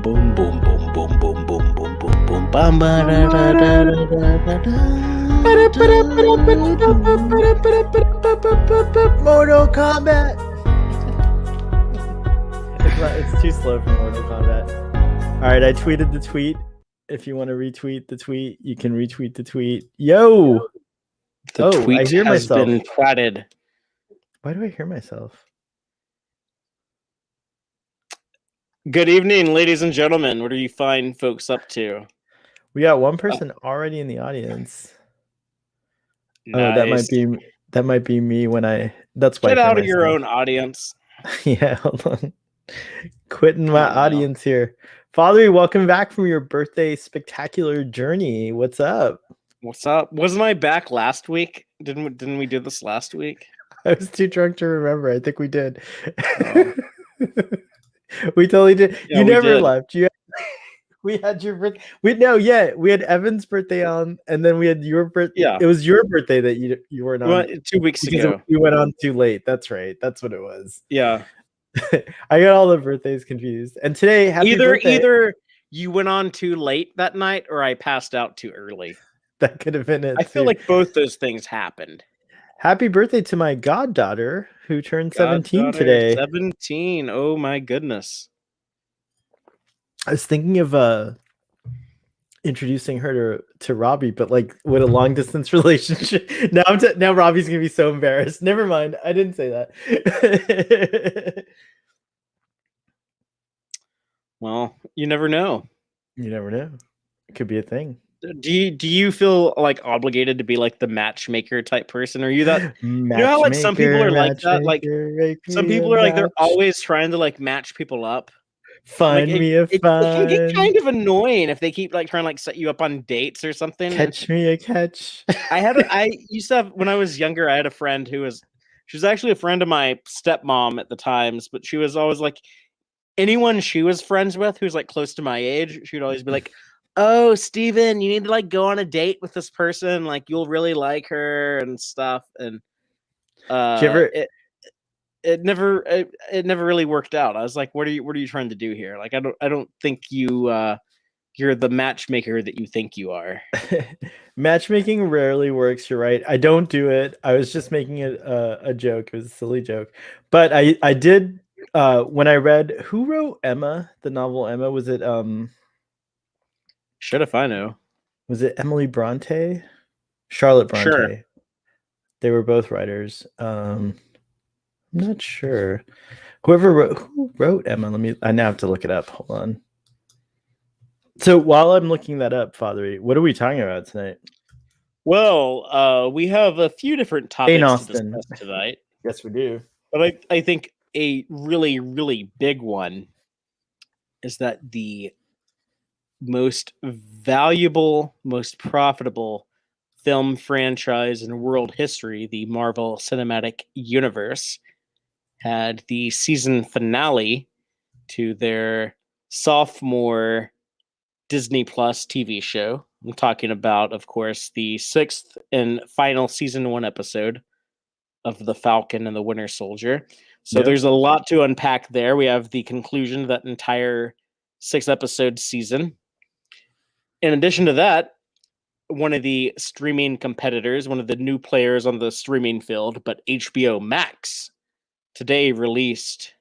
boom boom boom boom boom boom boom boom boom boom bam ba da da da da da da. Mortal Kombat. It's too slow for Mortal Kombat. All right, I tweeted the tweet. If you want to retweet the tweet, you can retweet the tweet. Yo. The tweet I hear has myself. been twatted. Why do I hear myself? Good evening, ladies and gentlemen. What are you fine folks up to? We got one person already in the audience. Nice. Oh, that might be me when I. That's why. Get out of your own audience. Yeah, hold on. Quitting my audience here. Fatheree, welcome back from your birthday spectacular journey. What's up? What's up? Wasn't I back last week? Didn't we do this last week? I was too drunk to remember. I think we did. Oh. We totally did. Yeah, you never left. We had your birthday. We had Evan's birthday on, and then we had your birthday. Yeah, it was your birthday that you weren't on. Well, 2 weeks ago. You went on too late. That's right. That's what it was. Yeah, I got all the birthdays confused. And today, either you went on too late that night, or I passed out too early. That could have been it. I feel like both those things happened. Happy birthday to my goddaughter who turned 17 today. 17. Oh my goodness. I was thinking of introducing her to Robbie, but like with a long distance relationship. Now Robbie's gonna be so embarrassed. Never mind. I didn't say that. Well, you never know. You never know. It could be a thing. Do you feel like obligated to be like the matchmaker type person? Are you that? You know how like some people are like that. Like some people are like they're always trying to like match people up. Find me a find. It can get kind of annoying if they keep like trying to like set you up on dates or something. Catch me a catch. I used to have, when I was younger, I had a friend she was actually a friend of my stepmom at the times, but she was always like, anyone she was friends with who's like close to my age, she'd always be like, oh, Steven, you need to like go on a date with this person, like you'll really like her and stuff. And it never really worked out. I was like, what are you trying to do here? Like I don't think you're the matchmaker that you think you are. Matchmaking rarely works, you're right. I don't do it. I was just making it a joke. It was a silly joke. But I did when I read, who wrote Emma, the novel Emma? Was it Shit if I know. Was it Emily Bronte? Charlotte Bronte. Sure. They were both writers. I'm not sure. Who wrote Emma? I now have to look it up. Hold on. So while I'm looking that up, Fatheree, what are we talking about tonight? Well, we have a few different topics to discuss tonight. Yes, we do. But I think a really, really big one is that the most valuable, most profitable film franchise in world history, the Marvel Cinematic Universe, had the season finale to their sophomore Disney Plus TV show. I'm talking about, of course, the 6th and final season 1 episode of The Falcon and the Winter Soldier. So There's a lot to unpack there. We have the conclusion of that entire 6-episode season. In addition to that, one of the streaming competitors, one of the new players on the streaming field, but HBO Max, today released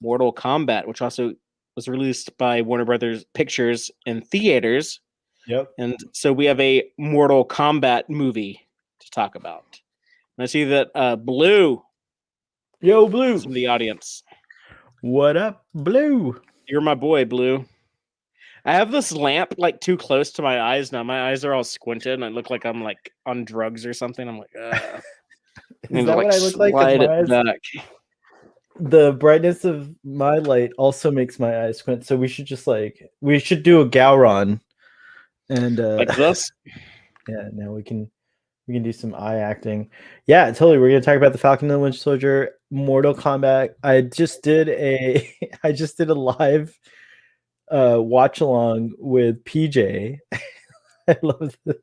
Mortal Kombat, which also was released by Warner Brothers Pictures in theaters. Yep. And so we have a Mortal Kombat movie to talk about. And I see that Blue. Yo, Blue. From the audience. What up, Blue? You're my boy, Blue. I have this lamp like too close to my eyes now. My eyes are all squinted and I look like I'm like on drugs or something. I'm like, Is that what I look like? Back. The brightness of my light also makes my eyes squint. So we should do a Gowron and like this. Yeah, now we can do some eye acting. Yeah, totally. We're gonna talk about the Falcon and the Winter Soldier, Mortal Kombat. I just did a live watch along with PJ. I love this.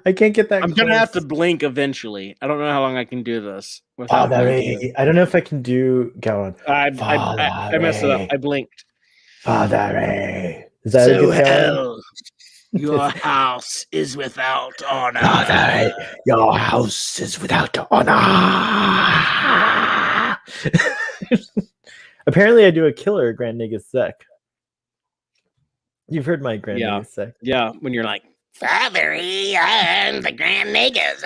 I can't get that. I'm gonna have to blink eventually. I don't know how long I can do this. I don't know if I can do Gowron. I messed it up. I blinked. Fatheree. Is that a good sound? Your house is without honor. Fatheree, your house is without honor. Apparently, I do a killer Grand Negus Zek. You've heard my Grand Negus Zek. Yeah, when you're like, Fatheree and the Grand Negus.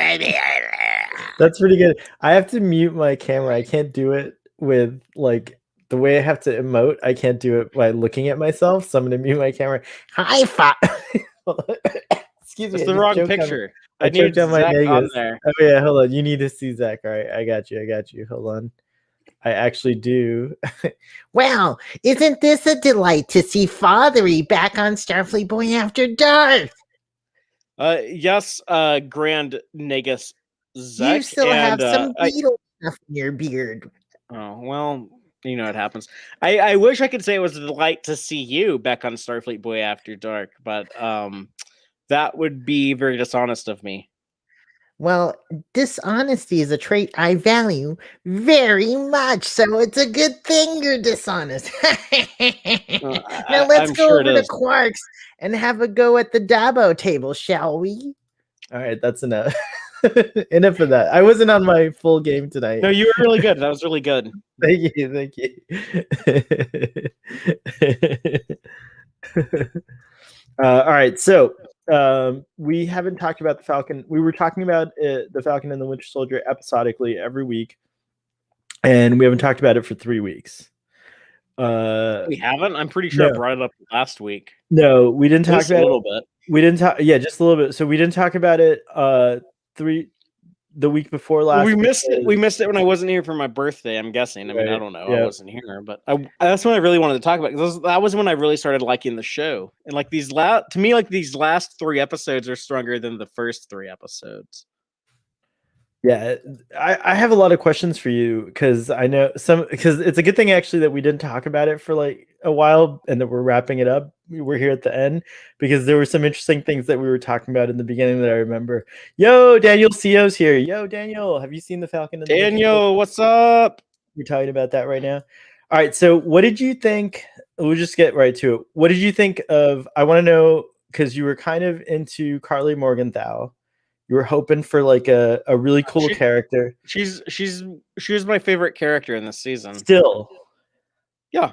That's pretty good. I have to mute my camera. I can't do it with like the way I have to emote. I can't do it by looking at myself. So I'm going to mute my camera. Hi, excuse me. It's the wrong picture. I choked on my Zach Negus. on there. Oh yeah, hold on. You need to see Zach. All right, I got you. Hold on. I actually do. Well, isn't this a delight to see Fatheree back on Starfleet Boy After Dark? Yes, Grand Negus Zach. You still have some beetle stuff in your beard. Oh, well, you know what happens. I wish I could say it was a delight to see you back on Starfleet Boy After Dark, but that would be very dishonest of me. Well, dishonesty is a trait I value very much, so it's a good thing you're dishonest. Now let's go over to Quarks and have a go at the Diablo table, shall we? All right, that's enough. Enough of that. I wasn't on my full game tonight. No, you were really good. That was really good. Thank you. All right, so we haven't talked about the Falcon. We were talking about the Falcon and the Winter Soldier episodically every week, and we haven't talked about it for 3 weeks. We haven't. I'm pretty sure I brought it up last week. No, we didn't talk about a little bit. We didn't talk. Yeah, just a little bit. So we didn't talk about it. The week before last. We missed it. We missed it when I wasn't here for my birthday. I'm guessing. I mean, I don't know. I wasn't here, but that's when I really wanted to talk about. Because that was when I really started liking the show. And like these last 3 episodes are stronger than the first 3 episodes. Yeah, I have a lot of questions for you because I know because it's a good thing actually that we didn't talk about it for like a while and that we're wrapping it up. We're here at the end because there were some interesting things that we were talking about in the beginning that I remember. Yo, Daniel Co's here. Yo, Daniel, have you seen the Falcon? And Daniel, what's up? We're talking about that right now. All right, so what did you think? We'll just get right to it. What did you think of? I want to know because you were kind of into Carly Morgenthau. You were hoping for like a really cool character. She was my favorite character in this season. Still. Yeah.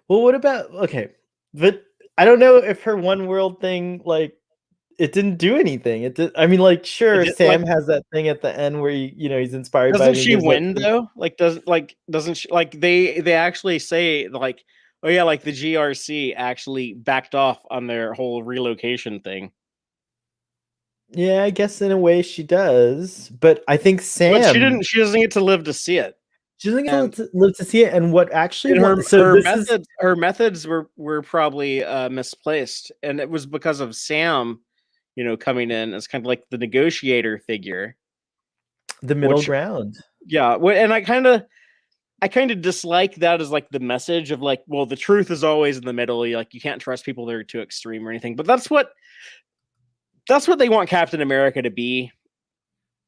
Well, what about but I don't know if her one world thing like it didn't do anything. It did, I mean, like Sam has that thing at the end where he's inspired. Doesn't she win though? Like doesn't she like they actually say like, oh yeah, like the GRC actually backed off on their whole relocation thing. Yeah, I guess in a way she does, but I think Sam. But she doesn't get to live to see it. She doesn't get to live to see it, and what actually her methods were probably misplaced, and it was because of Sam, coming in as kind of like the negotiator figure, the middle ground. Yeah, and I kind of dislike that as like the message of like, well, the truth is always in the middle. You can't trust people that are too extreme or anything, but that's what they want Captain America to be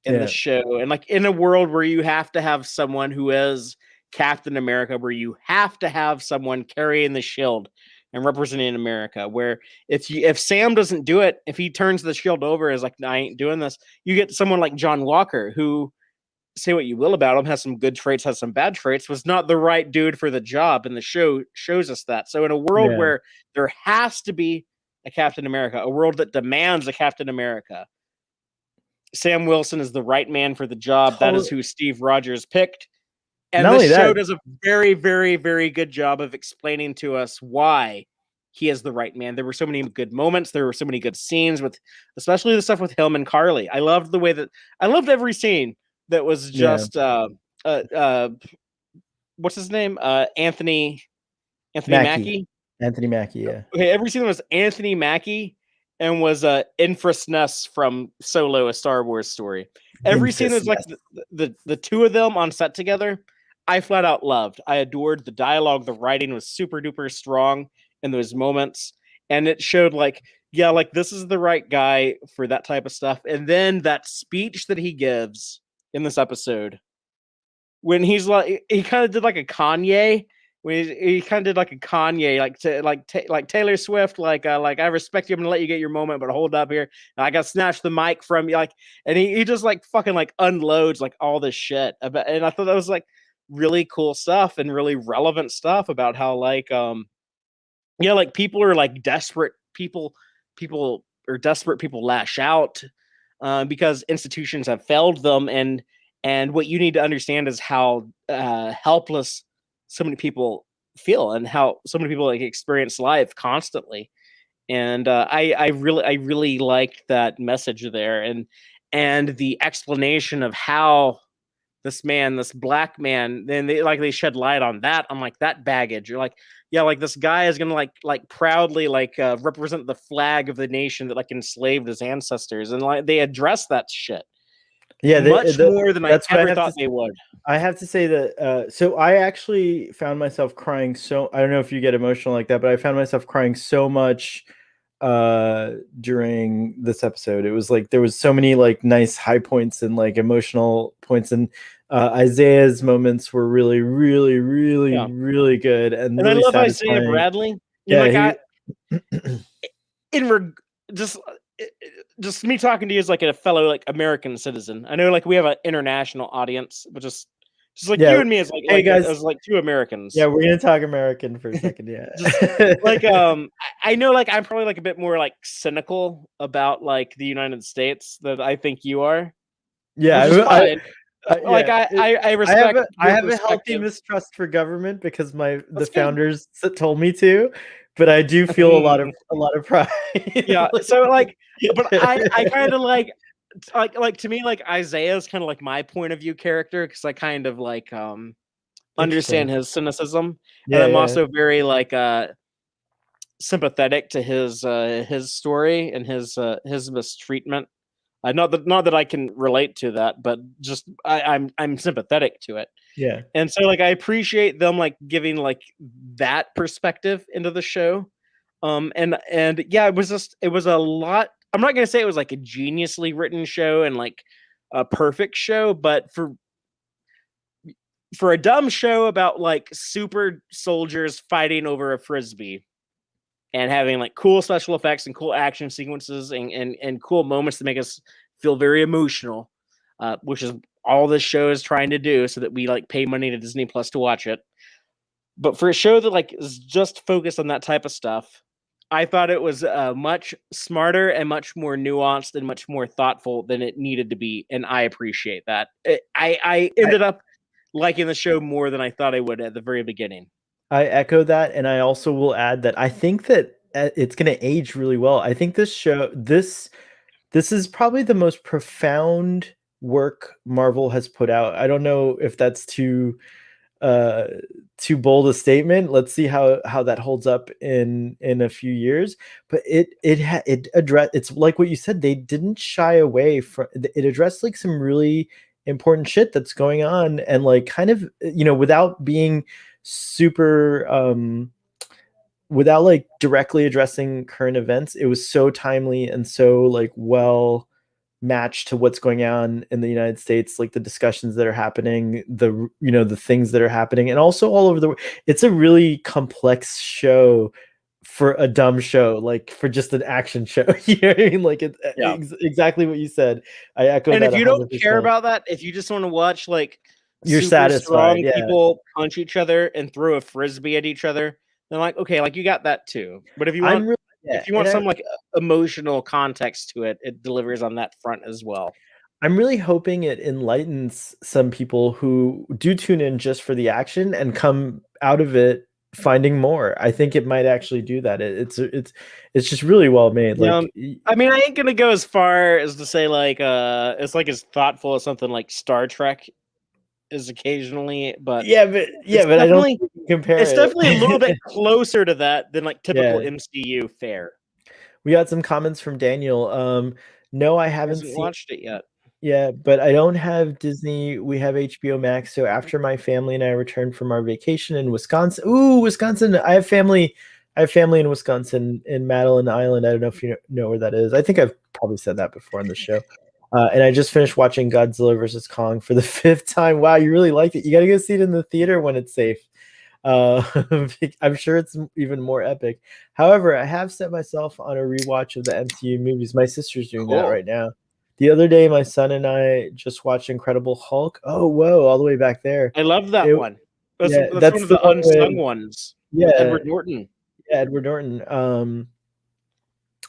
in the show. And like in a world where you have to have someone who is Captain America, where you have to have someone carrying the shield and representing America, where if Sam doesn't do it, if he turns the shield over as like, no, I ain't doing this, you get someone like John Walker, who, say what you will about him, has some good traits, has some bad traits, was not the right dude for the job. And the show shows us that. So in a world where there has to be a Captain America, a world that demands a Captain America, Sam Wilson is the right man for the job. That is who Steve Rogers picked. And the show does a very, very, very good job of explaining to us why he is the right man. There were so many good moments. There were so many good scenes especially the stuff with him and Carly. I loved every scene that was just, what's his name? Anthony Mackie. Anthony Mackie, yeah. Okay, every scene was Anthony Mackie and was Infras Ness from Solo, a Star Wars story. Every scene was like the two of them on set together. I flat out loved. I adored the dialogue. The writing was super duper strong in those moments, and it showed this is the right guy for that type of stuff. And then that speech that he gives in this episode, when he's like, he kind of did like a Kanye. he kind of did like a Kanye, like Taylor Swift, like I respect you, I'm gonna let you get your moment, but hold up here, and I got snatched the mic from you, like, and he just like fucking like unloads like all this shit about, and I thought that was like really cool stuff and really relevant stuff about how like like people are like desperate, people are desperate, people lash out because institutions have failed them, and what you need to understand is how helpless so many people feel and how so many people like experience life constantly. And I really liked that message there, and the explanation of how this black man, then they shed light on that. I'm like, that baggage. You're like, yeah, like this guy is gonna like proudly represent the flag of the nation that like enslaved his ancestors, and like they address that shit. Yeah, much more than I ever thought they would. I have to say that so I actually found myself crying, so I don't know if you get emotional like that, but I found myself crying so much during this episode. It was like there was so many like nice high points and like emotional points, and Isaiah's moments were really really good, and really I love satisfying. Isaiah Bradley. Just me talking to you as like a fellow like American citizen. I know like we have an international audience, but just like you and me as like, as like two Americans. Yeah, we're gonna talk American for a second. Yeah, like I know like I'm probably like a bit more like cynical about like the United States than I think you are. Yeah, I respect. I have a healthy mistrust for government because the founders told me to, but I do feel a lot of pride. Yeah, so like, but I kind of like to me like Isaiah is kind of like my point of view character because I kind of like understand his cynicism, and I'm also very like sympathetic to his story and his mistreatment. Not that I can relate to that, but just I'm sympathetic to it. Yeah. And so like I appreciate them like giving like that perspective into the show. And yeah, it was a lot. I'm not gonna say it was like a geniusly written show and like a perfect show, but for a dumb show about like super soldiers fighting over a frisbee and having like cool special effects and cool action sequences and cool moments to make us feel very emotional, which is all this show is trying to do, so that we like pay money to Disney Plus to watch it. But for a show that like is just focused on that type of stuff, I thought it was much smarter and much more nuanced and much more thoughtful than it needed to be, and I appreciate that. I ended up liking the show more than I thought I would at the very beginning. I echo that, and I also will add that I think that it's going to age really well. I think this show, this is probably the most profound work Marvel has put out. I don't know if that's too bold a statement. Let's see how that holds up in a few years. But it addressed. It's like what you said. They didn't shy away from. It addressed like some really important shit that's going on, and like kind of without being super without like directly addressing current events. It was so timely and so like well matched to what's going on in the United States, like the discussions that are happening, the things that are happening, and also all over the world. It's a really complex show for a dumb show, like for just an action show. You know what I mean? Like exactly what you said. I echo and that. If you 100%. Don't care about that, if you just want to watch like you're satisfied, people punch each other and throw a frisbee at each other, then like okay, like you got that too. But if you want if you want some like emotional context to it, it delivers on that front as well. I'm really hoping it enlightens some people who do tune in just for the action and come out of it finding more. I think it might actually do that. It's just really well made. Like, I mean, I ain't gonna go as far as to say like it's like as thoughtful as something like Star Trek is occasionally, but but I don't compare. It's definitely a little bit closer to that than like typical MCU fare. We got some comments from Daniel. No, I haven't watched it yet. Yeah, but I don't have Disney. We have HBO Max. So after my family and I returned from our vacation in Wisconsin, Wisconsin. I have family in Wisconsin, in Madeline Island. I don't know if you know where that is. I think I've probably said that before on the show. And I just finished watching Godzilla vs. Kong for the 5th time. Wow, you really liked it. You got to go see it in the theater when it's safe. I'm sure it's even more epic. However, I have set myself on a rewatch of the MCU movies. My sister's doing that right now. The other day, my son and I just watched Incredible Hulk. Oh, whoa, all the way back there. I love that one. That's one of the unsung ones. Yeah, with Edward Norton. Yeah, Edward Norton.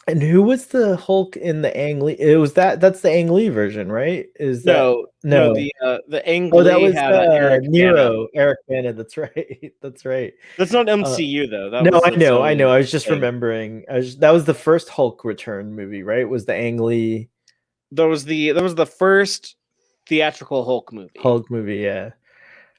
And who was the Hulk in the Ang Lee? It was that's the Ang Lee version, right? No, the Ang Lee that was had Eric Nero. Eric Bana, that's right. That's right. That's not MCU though. I know. I was just remembering. That was the first Hulk return movie, right? Was the Ang Lee? That was the first theatrical Hulk movie. Yeah.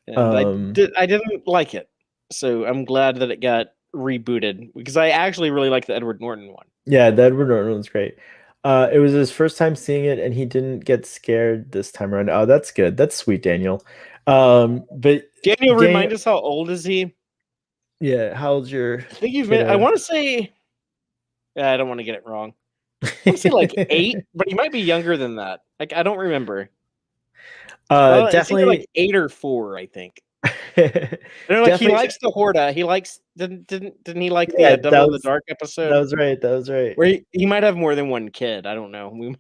And I didn't like it, so I'm glad that it got rebooted because I actually really like the Edward Norton one. Yeah, the Edward Norton one's great. It was his first time seeing it, and he didn't get scared this time around. Oh, that's good. That's sweet, Daniel. But Daniel, remind us, how old is he? Yeah, how old's your? I think you've been. I want to say. I don't want to get it wrong. I want to say like 8, but he might be younger than that. Like I don't remember. Definitely like 8 or 4, I think. Like he likes the Horda. He likes didn't he like the Devil in the Dark episode? That was right. Where he might have more than one kid. I don't know.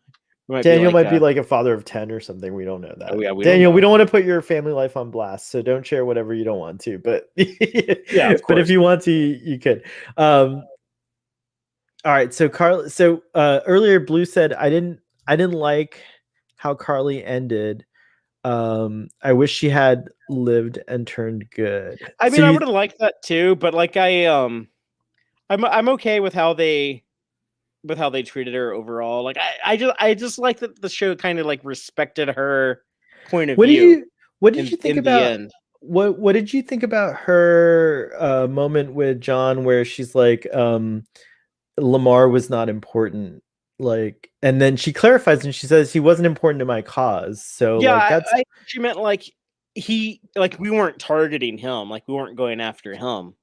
Daniel might be like a father of 10 or something. We don't know that. Oh, yeah, Daniel, we don't want to put your family life on blast, so don't share whatever you don't want to. But yeah, of course. But if you want to, you could. All right. So Carly. So earlier, Blue said I didn't like how Carly ended. I wish she had lived and turned good. I mean, I would have liked that too, but like I'm okay with how they treated her overall. Like I just like that the show kind of like respected her point of view. What did you think about what did you think about her moment with John where she's like Lamar was not important? Like, and then she clarifies and she says he wasn't important to my cause. So yeah, like that's she meant like we weren't targeting him, like we weren't going after him.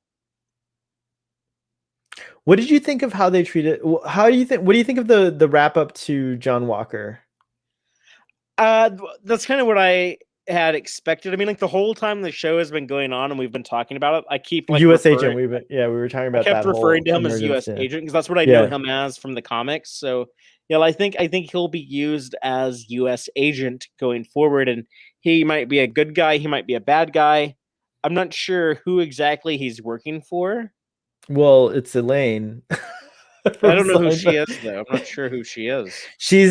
What did you think of how they treated? What do you think of the wrap up to John Walker? That's kind of what I had expected. I mean, like the whole time the show has been going on and we've been talking about it, I keep like U.S. agent. We were talking about. I kept referring to him as U.S. agent because that's what I know him as from the comics. So yeah, I think he'll be used as U.S. agent going forward, and he might be a good guy. He might be a bad guy. I'm not sure who exactly he's working for. Well, it's Elaine. I don't know who she is though. I'm not sure who she is. She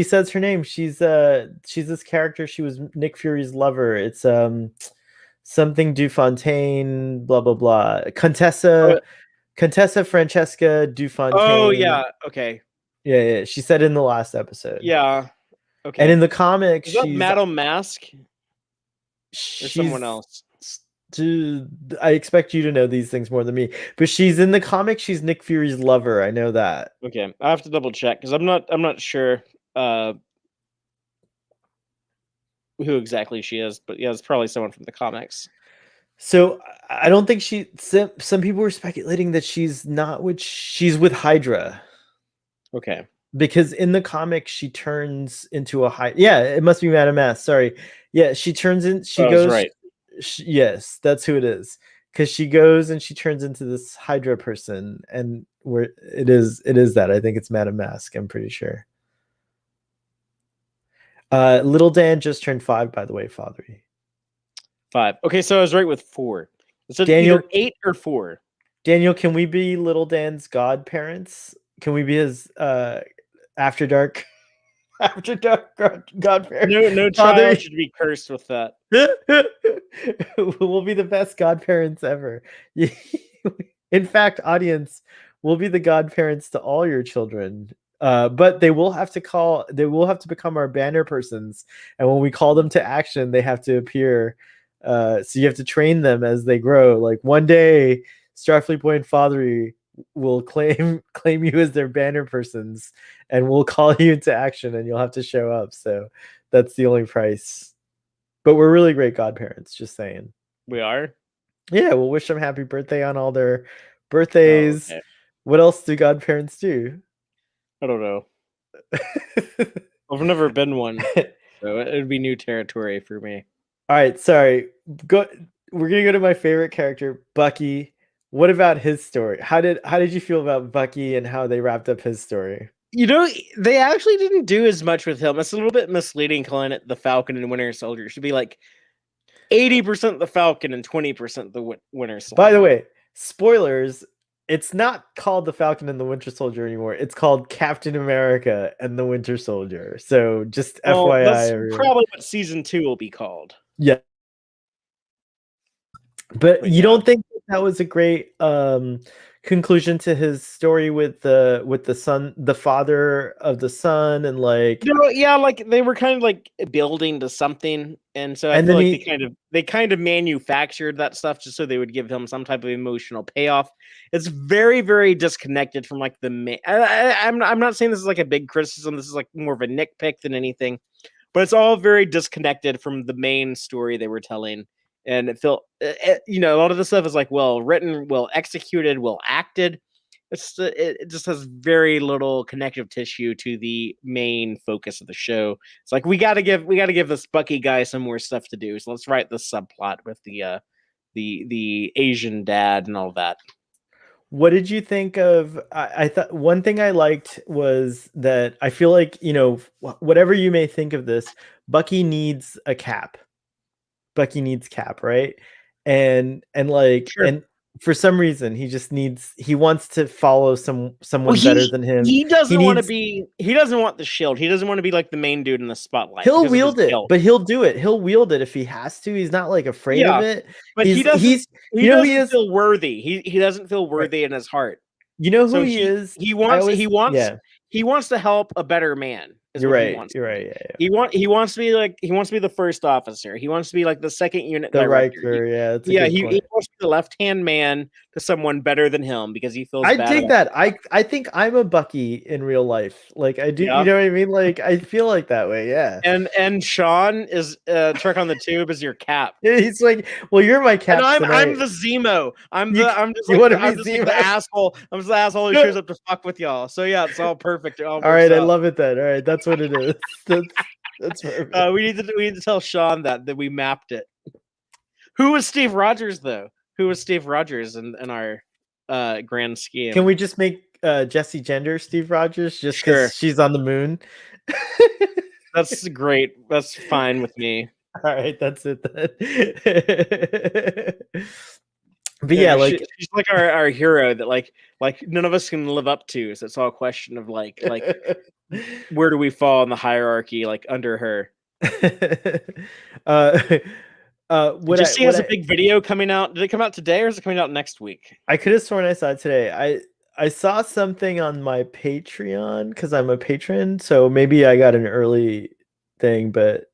says her name. She's this character. She was Nick Fury's lover. It's something Dufontaine, blah blah blah. Contessa Francesca Dufontaine. Oh yeah, okay. Yeah. She said in the last episode. Yeah. Okay. And in the comics, she's Madame Mask or someone else. I expect you to know these things more than me, but she's in the comic. She's Nick Fury's lover. I know that. Okay, I have to double check because I'm not sure who exactly she is, but yeah, it's probably someone from the comics. So I don't think some people were speculating that she's with Hydra. Okay. Because in the comic she turns into a Hydra. Yeah, it must be Madame Mask. Sorry. Yeah, she turns in. She goes. Right. Yes, that's who it is. Because she goes and she turns into this Hydra person, and where it is that I think it's Madame Mask. I'm pretty sure. Little Dan just turned 5, by the way, Fatheree. 5. Okay, so I was right with 4. So Daniel, either 8 or 4. Daniel, can we be Little Dan's godparents? Can we be his after dark godparents? No child should be cursed with that. We'll be the best godparents ever. In fact, audience, we'll be the godparents to all your children. But they will have to become our banner persons, and when we call them to action, they have to appear. So you have to train them as they grow. Like one day, Starfleet Boy and Fatheree will claim you as their banner persons, and we'll call you into action, and you'll have to show up. So that's the only price. But we're really great godparents, just saying. We are? Yeah, we'll wish them happy birthday on all their birthdays. Oh, okay. What else do godparents do? I don't know. I've never been one, so it would be new territory for me. All right, sorry. we're gonna go to my favorite character, Bucky. What about his story? How did you feel about Bucky and how they wrapped up his story? You know, they actually didn't do as much with him. It's a little bit misleading calling it the Falcon and Winter Soldier. It should be like 80% the Falcon and 20% the Winter Soldier. By the way, spoilers, it's not called the Falcon and the Winter Soldier anymore. It's called Captain America and the Winter Soldier. So just FYI, that's everyone. probably what season 2 will be called. Yeah. But you don't think that was a great conclusion to his story with the son, the father of the son, and like like they were kind of like building to something, and so I feel like they kind of manufactured that stuff just so they would give him some type of emotional payoff. It's very, very disconnected from like the main. I'm not saying this is like a big criticism. This is like more of a nitpick than anything, but it's all very disconnected from the main story they were telling. And it felt, a lot of the stuff is like well written, well executed, well acted. It just has very little connective tissue to the main focus of the show. It's like we got to give this Bucky guy some more stuff to do. So let's write this subplot with the Asian dad and all that. What did you think of? I thought one thing I liked was that I feel like whatever you may think of this, Bucky needs a cap. Bucky needs Cap, right? And like sure. And for some reason he wants to follow someone better than him. He doesn't want the shield. He doesn't want to be like the main dude in the spotlight. He'll wield it, but he'll do it. He'll wield it if he has to. He's not like afraid of it. But he doesn't feel worthy. He doesn't feel worthy in his heart. You know who he is? He wants to help a better man. You're right. You're right. Yeah. He wants to be the first officer. He wants to be like the second unit director. Riker, he wants to be the left-hand man to someone better than him because he feels. I dig that. I think I'm a Bucky in real life. Like I do. Yep. You know what I mean? Like I feel like that way. Yeah. And Sean is Trick on the Tube is your Cap. He's like, well, you're my Cap. And I'm the Zemo. I'm just the asshole. I'm just the asshole who shows up to fuck with y'all. So yeah, it's all perfect. All right, I love it then. All right, that's what it is. That's perfect. We need to tell Sean that we mapped it. Who was Steve Rogers though? Who was Steve Rogers in our grand scheme? Can we just make Jessie Gender Steve Rogers just because she's on the moon? That's great. That's fine with me. All right, that's it then. But yeah, like she's like our hero that like none of us can live up to. So it's all a question of like where do we fall in the hierarchy, like under her. Did you see has a big video coming out? Did it come out today or is it coming out next week? I could have sworn I saw it today. I saw something on my Patreon because I'm a patron, so maybe I got an early thing, but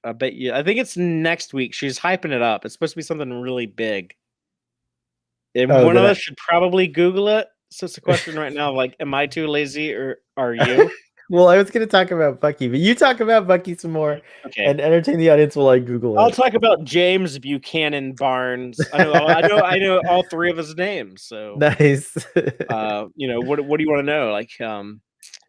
I bet you. I think it's next week. She's hyping it up. It's supposed to be something really big. And one of us should probably Google it. So it's a question right now, like, am I too lazy or are you? Well, I was going to talk about Bucky, but you talk about Bucky some more and entertain the audience while I Google it. I'll talk about James Buchanan Barnes. I know all three of his names. So nice. What do you want to know? Like,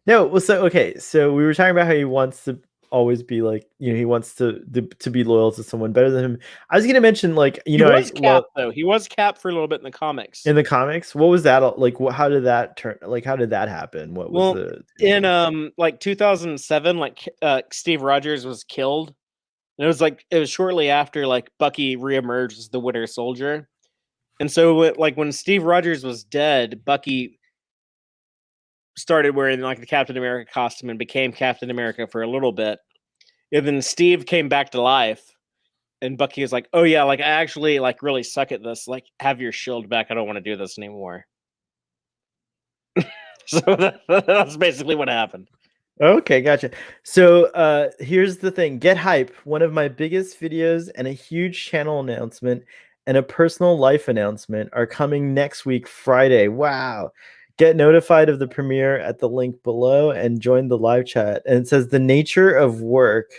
no. Well, so we were talking about how he wants to always be like, he wants to be loyal to someone better than him. I was gonna mention like, he was Cap though. He was Cap for a little bit in the comics. In the comics, what was that like? How did that turn? Like, how did that happen? What was in 2007? Like, Steve Rogers was killed, and it was shortly after like Bucky reemerged as the Winter Soldier, and so like when Steve Rogers was dead, Bucky started wearing like the Captain America costume and became Captain America for a little bit. And then Steve came back to life and Bucky was like, oh yeah, like I actually like really suck at this. Like have your shield back. I don't want to do this anymore. So that's basically what happened. Okay, gotcha. So here's the thing. Get Hype, one of my biggest videos and a huge channel announcement and a personal life announcement are coming next week, Friday. Wow. Get notified of the premiere at the link below and join the live chat. And it says the nature of work.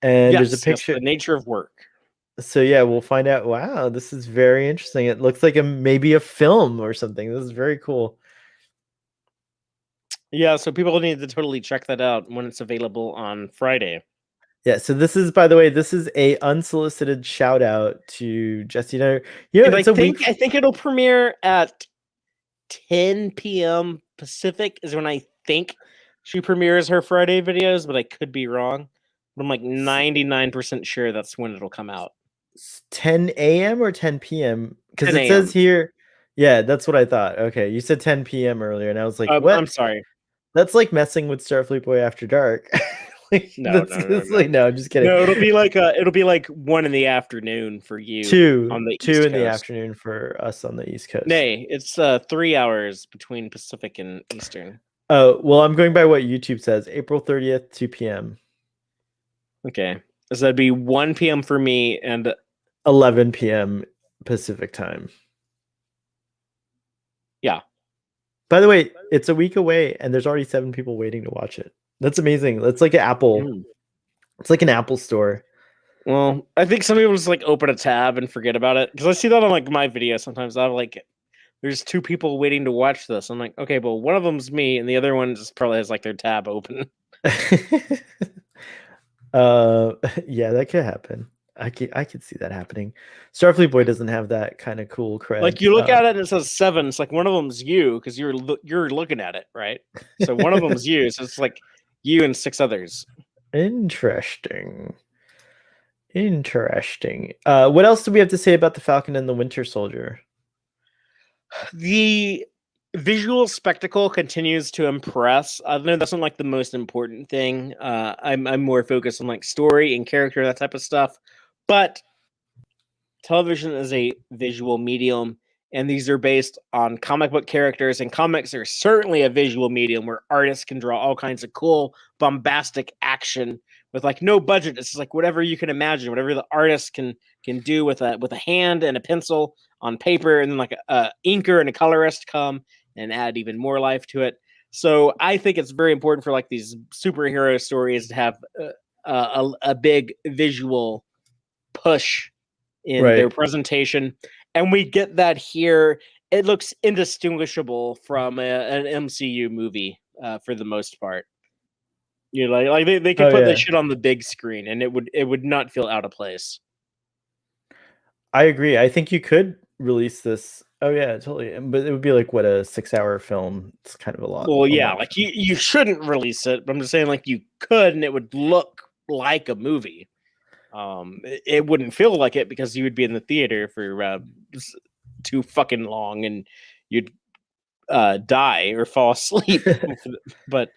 And there's a picture. The nature of work. So yeah, we'll find out. Wow, this is very interesting. It looks like maybe a film or something. This is very cool. Yeah, so people need to totally check that out when it's available on Friday. Yeah, so this is, by the way, this is a unsolicited shout out to Jesse and I. You know, And it's a week. I think it'll premiere at 10 p.m. Pacific is when I think she premieres her Friday videos, but I could be wrong. But I'm like 99% sure that's when it'll come out. 10 a.m. or 10 p.m. Because 10 it says a.m. here. Yeah, that's what I thought. Okay, you said 10 p.m. earlier, and I was like, what? I'm sorry. That's like messing with Starfleet Boy After Dark. Like, No. like, no, I'm just kidding. No, it'll be like 1 in the afternoon for you. On the two East in the Coast. afternoon for us on the East Coast. Nay, it's 3 hours between Pacific and Eastern. Oh, well, I'm going by what YouTube says. April 30th, 2 p.m. Okay. So that'd be 1 p.m. for me and 11 p.m. Pacific time. Yeah. By the way, it's a week away and there's already 7 people waiting to watch it. That's amazing. That's like an Apple. It's like an Apple store. Well, I think some people just like open a tab and forget about it. Because I see that on like my video sometimes. I'm like, there's 2 people waiting to watch this. I'm like, okay, but one of them's me and the other one just probably has like their tab open. Yeah, that could happen. I could see that happening. Starfleet Boy doesn't have that kind of cool cred. Like you look at it and it says 7. It's like one of them's you because you're looking at it, right? So one of them's you. So it's like you and 6 others. Interesting. What else do we have to say about the Falcon and the Winter Soldier? The visual spectacle continues to impress. I know that's not like the most important thing. I'm more focused on like story and character, that type of stuff. But television is a visual medium, and these are based on comic book characters, and comics are certainly a visual medium where artists can draw all kinds of cool, bombastic action with like no budget. It's like whatever you can imagine, whatever the artist can do with a hand and a pencil on paper, and then like a inker and a colorist come and add even more life to it. So I think it's very important for like these superhero stories to have a big visual push in their presentation, and we get that here. It looks indistinguishable from an MCU movie for the most part. You know, like they could put this shit on the big screen, and it would not feel out of place. I agree. I think you could release this. Oh yeah, totally. But it would be like what, a 6-hour film. It's kind of a lot. Well, yeah, like you shouldn't release it, but I'm just saying like you could, and it would look like a movie. It wouldn't feel like it because you would be in the theater for too fucking long and you'd die or fall asleep. But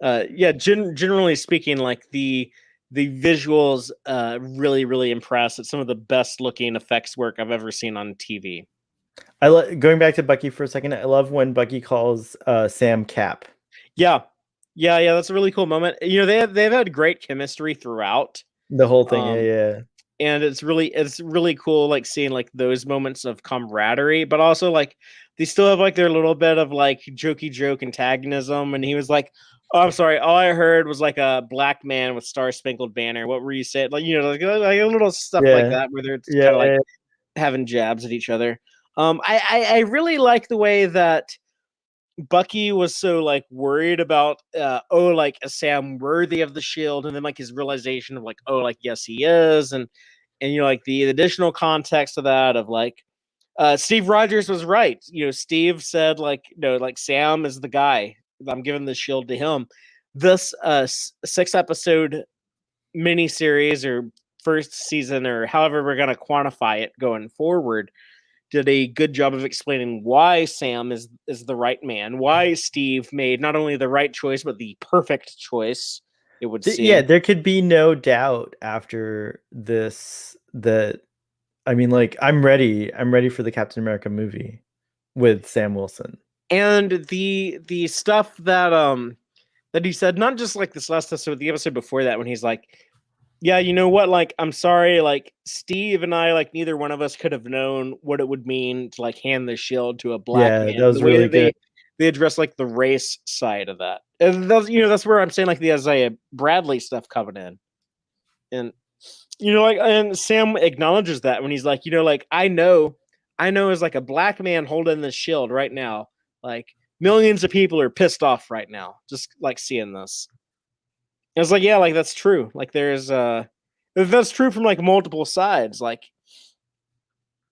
yeah, generally speaking, like the visuals really, really impress. It's some of the best looking effects work I've ever seen on TV. Going back to Bucky for a second. I love when Bucky calls Sam Cap. Yeah. That's a really cool moment. You know, they've had great chemistry throughout the whole thing. Yeah. And it's really cool, like seeing like those moments of camaraderie, but also like they still have like their little bit of like jokey joke antagonism. And he was like, "Oh, I'm sorry, all I heard was like a black man with Star Spangled Banner. What were you saying?" Like, you know, like a little stuff like that where they're kind of like having jabs at each other. I really like the way that Bucky was so like worried about like is Sam worthy of the shield, and then like his realization of like, oh, like yes he is, and you know, like the additional context of that of like Steve Rogers was right. You know, Steve said like, no, like Sam is the guy. I'm giving the shield to him. This 6-episode miniseries or first season or however we're gonna quantify it going forward did a good job of explaining why Sam is the right man, why Steve made not only the right choice but the perfect choice. It would seem. Yeah, there could be no doubt after this that, I mean, like I'm ready for the Captain America movie with Sam Wilson. And the stuff that he said, not just like this last episode, the episode before that, when he's like, yeah, you know what? Like, I'm sorry. Like, Steve and I, like, neither one of us could have known what it would mean to like hand the shield to a black man. That was really good. They address like the race side of that, and that's, you know, that's where I'm saying like the Isaiah Bradley stuff coming in, and you know, like, and Sam acknowledges that when he's like, you know, like I know, as like a black man holding this shield right now, like millions of people are pissed off right now, just like seeing this. It's like, yeah, like that's true. Like that's true from like multiple sides. Like,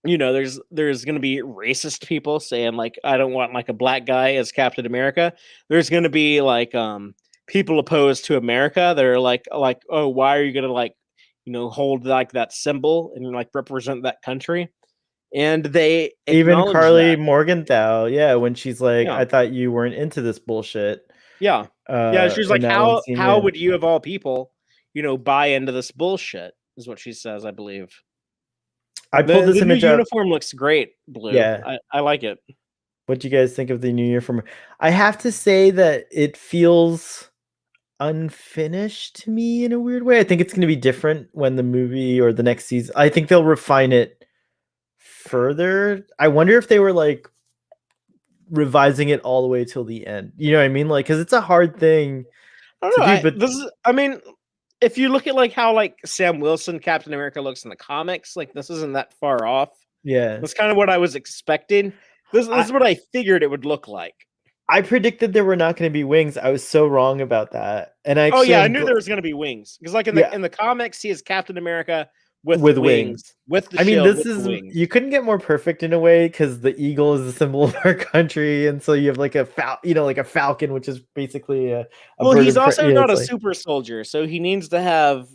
you know, there's gonna be racist people saying like I don't want like a black guy as Captain America. There's gonna be like people opposed to America that are like oh, why are you gonna like, you know, hold like that symbol and like represent that country? And they Even acknowledge Carly that. Morgenthau, yeah, when she's like, Yeah. I thought you weren't into this bullshit. Yeah. Yeah, she's In like, that one scene, how yeah. would you of all people, you know, buy into this bullshit? Is what she says, I believe. I pulled this The new image up. uniform looks great, Blue. Yeah. I like it. What do you guys think of the new uniform? I have to say that it feels unfinished to me in a weird way. I think it's going to be different when the movie or the next season. I think they'll refine it further. I wonder if they were like revising it all the way till the end. You know what I mean? Like, because it's a hard thing I don't to know. do. But I mean, if you look at like how like Sam Wilson Captain America looks in the comics, like this isn't that far off. yeah, That's kind of what I was expecting. This is what I figured it would look like. I predicted there were not going to be wings. I was so wrong about that. And I actually, I knew there was going to be wings because like in the comics, he is Captain America with wings, with the shield. This is wings. You couldn't get more perfect in a way because the eagle is the symbol of our country, and so you have like like a falcon, which is basically a well, bird he's also not a like, super soldier, so he needs to have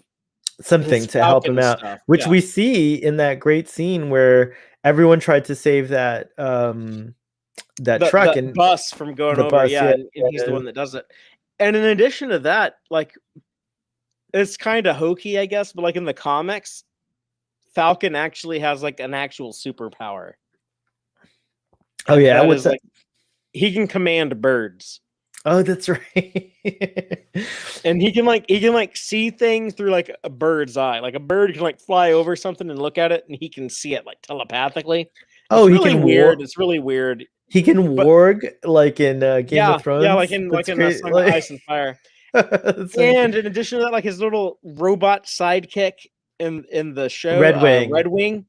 something to help him out, stuff. which we see in that great scene where everyone tried to save that truck and bus from going over. And he's the one that does it. And in addition to that, like it's kind of hokey, I guess, but like in the comics, Falcon actually has like an actual superpower. Oh yeah, what's that? Like he can command birds. Oh, that's right. And he can see things through like a bird's eye. Like a bird can like fly over something and look at it, and he can see it like telepathically. It's really weird. It's really weird. He can warg like in Game of Thrones. Yeah, like in Ice and Fire. And in addition to that, like his little robot sidekick in the show, Red Wing.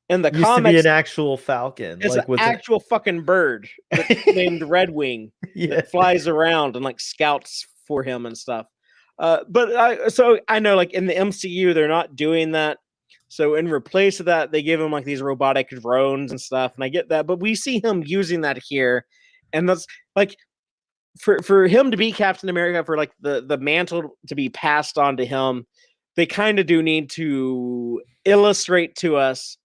In the used comics, to be an actual falcon. It's like an actual fucking bird named Red Wing that flies around and like scouts for him and stuff. But I know like in the MCU they're not doing that. So in replace of that, they give him like these robotic drones and stuff, and I get that. But we see him using that here, and that's like for him to be Captain America, for like the mantle to be passed on to him. They kind of do need to illustrate to us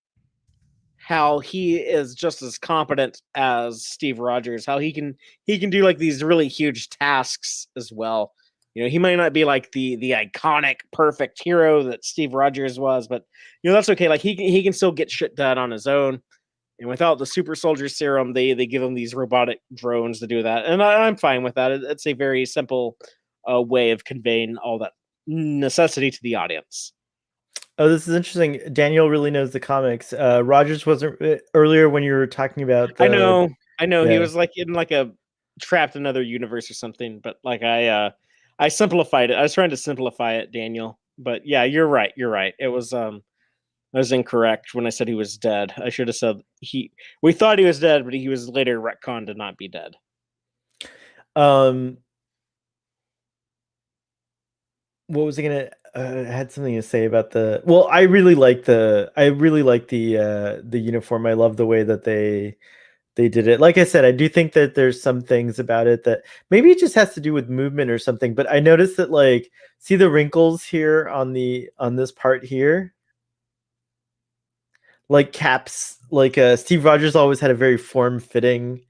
how he is just as competent as Steve Rogers, how he can do like these really huge tasks as well. You know, he might not be like the iconic perfect hero that Steve Rogers was, but you know, that's okay. Like he can still get shit done on his own. And without the super soldier serum, they give him these robotic drones to do that. And I'm fine with that. It's a very simple way of conveying all that necessity to the audience. Oh, this is interesting. Daniel really knows the comics. Rogers wasn't earlier when you were talking about. I know. Yeah. He was like in like a trapped in another universe or something. But like I simplified it. I was trying to simplify it, Daniel. But yeah, you're right. It was I was incorrect when I said he was dead. I should have said we thought he was dead, but he was later retconned to not be dead. What was I gonna? I had something to say about the. Well, I really like the uniform. I love the way that they did it. Like I said, I do think that there's some things about it that maybe it just has to do with movement or something. But I noticed that, like, see the wrinkles here on this part here, like Cap's, like Steve Rogers always had a very form-fitting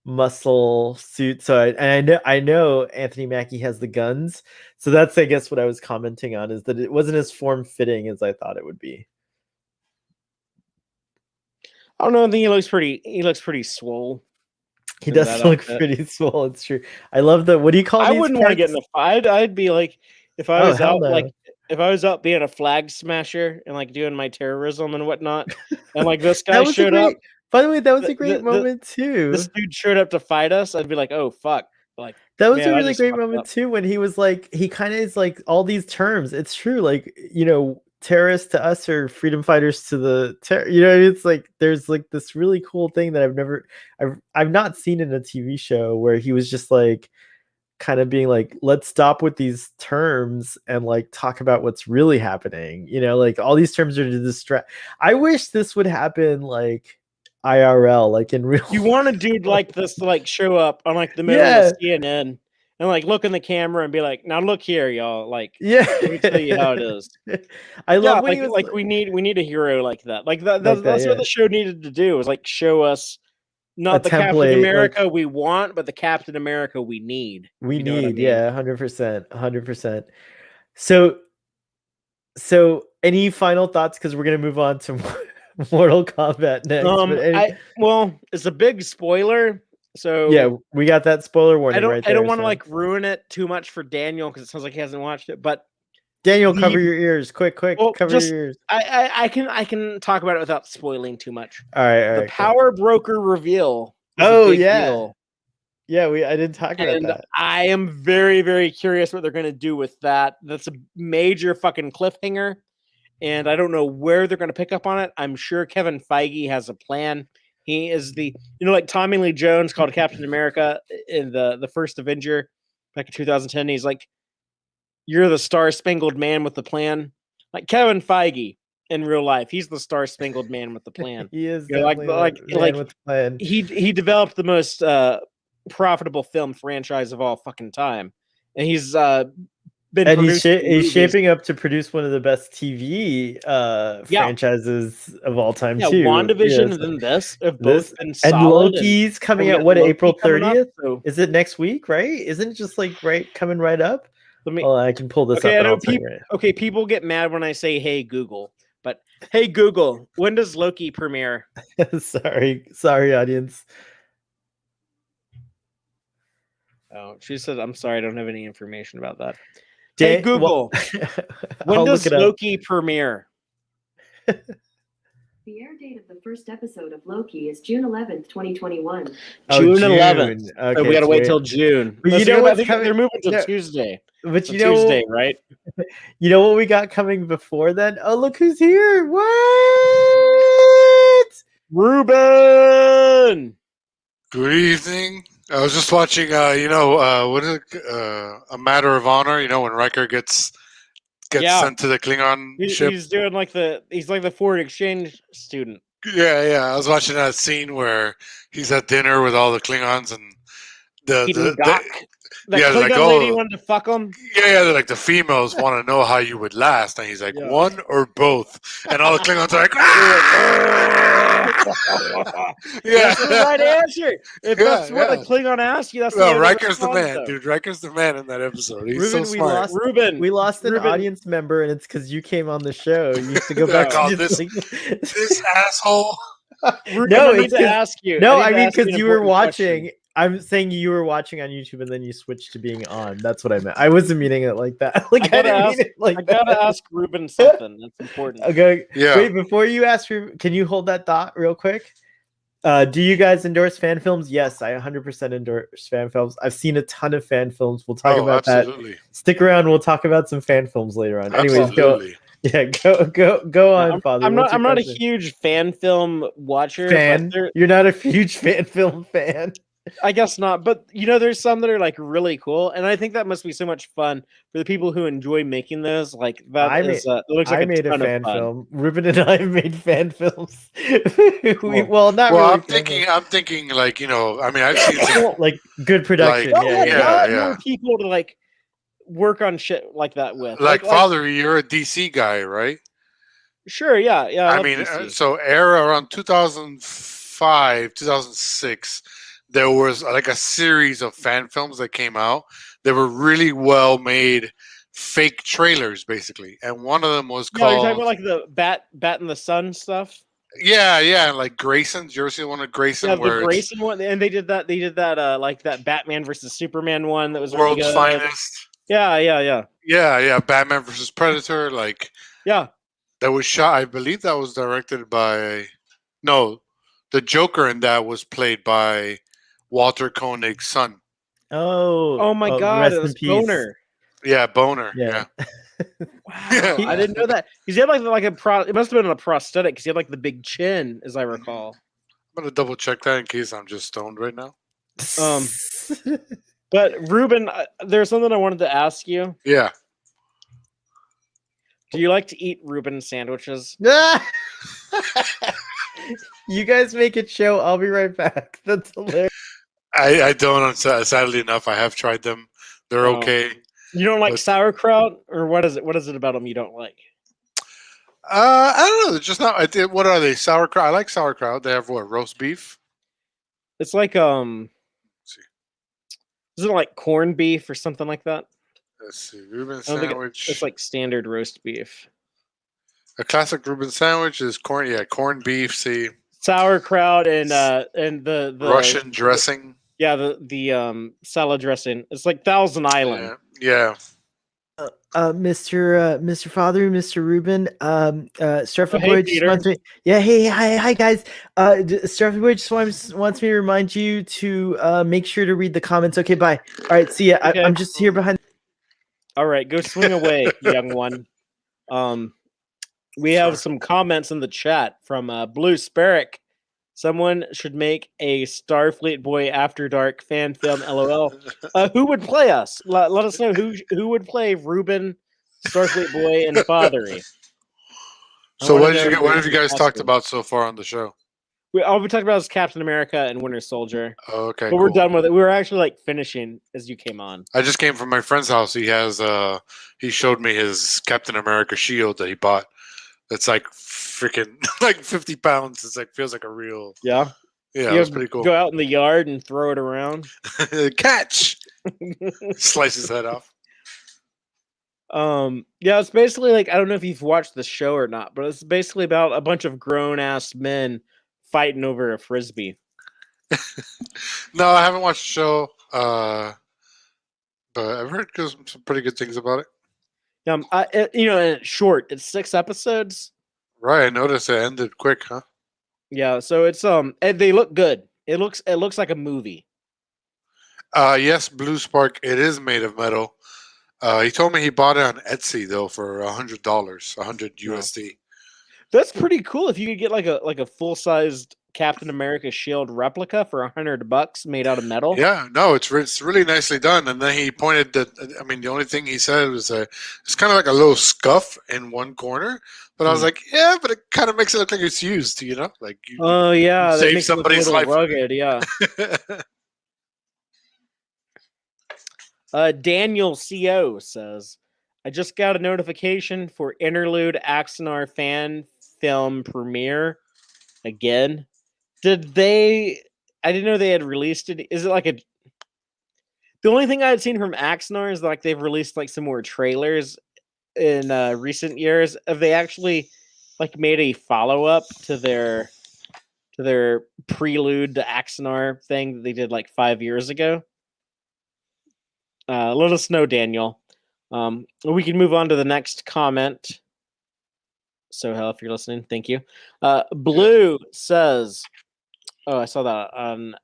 muscle suit. So I know Anthony Mackie has the guns. So that's, I guess, what I was commenting on, is that it wasn't as form-fitting as I thought it would be. I don't know. I think he looks pretty swole. He does look pretty swole. It's true. I love the, what do you call these? I wouldn't want to get in a fight. I'd be like, if I was if I was out being a flag smasher and like doing my terrorism and whatnot, and like this guy showed up. By the way, that was a great moment too. This dude showed up to fight us. I'd be like, oh fuck. Like that was a really great moment too, when he was like, he kind of is like all these terms. It's true. Like, you know, terrorists to us are freedom fighters to the you know, it's like there's like this really cool thing that I've not seen in a TV show, where he was just like kind of being like, let's stop with these terms and like talk about what's really happening. Like all these terms are to distract. I wish this would happen like IRL, like in real. You want a dude like this to like show up on like the middle of CNN and like look in the camera and be like, "Now look here, y'all." Like, let me tell you how it is. I love when we need a hero like that. Like that's what the show needed to do, was like show us not the Captain America we want, but the Captain America we need. We need, yeah, 100%. So any final thoughts? Because we're gonna move on to Mortal Kombat next. It's a big spoiler. So yeah, we got that spoiler warning right there. I don't want to like ruin it too much for Daniel because it sounds like he hasn't watched it. But Daniel, cover your ears, quick! Cover your ears. I can talk about it without spoiling too much. All right. The power broker reveal. Oh yeah, deal. Yeah. I didn't talk about that. I am very, very curious what they're going to do with that. That's a major fucking cliffhanger, and I don't know where they're going to pick up on it. I'm sure Kevin Feige has a plan. He is like Tommy Lee Jones called Captain America in the first Avenger back in 2010. He's like, "You're the Star-Spangled Man with the plan." Like Kevin Feige in real life, he's the Star-Spangled Man with the plan. He is like with the plan. He developed the most profitable film franchise of all fucking time, and he's he's shaping up to produce one of the best TV franchises of all time too. WandaVision and then this have both been solid, and Loki's coming out April 30th. So. Is it next week? Right? Isn't it just like coming right up? I can pull this up. People get mad when I say "Hey Google," but hey Google, when does Loki premiere? sorry, audience. Oh, she said, "I'm sorry, I don't have any information about that." Hey Google, when does Loki premiere? The air date of the first episode of Loki is June 11th, 2021. June 11th. Okay, so we gotta wait till June. But they're moving to Tuesday. But Tuesday, right? You know what we got coming before then? Oh, look who's here! What? Ruben. Good evening. I was just watching. What is it? A Matter of Honor. When Riker gets sent to the Klingon ship. He's doing he's like the foreign exchange student. Yeah. I was watching that scene where he's at dinner with all the Klingons and the Klingon lady wanted to fuck him. Yeah. They're like, the females want to know how you would last, and he's like, one or both, and all the Klingons are like, that's the right answer. If that's what a Klingon asks you, that's Riker's the man, dude. Riker's the man in that episode. He's so smart. We lost an audience member, and it's because you came on the show. You have to go back to this asshole. Ruben, I need to ask you. No, I mean because you were watching. Question. I'm saying you were watching on YouTube and then you switched to being on. That's what I meant. I wasn't meaning it like that. I gotta ask Ruben something. That's important. Okay. Yeah. Wait, before you ask, can you hold that thought real quick? Do you guys endorse fan films? Yes, I 100% endorse fan films. I've seen a ton of fan films. We'll talk about that. Stick around. We'll talk about some fan films later on. Anyways, go. Yeah, go on, Father. I'm not a huge fan film watcher. You're not a huge fan film fan. I guess not, but there's some that are like really cool, and I think that must be so much fun for the people who enjoy making those. Like that I made a fan film. Ruben and I have made fan films. I'm thinking like I've seen some, like good production. Yeah. People to like work on shit like that with. Like Fatheree, you're a DC guy, right? Sure. Yeah. I mean, so around 2005, 2006. There was like a series of fan films that came out. They were really well made, fake trailers, basically. And one of them was called. You're talking about like the Bat in the Sun stuff. Yeah, like Grayson's. You ever seen one of Grayson? Yeah, the Grayson one, and they did that. Like that Batman versus Superman one that was World's really good. Finest. Yeah. Batman versus Predator. That was shot. I believe that was directed by. No, the Joker in that was played by Walter Koenig's son. Oh my God! It was Boner. Yeah, Boner. Yeah. Wow, I didn't know that. Because he had it must have been a prosthetic because he had like the big chin, as I recall. I'm gonna double check that in case I'm just stoned right now. But Ruben, there's something I wanted to ask you. Yeah. Do you like to eat Reuben sandwiches? You guys make it show. I'll be right back. That's hilarious. I don't. Sadly enough, I have tried them. They're okay. You don't like but- sauerkraut, or what is it? What is it about them you don't like? I don't know. They're just not. What are they? Sauerkraut. I like sauerkraut. They have what? Roast beef. It's like Let's see. Is it like corned beef or something like that? Let's see. Reuben I don't think sandwich. it's like standard roast beef. A classic Reuben sandwich is corn. Yeah, corned beef. See, Sauerkraut and the Russian dressing. The salad dressing. It's like Thousand Island. Yeah. Mr. Fatheree, Mr. Ruben, Starfleet hey, Boy just Peter. wants me. Yeah, hi guys. Starfleet Boy just wants me to remind you to make sure to read the comments. Okay, bye. All right, see ya. Okay. I'm just here behind. All right, go swing away, young one. We have some comments in the chat from Blue Sparrow. Someone should make a Starfleet Boy After Dark fan film. LOL. Who would play us? Let us know who would play Ruben, Starfleet Boy, and Fatheree. So what have you guys talked about so far on the show? All we talked about is Captain America and Winter Soldier. Oh, okay, but we're done with it. We were actually like finishing as you came on. I just came from my friend's house. He has he showed me his Captain America shield that he bought. It's like freaking like 50 pounds. It's like feels like a real. Yeah. Yeah, it's pretty cool. Go out in the yard and throw it around. Catch. Slice his head off. Yeah, it's basically like, I don't know if you've watched the show or not, but it's basically about a bunch of grown ass men fighting over a frisbee. No, I haven't watched the show. But I've heard some pretty good things about it. And it's short. It's 6 episodes. Right, I noticed it ended quick, huh? Yeah, so it's and they look good. It looks like a movie. Yes, Blue Spark. It is made of metal. He told me he bought it on Etsy though for $100, $100 USD. That's pretty cool. If you could get like a full sized Captain America shield replica for $100 made out of metal. Yeah, no, it's really nicely done. And then he pointed that. I mean, the only thing he said was it's kind of like a little scuff in one corner. But I was like, yeah, but it kind of makes it look like it's used. You know, like yeah, you save somebody's life. Rugged, yeah. Daniel CO says, I just got a notification for Interlude Axanar fan film premiere again. I didn't know they had released it. Is it like the only thing I had seen from Axanar is like they've released like some more trailers in recent years. Have they actually like made a follow-up to their prelude to Axanar thing that they did like 5 years ago? Let us know, Daniel. We can move on to the next comment. So hell, if you're listening, thank you. Blue says, "Oh, I saw that on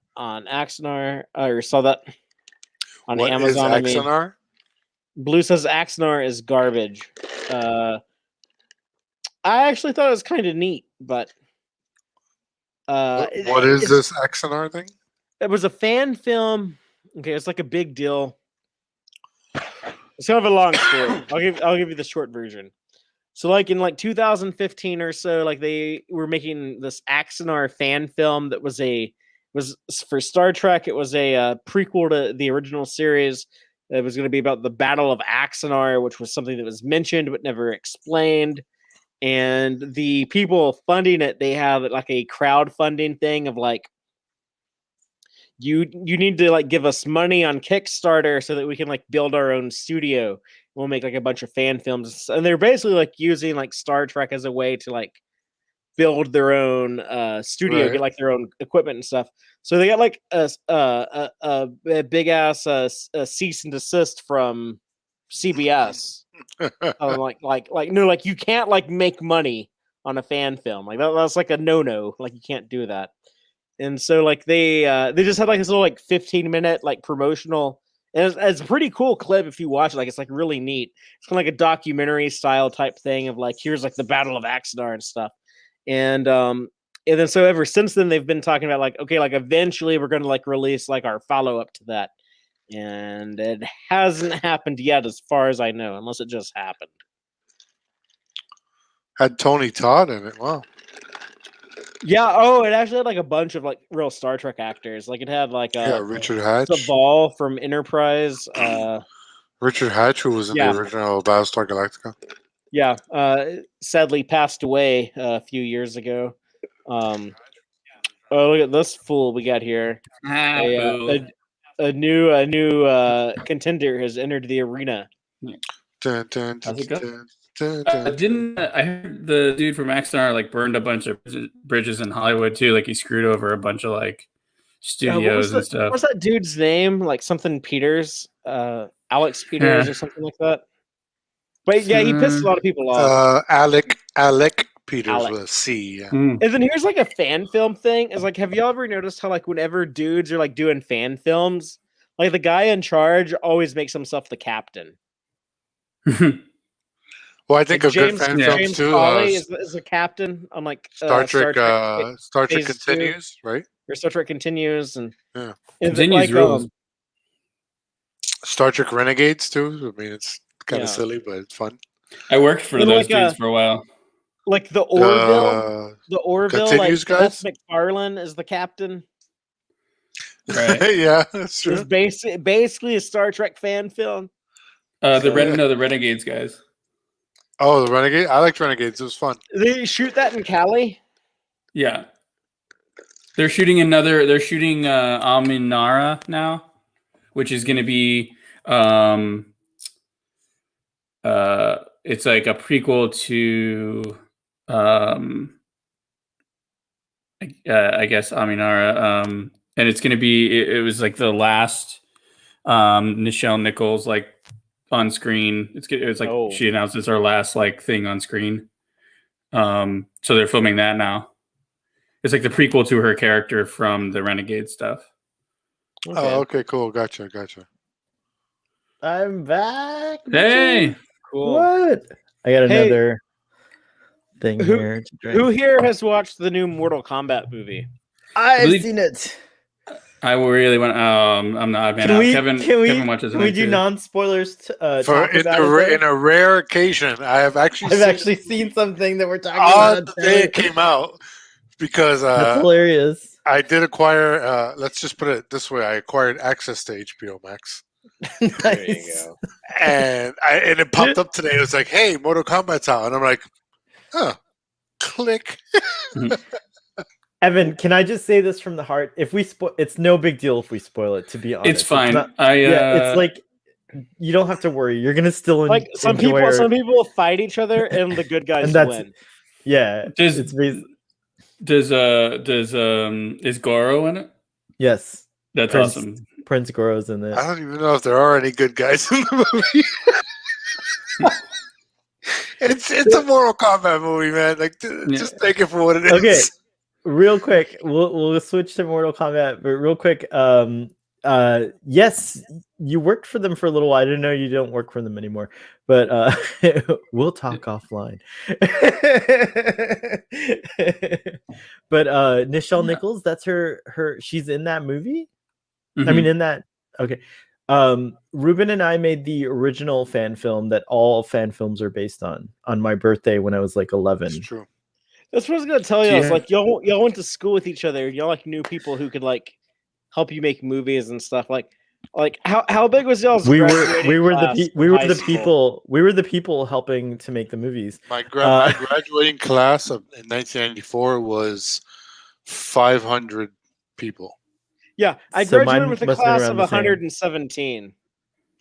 Axanar, or saw that on what Amazon." Is Axanar? Blue says Axanar is garbage. I actually thought it was kind of neat, but what is this Axanar thing? It was a fan film. Okay, it's like a big deal. It's kind of a long story. I'll give you the short version. So like in like 2015 or so, like they were making this Axanar fan film that was for Star Trek. It was a prequel to the original series. It was going to be about the Battle of Axanar, which was something that was mentioned but never explained. And the people funding it, they have like a crowdfunding thing of like, you need to like give us money on Kickstarter so that we can like build our own studio. We'll make like a bunch of fan films, and they're basically like using like Star Trek as a way to like build their own studio, Right. get like their own equipment and stuff. So they got like a big ass cease and desist from CBS. Like you can't like make money on a fan film. Like that's like a no. Like you can't do that. And so like they just had like this little like 15-minute like promotional, and it's a pretty cool clip if you watch it. Like it's like really neat. It's kind of like a documentary style type thing of like, here's like the Battle of Axanar and stuff. And then so ever since then they've been talking about like, okay, like eventually we're going to like release like our follow up to that. and it hasn't happened yet, as far as I know, unless it just happened. Had Tony Todd in it. Wow. Yeah. Oh, it actually had like a bunch of like real Star Trek actors. Like it had like Richard Hatch. Sabal from Enterprise. Richard Hatch, who was in the original Battlestar Galactica. Yeah. Sadly passed away a few years ago. Oh, look at this fool we got here. A new contender has entered the arena. Dun, dun, dun, How's it go? dun, dun, dun. Didn't I heard the dude from Axonar like burned a bunch of bridges in Hollywood too? Like he screwed over a bunch of like studios and stuff. What's that dude's name? Like something Peters, Alex Peters or something like that. But yeah, he pissed a lot of people off. Alec Peters with a C. Yeah. And then here's like a fan film thing. Is like, have y'all ever noticed how like whenever dudes are like doing fan films, like the guy in charge always makes himself the captain. Well, I think like of good fan films James too. Cawley is the captain on like Star Trek Continues, right? Or Star Trek Continues and Continues rules. Star Trek Renegades too. I mean, it's kind of silly, but it's fun. I worked for those dudes for a while. Like the Orville, Continues, like guys? Beth MacFarlane is the captain. Right. Yeah, that's true. It's basically a Star Trek fan film. The Renegades guys. Oh, the Renegade! I liked Renegades. It was fun. They shoot that in Cali. Yeah, they're shooting Aminara now, which is going to be it's like a prequel to I guess Aminara, and it's going to be it was like the last Nichelle Nichols like on screen. It was like she announced it's her last like thing on screen. So they're filming that now. It's like the prequel to her character from the Renegade stuff. Okay. Oh, okay, cool. Gotcha. I'm back. Hey, cool. What? I got another thing here to drink. Who here has watched the new Mortal Kombat movie? I've seen it. I really want. I'm not. Man, Kevin watches. Can we do non-spoilers? In a rare occasion, I've actually seen something that we're talking about the day it came out because that's hilarious. I did acquire. Let's just put it this way: I acquired access to HBO Max. Nice. There you go. And it popped up today. It was like, "Hey, Mortal Kombat's out," and I'm like, "Huh." Click. Evan, can I just say this from the heart? If we it's no big deal if we spoil it. To be honest, it's fine. It's like you don't have to worry. You're gonna still like some people fight each other and the good guys win. Yeah. Is Goro in it? Yes, that's awesome. Prince Goro's in it. I don't even know if there are any good guys in the movie. It's a Mortal Kombat movie, man. Like, just take it for what it is. Okay, real quick, we'll switch to Mortal Kombat, but real quick, yes, you worked for them for a little while. I didn't know you don't work for them anymore, but we'll talk offline. But Nichelle Nichols, that's her. She's in that movie. Mm-hmm. I mean, in that. Okay. Ruben and I made the original fan film that all fan films are based on my birthday when I was like 11. That's true. That's what I was gonna tell you. I was like, y'all went to school with each other. Y'all like knew people who could like help you make movies and stuff. Like how big was y'all's? We were the people helping to make the movies. My graduating class in 1994 was 500 people. Yeah, I graduated with a class of 117.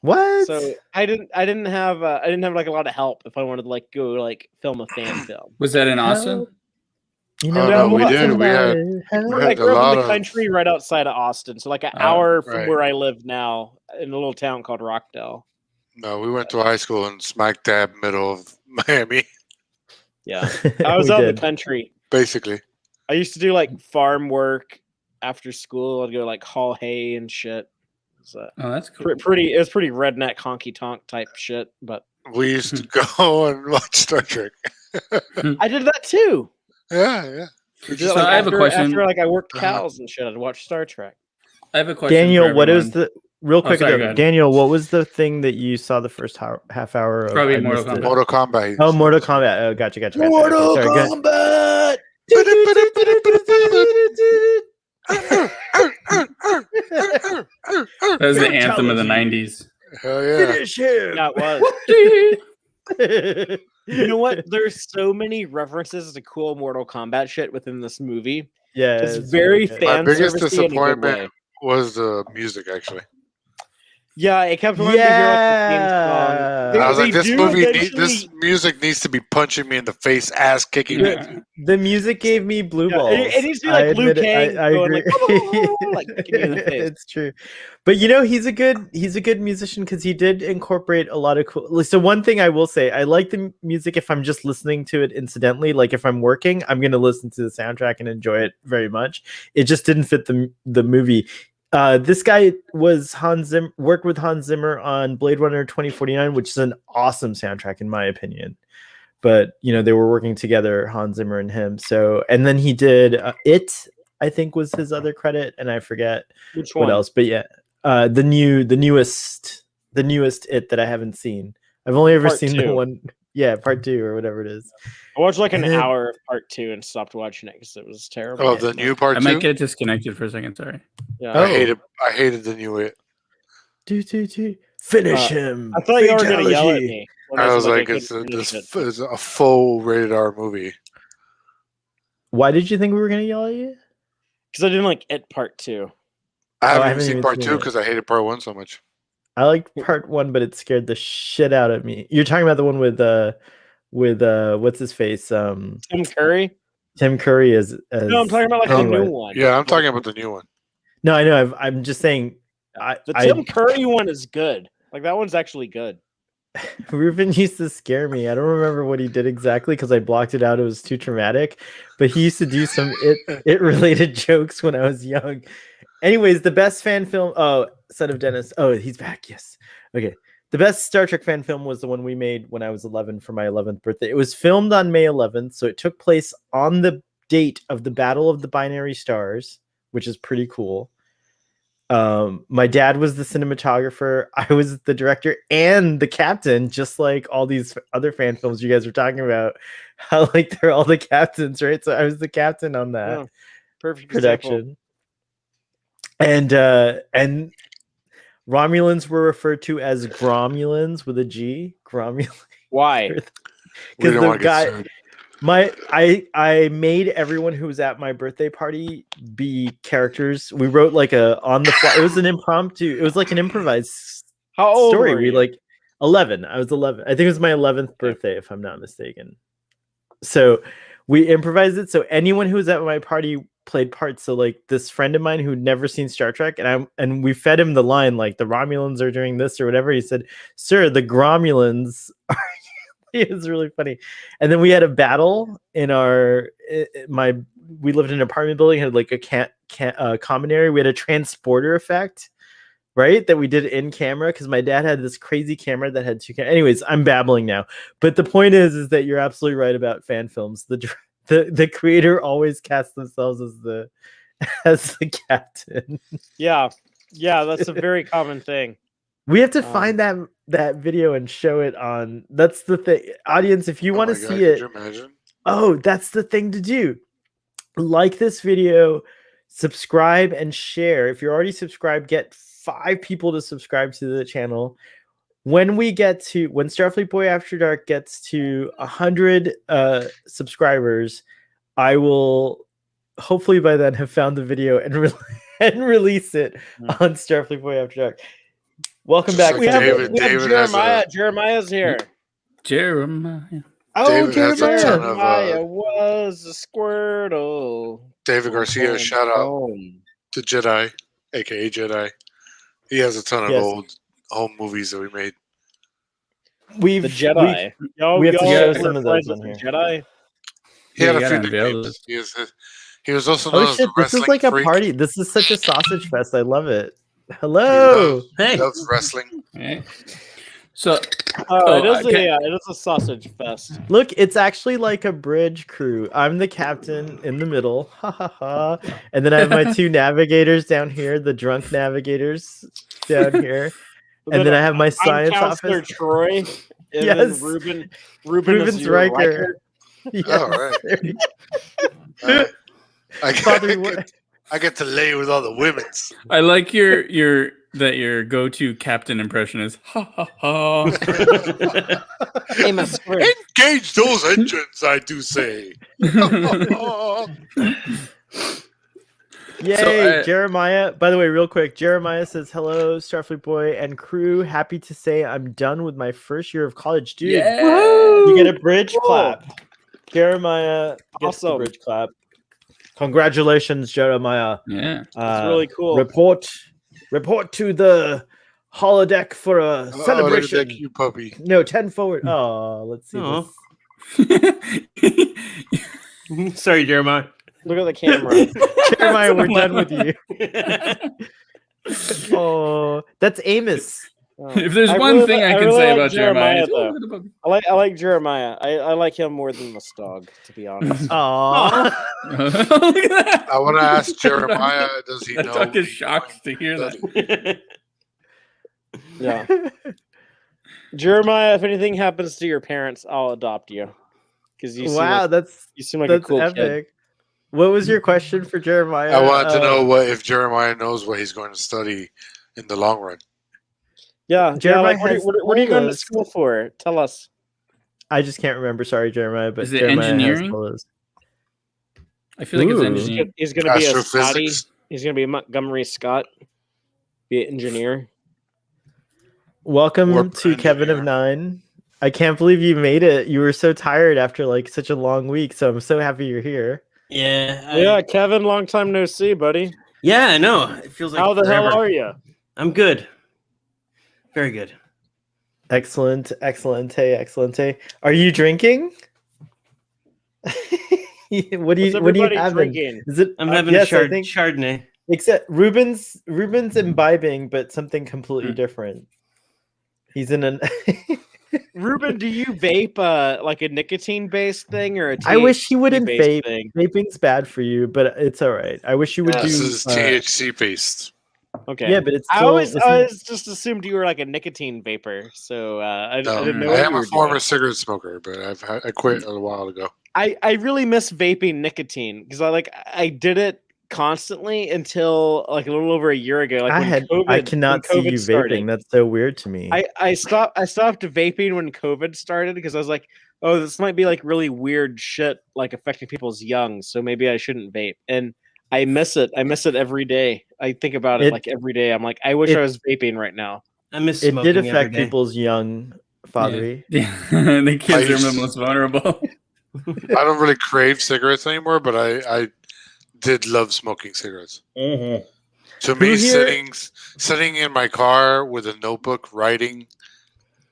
What? So I didn't have like a lot of help if I wanted to like go like film a fan film. Was that in Austin? You know, no, we did. I grew up in the country right outside of Austin, so like an hour from where I live now, in a little town called Rockdale. No, we went to high school in smack dab middle of Miami. Yeah, I was out in the country. Basically, I used to do like farm work after school. I'd go like haul hay and shit. So, that's cool. It was pretty redneck honky tonk type shit, but we used to go and watch Star Trek. I did that too. Yeah. So I have a question. After like I worked cows and shit, I'd watch Star Trek. I have a question. Daniel, what is the real quick, sorry, go though, ahead. Daniel, what was the thing that you saw the first half hour of? Probably I Mortal missed it. Kombat. Mortal Kombat. Oh, Mortal Kombat. Oh, gotcha. Mortal Okay, sorry, go ahead. Kombat. That was the anthem of the 90s. Hell yeah. Finish him. Yeah, it was. You know what? There's so many references to cool Mortal Kombat shit within this movie. Yeah, It's very really good. My fan biggest servicey in a good disappointment way. was the music, actually. Yeah, it kept wanting to hear like the theme song. I was like, this do movie, this eventually- music needs to be punching me in the face, ass kicking me. The music gave me blue Yeah, balls. it needs to be like Liu Kang I going agree. like kicking you in the face. It's true, but you know he's a good musician because he did incorporate a lot of cool. So one thing I will say, I like the music if I'm just listening to it incidentally. Like if I'm working, I'm going to listen to the soundtrack and enjoy it very much. It just didn't fit the movie. This guy was worked with Hans Zimmer on Blade Runner 2049, which is an awesome soundtrack in my opinion. But you know they were working together, Hans Zimmer and him. So and then he did It, I think was his other credit, and I forget what else. But yeah, the newest It that I haven't seen. I've only ever seen the one. Yeah, part 2 or whatever it is. I watched like an hour of part 2 and stopped watching it because it was terrible. Oh, the new part 2? I might get disconnected for a second, sorry. Yeah. I hated the new It. Finish him. I thought you were going to yell at me. I was like, it's a full rated R movie. Why did you think we were going to yell at you? Because I didn't like It part 2. I haven't seen part 2 because I hated part 1 so much. I liked part 1, but it scared the shit out of me. You're talking about the one with what's his face? Tim Curry. Tim Curry as No, I'm talking about like the new one. Yeah, I'm talking about the new one. No, I know. I'm just saying. The Tim Curry one is good. Like that one's actually good. Ruben used to scare me. I don't remember what he did exactly because I blocked it out. It was too traumatic. But he used to do some it related jokes when I was young. Anyways, the best fan film. Oh, Son of Dennis. Oh, he's back. Yes. Okay. The best Star Trek fan film was the one we made when I was 11 for my 11th birthday. It was filmed on May 11th, so it took place on the date of the Battle of the Binary Stars, which is pretty cool. My dad was the cinematographer. I was the director and the captain, just like all these other fan films you guys were talking about. How like they're all the captains, right? So I was the captain on that perfect production. And Romulans were referred to as Gromulans with a G. Gromulans. Why? Because the guy, I made everyone who was at my birthday party be characters. We wrote like on the fly. It was an impromptu. It was like an improvised How old story. were you? We like 11. I was 11. I think it was my 11th birthday, if I'm not mistaken. So we improvised it. So anyone who was at my party played parts. So like this friend of mine who'd never seen Star Trek, and we fed him the line like the Romulans are doing this or whatever. He said, "Sir, the Gromulans are." It was really funny. And then we had a battle in we lived in an apartment building, had like a common area. We had a transporter effect, right? That we did in camera because my dad had this crazy camera that had 2 cameras. Anyways, I'm babbling now. But the point is that you're absolutely right about fan films. The creator always casts themselves as the captain. Yeah, that's a very common thing. We have to find that video and show it on. That's the thing, audience. If you want to see it, could you imagine? Oh, that's the thing to do. Like this video, subscribe and share. If you're already subscribed, get 5 people to subscribe to the channel. When Starfleet Boy After Dark gets to 100 subscribers, I will hopefully by then have found the video and release it on Starfleet Boy After Dark. Welcome back. We have Jeremiah. Jeremiah's here. Jeremiah. Oh, Jeremiah was a Squirtle. David Garcia, shout out to Jedi, aka Jedi. He has a ton of old home movies that we made. The Jedi. We have to show some of those on here. Jedi. He had a few nicknames. He was also known as shit! This is like a party. This is such a sausage fest. I love it. Hello. He loves wrestling. Hey. So it is a sausage fest. Look, it's actually like a bridge crew. I'm the captain in the middle. Ha ha ha. And then I have my 2 navigators down here, the drunk navigators. down here. And then I have my science Counselor office. Troy. And Yes. then Ruben's is your Riker. Yes. All right. I get to lay with all the women's. I like your go-to captain impression is ha ha ha. Engage those engines, I do say. Yay, Jeremiah. By the way, real quick, Jeremiah says, hello, Starfleet boy and crew. Happy to say I'm done with my first year of college. Dude, you get a bridge clap. Jeremiah gets the bridge clap. Congratulations, Jeremiah. Yeah. That's really cool. Report to the holodeck for a celebration. You puppy. No, 10 forward. Oh, let's see this. Sorry, Jeremiah. Look at the camera. Jeremiah, we're done with you. Oh, that's Amos. If there's one thing I can say about Jeremiah, though. I like Jeremiah. I like him more than the Stog, to be honest. Aww. Look at that. I want to ask Jeremiah, does he know? Duck is shocked to hear that. Yeah. Jeremiah, if anything happens to your parents, I'll adopt you. Because you seem like a cool epic. kid. What was your question for Jeremiah? I wanted to know if Jeremiah knows what he's going to study in the long run. Yeah, Jeremiah. What are you going to school for? Tell us. I just can't remember. Sorry, Jeremiah. But is it Jeremiah engineering? I feel like it's engineering. He's going to be a Scotty. He's going to be a Montgomery Scott. Be an engineer. Welcome to Kevin of 9. I can't believe you made it. You were so tired after like such a long week, so I'm so happy you're here. Yeah, Kevin, long time no see, buddy. Yeah, I know. It feels like how the forever. hell are you? I'm good. Very good. Excellent. Are you drinking? What do you have? Is it? I'm having a Chardonnay. Except Ruben's imbibing, but something completely different. He's in an. Ruben, do you vape like a nicotine-based thing or a THC I wish he wouldn't vape. Thing? Vaping's bad for you, but it's all right. I wish you would do. This is THC-based. Okay. Yeah, but it's still, I always just assumed you were like a nicotine vapor, so I didn't know. I am a former cigarette smoker, but I quit a while ago. I really miss vaping nicotine because I did it constantly until like a little over a year ago. Like I cannot see you started. vaping. That's so weird to me. I stopped vaping when COVID started because I was like, oh, this might be like really weird shit like affecting people's young, so maybe I shouldn't vape. And I miss it. I miss it every day. I think about it like every day. I'm like, I wish I was vaping right now. I miss it. Smoking Did affect people's young, Fatheree. Yeah. The kids are the most vulnerable. I don't really crave cigarettes anymore, but I did love smoking cigarettes. Mm-hmm. To me, sitting in my car with a notebook, writing,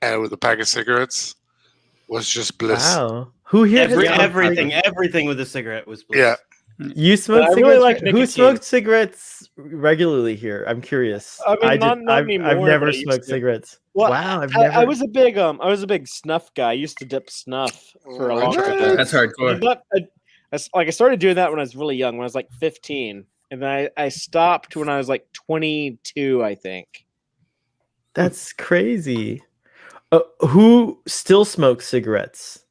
and with a pack of cigarettes was just bliss. Wow. Who here? Everything with a cigarette was bliss. Yeah. You smoke cigarettes? Who smoked cigarettes regularly here? I'm curious. I mean, not anymore. I've never smoked cigarettes. Well, wow, I was a big snuff guy. I used to dip snuff for a long time. That's hardcore. I started doing that when I was really young, when I was like 15, and then I stopped when I was like 22, I think. That's crazy. Who still smokes cigarettes?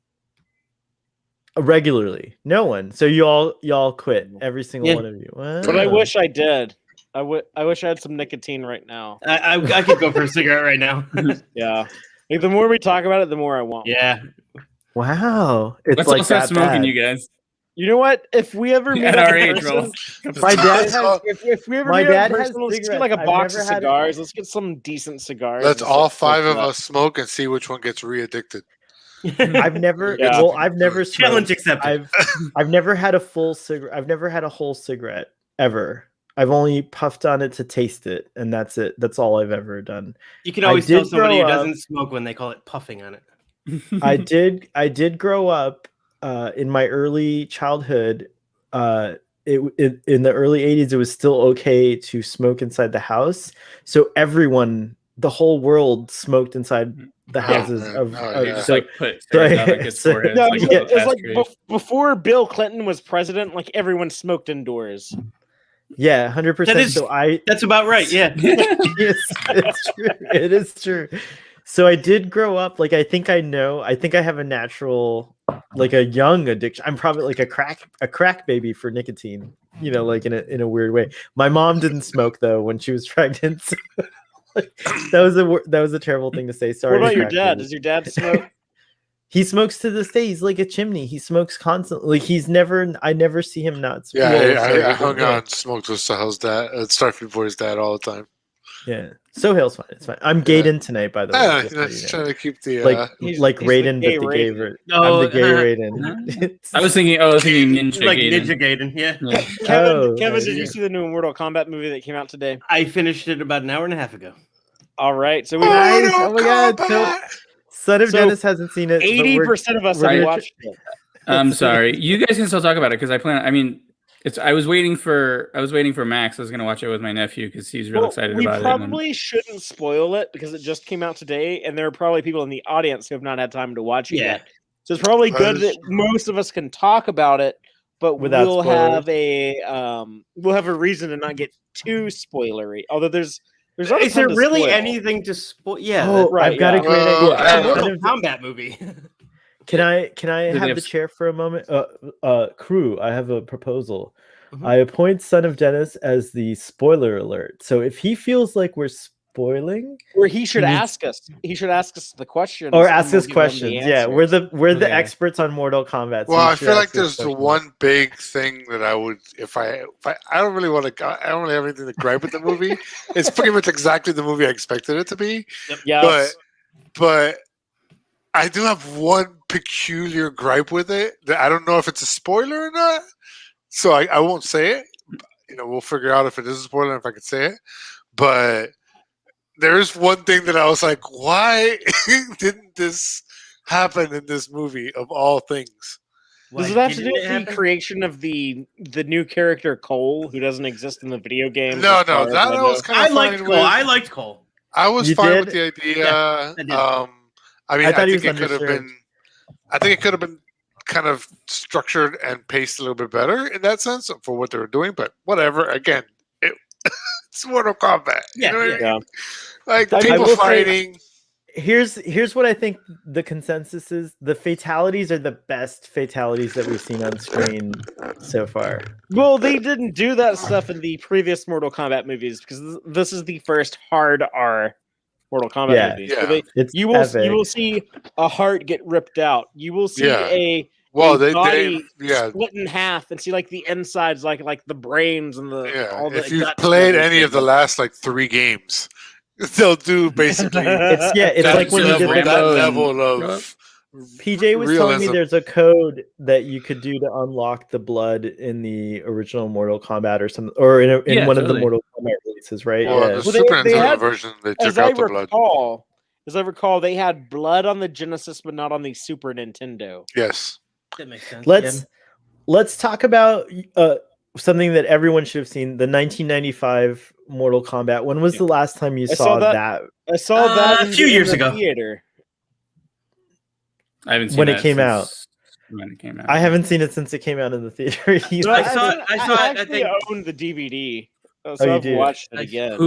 Regularly? No one. So y'all quit, every single one of you. Wow. But I wish I did. I wish I had some nicotine right now. I could go for a cigarette right now. Yeah. Like, the more we talk about it, the more I want. Yeah. Wow. It's Let's like all start smoking, you guys. You know what? If we ever meet at our age, my dad has. If we ever my meet dad in has person, let's get cigarettes. like a box of I've never had cigars. Let's get some decent cigars. Let's all 5 of us smoke and see which one gets re-addicted. I've never. Yeah. Well, I've never smoked. Challenge accepted. I've never had a full cigarette. I've never had a whole cigarette ever. I've only puffed on it to taste it, and that's it. That's all I've ever done. You can always tell somebody who doesn't smoke when they call it puffing on it. I did grow up in my early childhood. In the early 80s, it was still okay to smoke inside the house. So everyone, the whole world, smoked inside the houses before Bill Clinton was president, like everyone smoked indoors. Yeah, 100%. So that's about right. Yeah. it's true. It is true. So I did grow up like I think I have a natural like a young addiction. I'm probably like a crack baby for nicotine, like in a weird way. My mom didn't smoke though when she was pregnant. So, like, that was a terrible thing to say. Sorry. What about your dad? Does your dad smoke? He smokes to this day. He's like a chimney. He smokes constantly. Like I never see him not smoke. Yeah, I hung on smoked with Sahil's dad, Starfleet Boy's dad all the time. Yeah, Sohail's fine. It's fine. I'm Gaiden tonight, by the way. Yeah, trying to keep the like Raiden, but the gay version. I'm the gay Raiden. I was thinking Ninja like Gaiden. Ninja Gaiden. Yeah. Kevin, did you see the new Mortal Kombat movie that came out today? I finished it about an hour and a half ago. All right, so we. Oh my god! So, Son of Dennis hasn't seen it. 80% of us have watched it. I'm sorry. You guys can still talk about it because I was waiting for Max. I was going to watch it with my nephew because he's real excited about it. We probably shouldn't spoil it because it just came out today, and there are probably people in the audience who have not had time to watch it yet. So it's probably good that most of us can talk about it, but we'll have a reason to not get too spoilery. Although there's is there really anything to spoil? Yeah, right. I've got a great idea. Mortal Kombat movie. Can I have the chair for a moment? Crew, I have a proposal. Mm-hmm. I appoint Son of Dennis as the spoiler alert. So if he feels like we're spoiling, or he should ask us. He should ask us the questions. Or ask us questions. Yeah, we're the experts on Mortal Kombat. So well, I feel like there's the one big thing that I would if I don't really want to. I don't really have anything to gripe with the movie. It's pretty much exactly the movie I expected it to be. Yep. Yeah, but I do have one peculiar gripe with it that I don't know if it's a spoiler or not. So I won't say it. We'll figure out if it is a spoiler and if I can say it. But there's one thing that I was like, why didn't this happen in this movie of all things? Does it have to do with the creation of the new character Cole, who doesn't exist in the video game? No, that was kind of I liked Cole. I was fine with the idea. Yeah, I think it could have been. I think it could have been kind of structured and paced a little bit better in that sense for what they were doing. But whatever. Again, it's Mortal Kombat. Yeah, I mean? Like people fighting. Here's what I think the consensus is: the fatalities are the best fatalities that we've seen on screen so far. Well, they didn't do that stuff in the previous Mortal Kombat movies because this is the first hard R Mortal Kombat movies. Yeah. So you will see a heart get ripped out. You will see a body split in half and see like the insides, like the brains and the. All the if you've played any of the last 3 games, they'll do basically. It's like when you did that level of. PJ was telling me there's a code that you could do to unlock the blood in the original Mortal Kombat or something, or in one of the Mortal Kombat releases, right? Or the Super Nintendo version, they took out the blood. As I recall, they had blood on the Genesis, but not on the Super Nintendo. Yes, that makes sense. Let's talk about something that everyone should have seen: the 1995 Mortal Kombat. When was the last time you saw that? I saw that a few years ago. Theater. I haven't seen when it came out. When it came out, I haven't seen it since it came out in the theater. So I saw it. I think I owned the DVD, so I've watched it again.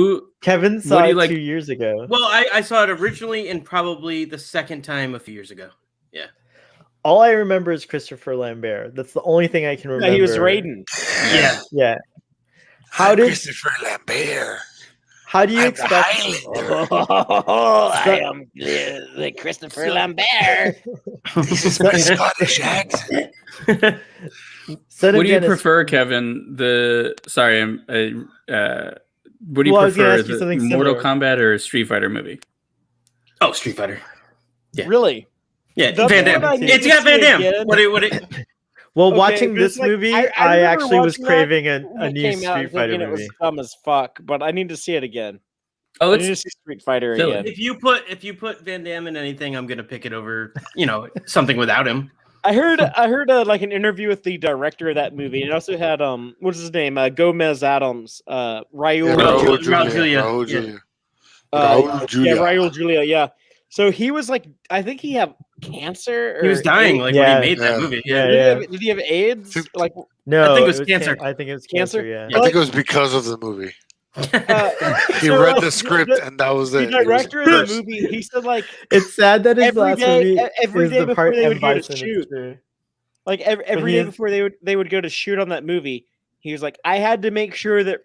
Kevin saw it 2 years ago. Well, I saw it originally and probably the second time a few years ago. Yeah. All I remember is Christopher Lambert. That's the only thing I can remember. Yeah, he was Raiden. Yeah. How did Christopher Lambert? How do you expect? I am the Christopher Lambert. This is my Scottish accent. What do you prefer, Kevin? What do you prefer? The Mortal Kombat or Street Fighter movie? Oh, Street Fighter. Yeah. Really? Yeah, Van Damme. It's got Van Damme. Well, watching this movie, I actually was craving a new Street Fighter movie. It was dumb as fuck, but I need to see it again. Oh, I need to see Street Fighter again. If you put Van Damme in anything, I'm gonna pick it over, something without him. I heard like an interview with the director of that movie. It also had what's his name? Gomez Adams, Raul Julia. Raul Julia. Yeah. So he was like, I think he had cancer. He was dying when he made that movie. Yeah. Did he have AIDS? No, I think it was cancer. I think it was cancer. Yeah. I think it was because of the movie. He So, read like, the script and that was the it. He was director of the cursed. movie, he said like It's sad that his every last day, movie every is day the before part they M. would go to Bison. shoot. It's true. like every he day is- before they would go to shoot on that movie, he was like, I had to make sure that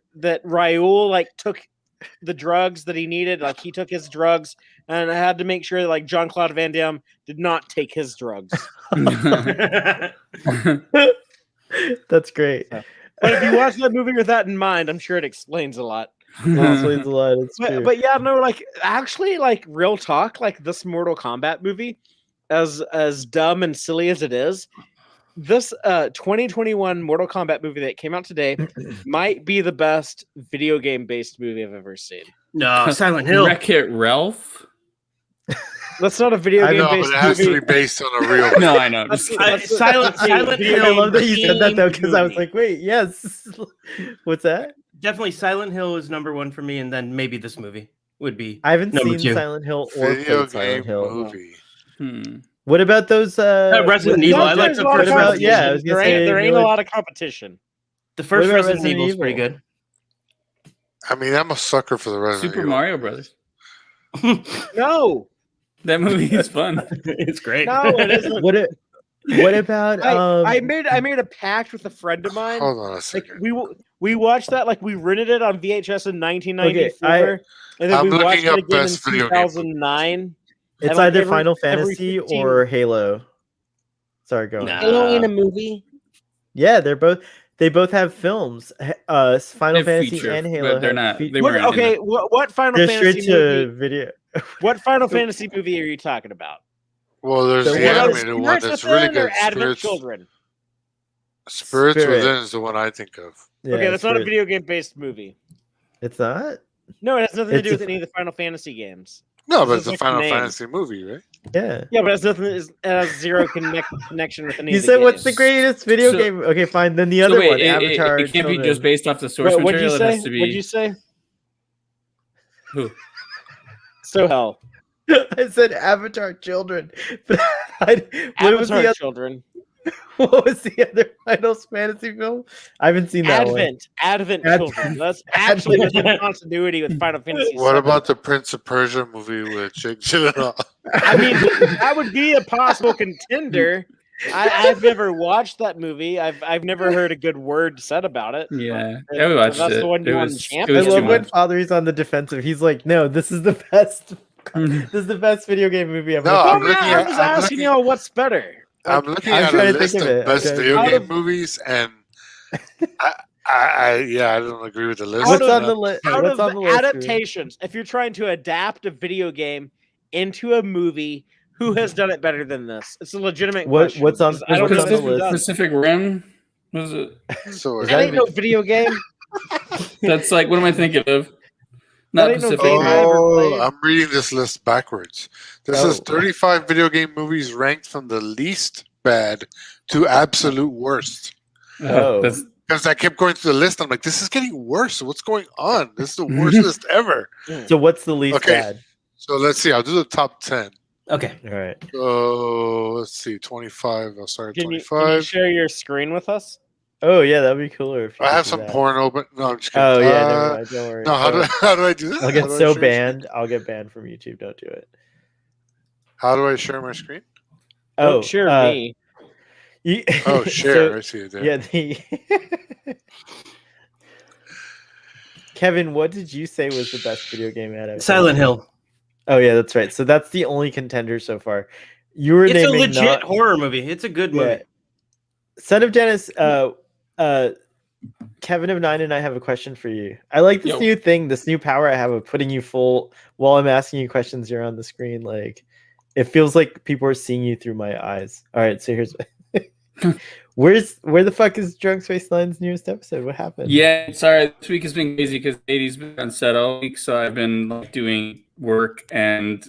Raul like took the drugs that he needed, like he took his drugs, and I had to make sure that like Jean-Claude Van Damme did not take his drugs. That's great. But if you watch that movie with that in mind, I'm sure it explains a lot. It explains a lot. It's true. But yeah, no, like actually, like real talk, like this Mortal Kombat movie, as dumb and silly as it is, this 2021 Mortal Kombat movie that came out today might be the best video game based movie I've ever seen. No, Silent Hill. Wreck-It Ralph. That's not a video I game know, but based it has movie. to be based on a real. No, I know. Silent I Hill. love that you said that though, because I was movie. like, wait, yes. What's that? Definitely Silent Hill is number one for me, and then maybe this movie would be. I haven't Number seen two. Silent Hill or Video played Silent game Hill. movie. What about those? Resident Evil. I like the What first about? Resident Yeah, I Evil. was gonna There say ain't a lot of competition. The first about Resident Resident Evil is pretty Evil? good. I mean, I'm a sucker for the Resident Super Evil. Mario Brothers. No, That movie is fun. It's great. no, it isn't. What about? I made a pact with a friend of mine. Hold on a Like second. we watched that, like we rented it on VHS in 1994, Okay, and then I'm we looking watched it up again in best video game movies. 2009. It's and, like, either every- Final every Fantasy 15 or Halo. Sorry, go on. Nah. Halo ain't a movie. Yeah, they both have films. Final They Fantasy feature, and Halo. but they're have not. fe- They weren't. Okay, what Final They're Fantasy straight to movie? video. What Final Fantasy movie are you talking about? Well, there's The the one- animated one Spirits that's really Within or good. Advent Children? Spirits Spirit. Within is the one I think of. Yeah, Okay, that's not a Spirit. video game based movie. It's not. No, it has nothing to It's do a- with any of the Final Fantasy games. No, This but is it's a like the Final name. Fantasy movie, right? Yeah. Yeah, but it has zero connection with any You of the said what's the games. greatest video So- game? Okay, fine. Then the So other wait, one, it Avatar. can't be Children. just based off the source What'd you material. It say? has to be. What'd you say? Who? So hell. I said Avatar Children. But what was the Avatar other? Children. What was the other Final Fantasy film? I haven't seen that one. Advent Ad- Children. That's actually within continuity with Final Fantasy. What VII. about the Prince of Persia movie with Jake Gyllenhaal? I mean, that would be a possible contender. I've never watched that movie. I've never heard a good word said about it. Yeah, And yeah, we watched that's it. the one It you won was, it champion. I was too love when much. Fatheree's on the defensive. He's like, "No, this is the best. This is the best video game movie ever." No, Oh, I'm yeah, looking I'm at- just I'm asking looking- y'all what's better. I'm looking I'm at trying a to list think of of it. best Okay. video Out game of- movies, and I don't agree with the list. What's Out on of- the list? Out What's of on the list? Drew? adaptations, if you're trying to adapt a video game into a movie, who has done it better than this? It's a legitimate question. What's on- because I don't what's know on who's the list? done it. Pacific Rim. Was it? So Is That that ain't no video game. That's like, what am I thinking of? That Not ain't no Pacific game I Rim. ever played. I'm reading this list backwards. This is Oh. 35 video game movies ranked from the least bad to absolute worst. Oh. That's Because I kept going through the list, I'm like, this is getting worse. What's going on? This is the worst list ever. So what's the least Okay. bad? So let's see. I'll do the top 10. Okay. All right. So let's see. 25. I'll start at Can you 25. share your screen with us? Oh yeah, that'd be cooler. If you I could have do some that. porn open. No, I'm just kidding. Oh yeah, never mind. Don't worry. No, how do I do that? I'll How get do I so share banned. I'll get banned from YouTube. Don't do it. How do I share my screen? Oh, Don't share me. You, Oh, share. so- I see it there. yeah. Kevin, what did you say was the best video game adaptation? Silent Hill. Oh yeah, that's right. So that's the only contender so far. You were It's a naming legit not- horror movie. It's a good movie. Yeah. Son of Dennis, Kevin of Nine and I have a question for you. I like this Yo. new thing, this new power I have of putting you full while I'm asking you questions. You're on the screen. Like, it feels like people are seeing you through my eyes. All right, so here's where the fuck is Drunk Space Nine's newest episode? What happened? Yeah, sorry. This week has been crazy because 80's been on set all week, so I've been like doing work and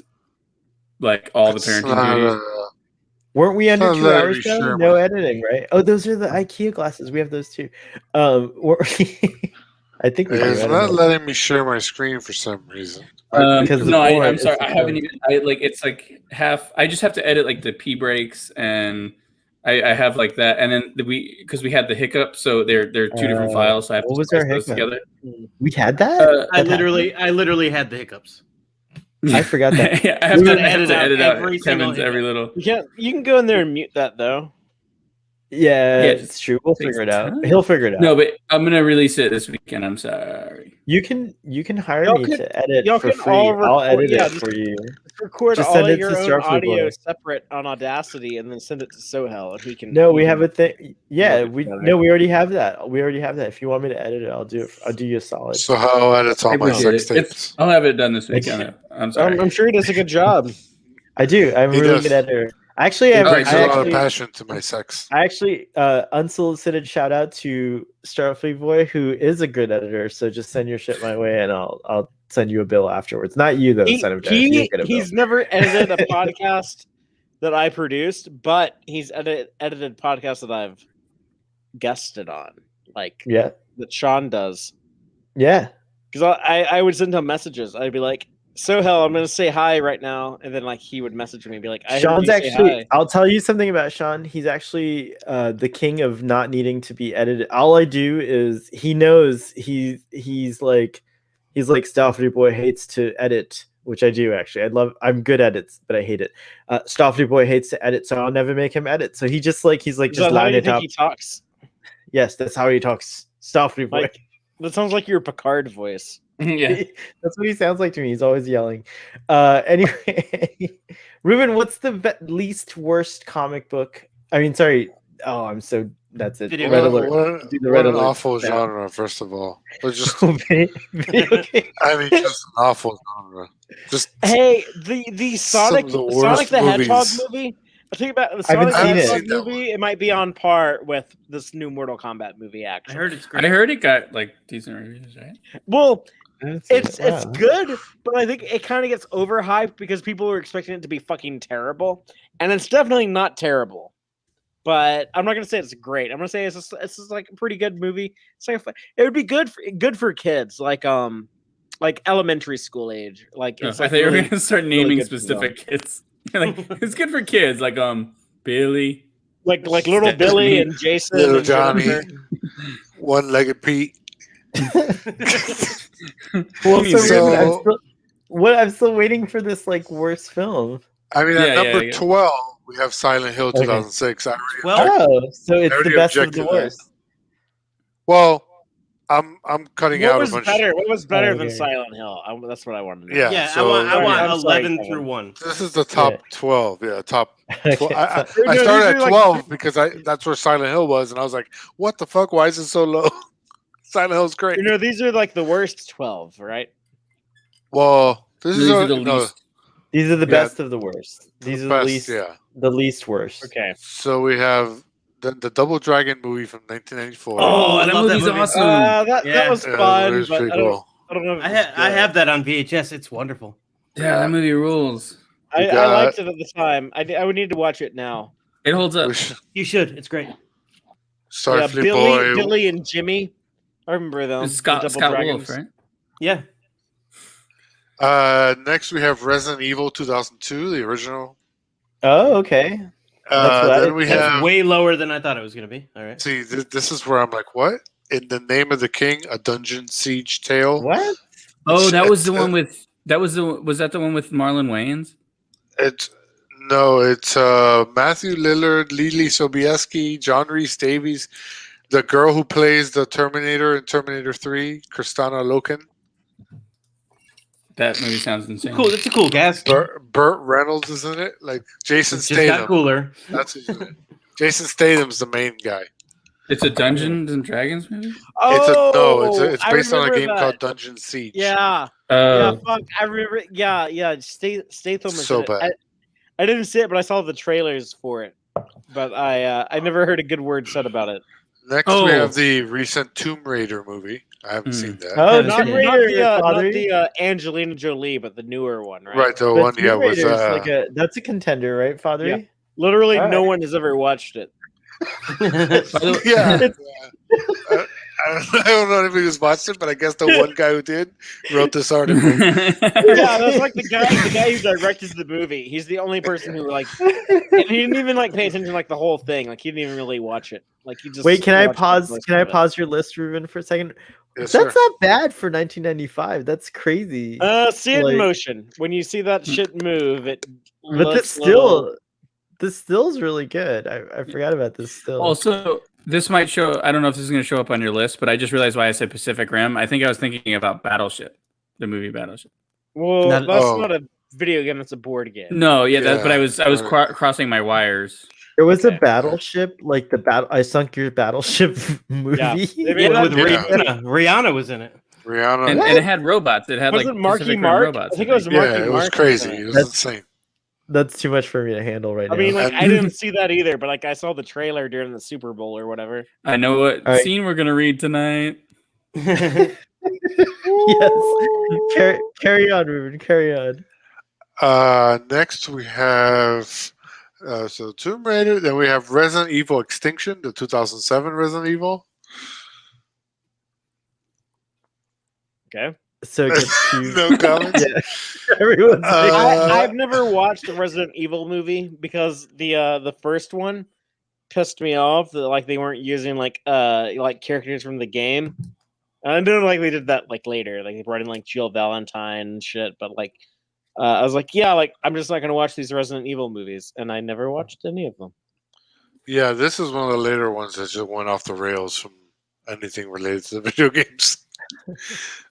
like all the It's parenting not, duties. Weren't we under Not 2 letting hours me though? share No my- editing, right? Oh, those are the IKEA glasses. We have those too. I think we do. It's I don't not know. letting me share my screen for some reason. Because the No, porn, I'm sorry. it's the I haven't porn. even. I like. It's like half. I just have to edit like the pee breaks and I have like that, and then because we had the hiccup, so they're two different files. So I have to splice those together. We had that. I literally had the hiccups. I forgot that. Yeah, I have to edit out every single Kevin's every little. You can go in there and mute that though. Yeah, it's true. We'll figure it out. He'll figure it out. No, but I'm gonna release it this weekend. I'm sorry. You can hire me to edit for free. I'll edit it for you. Record just all send of it your to own Starfleet audio Boy. separate on Audacity, and then send it to Sohel, and he can. No, we have a thing. Yeah, work we together. we already have that. We already have that. If you want me to edit it, I'll do it. I'll do you a solid. So how edits all my sex tapes? I'll have it done this weekend. I'm sorry. I'm sure he does a good job. I do. I'm a really good editor. Actually, He I brings a lot of actually, passion to my sex. I actually unsolicited shout out to Starfleet Boy, who is a good editor. So just send your shit my way, and I'll send you a bill afterwards. Not you though. Send him to us. You don't get a bill. He's never edited a podcast that I produced, but he's edited podcasts that I've guested on, like that Sean does. Yeah, because I would send him messages. I'd be like, "Sohel, I'm going to say hi right now," and then like he would message me and be like, Sean's actually. I'll tell you something about Sean. He's actually the king of not needing to be edited. All I do is he knows he's like Starfleet Boy hates to edit, which I do actually. I'm good at it, but I hate it. Starfleet Boy hates to edit, so I'll never make him edit. So he's just just line it up. He talks. Yes, that's how he talks. Starfleet Boy. That sounds like your Picard voice. Yeah, that's what he sounds like to me. He's always yelling. Anyway, Ruben, what's the least worst comic book? I mean, sorry. Oh, I'm so. That's it. Red Alert. What an awful genre, first of all. Just, I mean, just an awful genre. Just the Sonic the Hedgehog movie. I think about the Sonic the Hedgehog movie. It might be on par with this new Mortal Kombat movie. Actually, I heard it's great. I heard it got like decent reviews, right? Well, it's good, but I think it kind of gets overhyped because people are expecting it to be fucking terrible, and it's definitely not terrible. But I'm not gonna say it's great. I'm gonna say it's just like a pretty good movie. It's like it would be good for kids, like elementary school age. Like it's I think we're gonna start naming specific kids. Like it's good for kids, like Billy, like little Billy and Jason, little and Johnny, Jennifer. One-legged Pete. I'm still waiting for this like worst film. I mean, at number 12, we have Silent Hill 2006. So it's the best of the worst. Well, I'm cutting out a bunch. What was better than Silent Hill? That's what I wanted to know. Yeah, so, I want 11 through 1. This is the top 12. Yeah, top 12. I started at 12 because that's where Silent Hill was, and I was like, what the fuck? Why is it so low? Silent Hill's great. These are like the worst 12, right? Well, these are the least. These are the best of the worst. These are the least. Yeah. The least worst. Okay. So we have the Double Dragon movie from 1994. Oh, that movie's awesome. That was fun. Was pretty cool. I don't know. I have that on VHS. It's wonderful. Yeah, that movie rules. I liked it at the time. I would need to watch it now. It holds up. You should. It's great. Starfleet Boy. Billy and Jimmy. I remember them. Scott Wolf, right? Yeah. Next we have Resident Evil 2002, the original. Oh, okay. Then we have way lower than I thought it was going to be. All right. See, this is where I'm like, what? In the Name of the King, a Dungeon Siege Tale. What? Oh, that was the one with. Was that the one with Marlon Wayans? It's Matthew Lillard, Lily Sobieski, John Rhys Davies, the girl who plays the Terminator in Terminator 3, Kristana Loken. That movie sounds insane. Cool. That's a cool cast. Burt Reynolds is in it. Like Jason Statham. Just got cooler. That's who's in it. Jason Statham's the main guy. It's a Dungeons and Dragons movie. It's based on a game called Dungeon Siege. Yeah. Yeah. Fuck. I remember. Yeah. Statham is so in it. bad. I didn't see it, but I saw the trailers for it. But I never heard a good word said about it. Next, we have the recent Tomb Raider movie. I haven't seen that. Oh, not the Angelina Jolie, but the newer one, right? Right, the one, yeah, with that's a contender, right, Fatheree? Yeah. Literally, no one has ever watched it. I don't know if he just watched it, but I guess the one guy who did wrote this article. Yeah, that's like the guy who directed the movie. He's the only person who like, and he didn't even like pay attention to like the whole thing. Like he didn't even really watch it. Like he just Wait. Can I watched pause? most Can I of it. pause your list, Ruben, for a second? Yes, That's sir. not bad for 1995. That's crazy. See it like- in motion. When you see that shit move, it But looks little- this still's really good. I forgot about this still. Also, this might show. I don't know if this is going to show up on your list, but I just realized why I said Pacific Rim. I think I was thinking about Battleship, the movie Battleship. Well, Not- that's oh. not a video game. That's a board game. No, yeah, but I was right. crossing my wires. There was Okay. a battleship, like the battle. I sunk your battleship movie. Yeah. Yeah, with Yeah. Rihanna. Rihanna was in it. Rihanna. And it had robots. It had Was like it Marky Pacific Rim Mark? robots. I think it was Marky Yeah, it was Mark. crazy. wasn't It it? was That's- insane. That's too much for me to handle right I now. mean, like I didn't see that either, but like I saw the trailer during the Super Bowl or whatever. I know what All right. scene we're gonna read tonight. yes. Carry on, Ruben. Carry on. Next we have so Tomb Raider. Then we have Resident Evil Extinction, the 2007 Resident Evil. Okay. So it gets to No comments. yeah. Everyone's like, I've never watched a Resident Evil movie because the first one pissed me off that like they weren't using like characters from the game. And I know like they did that like later, like they brought in like Jill Valentine and shit, but like I was like, yeah, like I'm just not gonna watch these Resident Evil movies, and I never watched any of them. Yeah, this is one of the later ones that just went off the rails from anything related to the video games.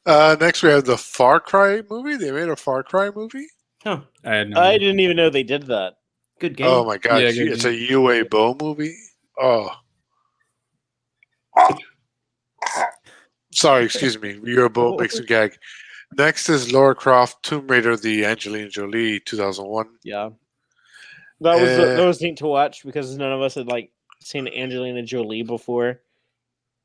Next we have the Far Cry movie. They made a Far Cry movie. Huh. I had no I idea. didn't even know they did that. Good game. Oh my god, Yeah, good it's a UA Bow movie. Oh. Sorry, excuse me. UA Bow makes me gag. Next is Lara Croft, Tomb Raider, the Angelina Jolie, 2001. Yeah, that was neat to watch because none of us had like seen Angelina Jolie before,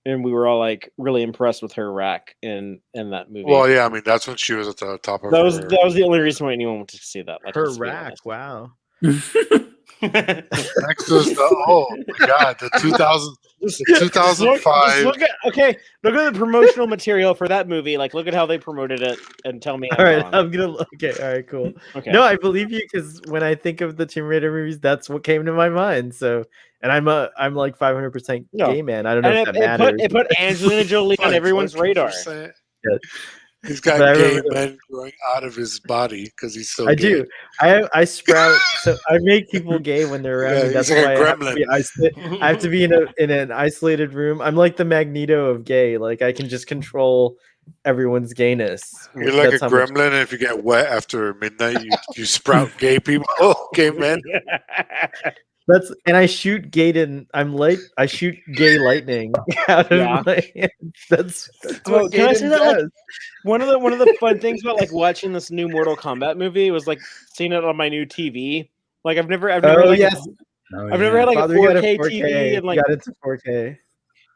and we were all like really impressed with her rack in that movie. Well, yeah, I mean that's when she was at the top of that was her. the only reason why anyone wanted to see that. Like, her let's be rack. honest. Wow. Next was the oh my god, the 2000, Just the 2005. look at the promotional material for that movie. Like, look at how they promoted it, and tell me. All right, wrong. I'm gonna. Okay, all right, cool. Okay. No, I believe you because when I think of the Tomb Raider movies, that's what came to my mind. So, and I'm like 500% No. gay man. I don't know And if that matters. it put Angelina Jolie on everyone's radar. Yes. He's got But I gay remember- men growing out of his body because he's so I gay. do. I sprout. So I make people gay when they're around Yeah, me. That's he's like why a I have, to gremlin. be I have to be in an isolated room. I'm like the Magneto of gay. Like I can just control everyone's gayness. You're like That's a how much- gremlin, and if you get wet after midnight, you sprout gay people, gay men. And I shoot I shoot gay lightning out of Yeah. my hands. That's Oh, what can I Gaiden say that, like, does. one of the fun things about like watching this new Mortal Kombat movie was like seeing it on my new TV. Like I've never Oh like yes, I've never had like Father, a you got 4K TV and like got into 4K.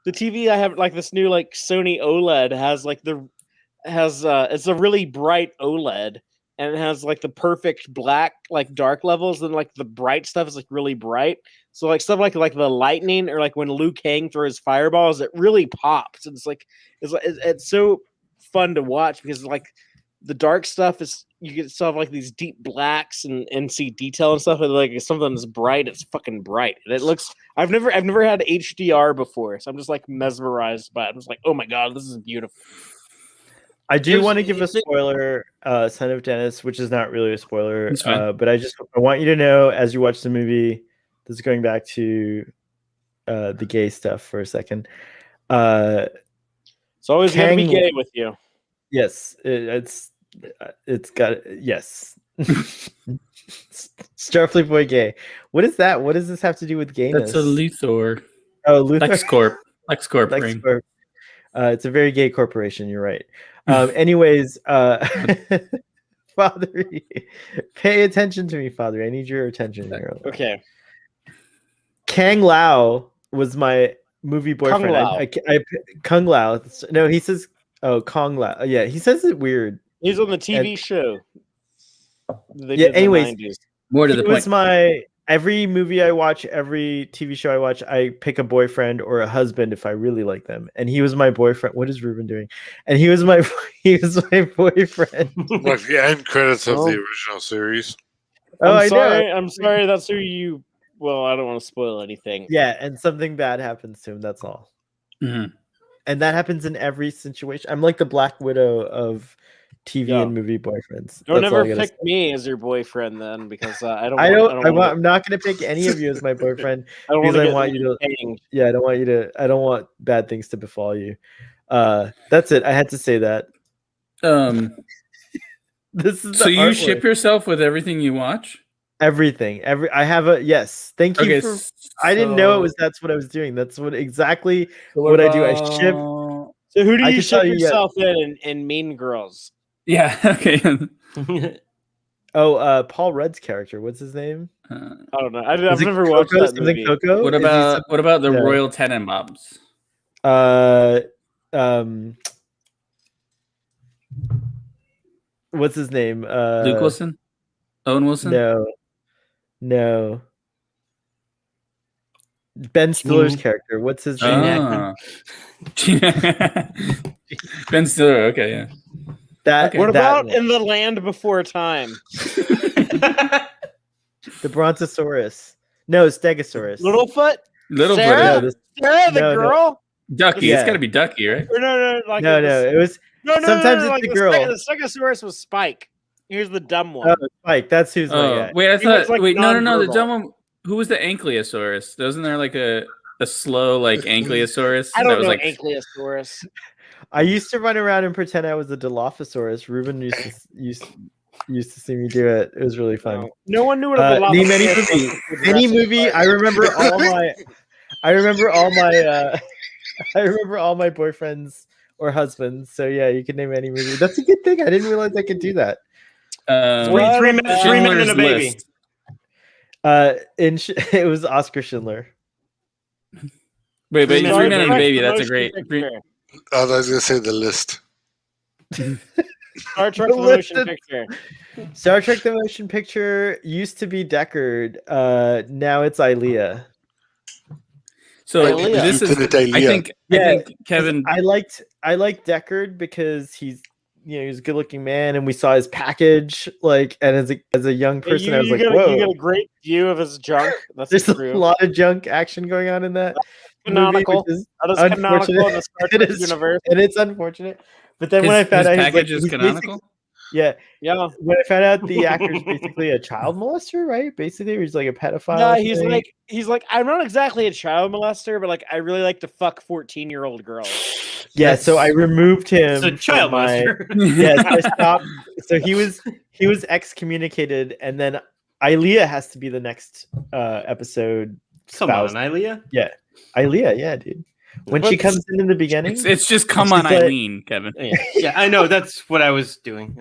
the TV I have like this new like Sony OLED has like it's a really bright OLED and it has like the perfect black like dark levels and like the bright stuff is like really bright. So like stuff like the lightning or like when Liu Kang throws fireballs, it really pops. And it's so fun to watch because like the dark stuff is you can still have like these deep blacks and see detail and stuff. And like if something's bright, it's fucking bright. And it looks I've never had HDR before, so I'm just like mesmerized by it. I'm just like, oh my god, this is beautiful. I do There's- want to give a spoiler, Son of Dennis, which is not really a spoiler, It's fine. but I want you to know as you watch the movie, this is going back to the gay stuff for a second. It's always gonna be Kang- gay with you. Yes, it's got yes. Starfleet boy gay. What is that? What does this have to do with gayness? That's a Luthor. Oh, Luthor. LexCorp. LexCorp ring. LexCorp. It's a very gay corporation. You're right. Anyways, Fatheree, pay attention to me, Fatheree. I need your attention here. Okay. Kang Lao was my movie boyfriend. Kung Lao. Kung Lao. No, he says, Kong Lao. Yeah, he says it weird. He's on the TV show. They Yeah, did in the anyways, 90s. More to He the was point. every movie I watch, every TV show I watch, I pick a boyfriend or a husband if I really like them. And he was my boyfriend. What is Ruben doing? And he was my boyfriend. Like the end credits of the original series. Oh, I'm I sorry. know. I'm sorry. That's who you. Well, I don't want to spoil anything. Yeah, and something bad happens to him. That's all. Mm-hmm. And that happens in every situation. I'm like the Black Widow of TV and movie boyfriends. Don't That's ever all I gotta pick say. me as your boyfriend then, because I'm not going to pick any of you as my boyfriend. I don't because I want want you to. hanged. Yeah, I don't want you to. I don't want bad things to befall you. That's it. I had to say that. This is so you ship yourself with everything you watch. Everything. I have a yes. Thank you for. I didn't know that's what I was doing. That's exactly what I do. I ship. So who do you ship yourself in Mean Girls? Yeah. Okay. Oh, Paul Rudd's character. What's his name? I don't know. I've never watched that movie. Coco? What about the Royal Tenenbaums? What's his name? Luke Wilson? Owen Wilson? No. Ben Stiller's character. What's his name? Ben Stiller. Okay, yeah. What about In the Land Before Time? The Brontosaurus. No, Stegosaurus. Littlefoot. Sarah? No, Sarah, the girl. Ducky. Yeah. It's got to be Ducky, right? Or no. It was. Sometimes it's the girl. The Stegosaurus was Spike. Here's the dumb one. Oh, Spike. That's who's. Wait, I thought. No. The dumb one. Who was the Ankylosaurus? Wasn't there like a slow like Ankylosaurus? I don't know like Ankylosaurus. I used to run around and pretend I was a Dilophosaurus. Ruben used to see me do it. It was really fun. No one knew what a Dilophosaurus name any movie. Any movie. I remember all my boyfriends or husbands. So yeah, you can name any movie. That's a good thing. I didn't realize I could do that. 3 minutes and a baby. It was Oscar Schindler. Wait, 3 minutes and a baby. That's a great. I was gonna say The List. Star Trek the Motion Picture. Star Trek the Motion Picture used to be Deckard. Now it's Ilea. So this is. I think Kevin. I liked Deckard because he's a good looking man, and we saw his package. Like, and as a young person, I was like, whoa! You get a great view of his junk. There's a lot of junk action going on in that. Canonical. That is canonical in the Star Trek universe. And it's unfortunate. But then when I found out package is canonical. Yeah. When I found out the actor's basically a child molester, right? Basically, he's like a pedophile. No, he's like I'm not exactly a child molester, but like I really like to fuck 14-year-old girls. Yeah, so I removed him. It's a child molester. Yes, I stopped. So he was excommunicated, and then Ilea has to be the next episode. Come on, Ilea. Yeah. Ilea, yeah, dude. When she comes in the beginning, it's just come on, Eileen, Kevin. Yeah, I know that's what I was doing.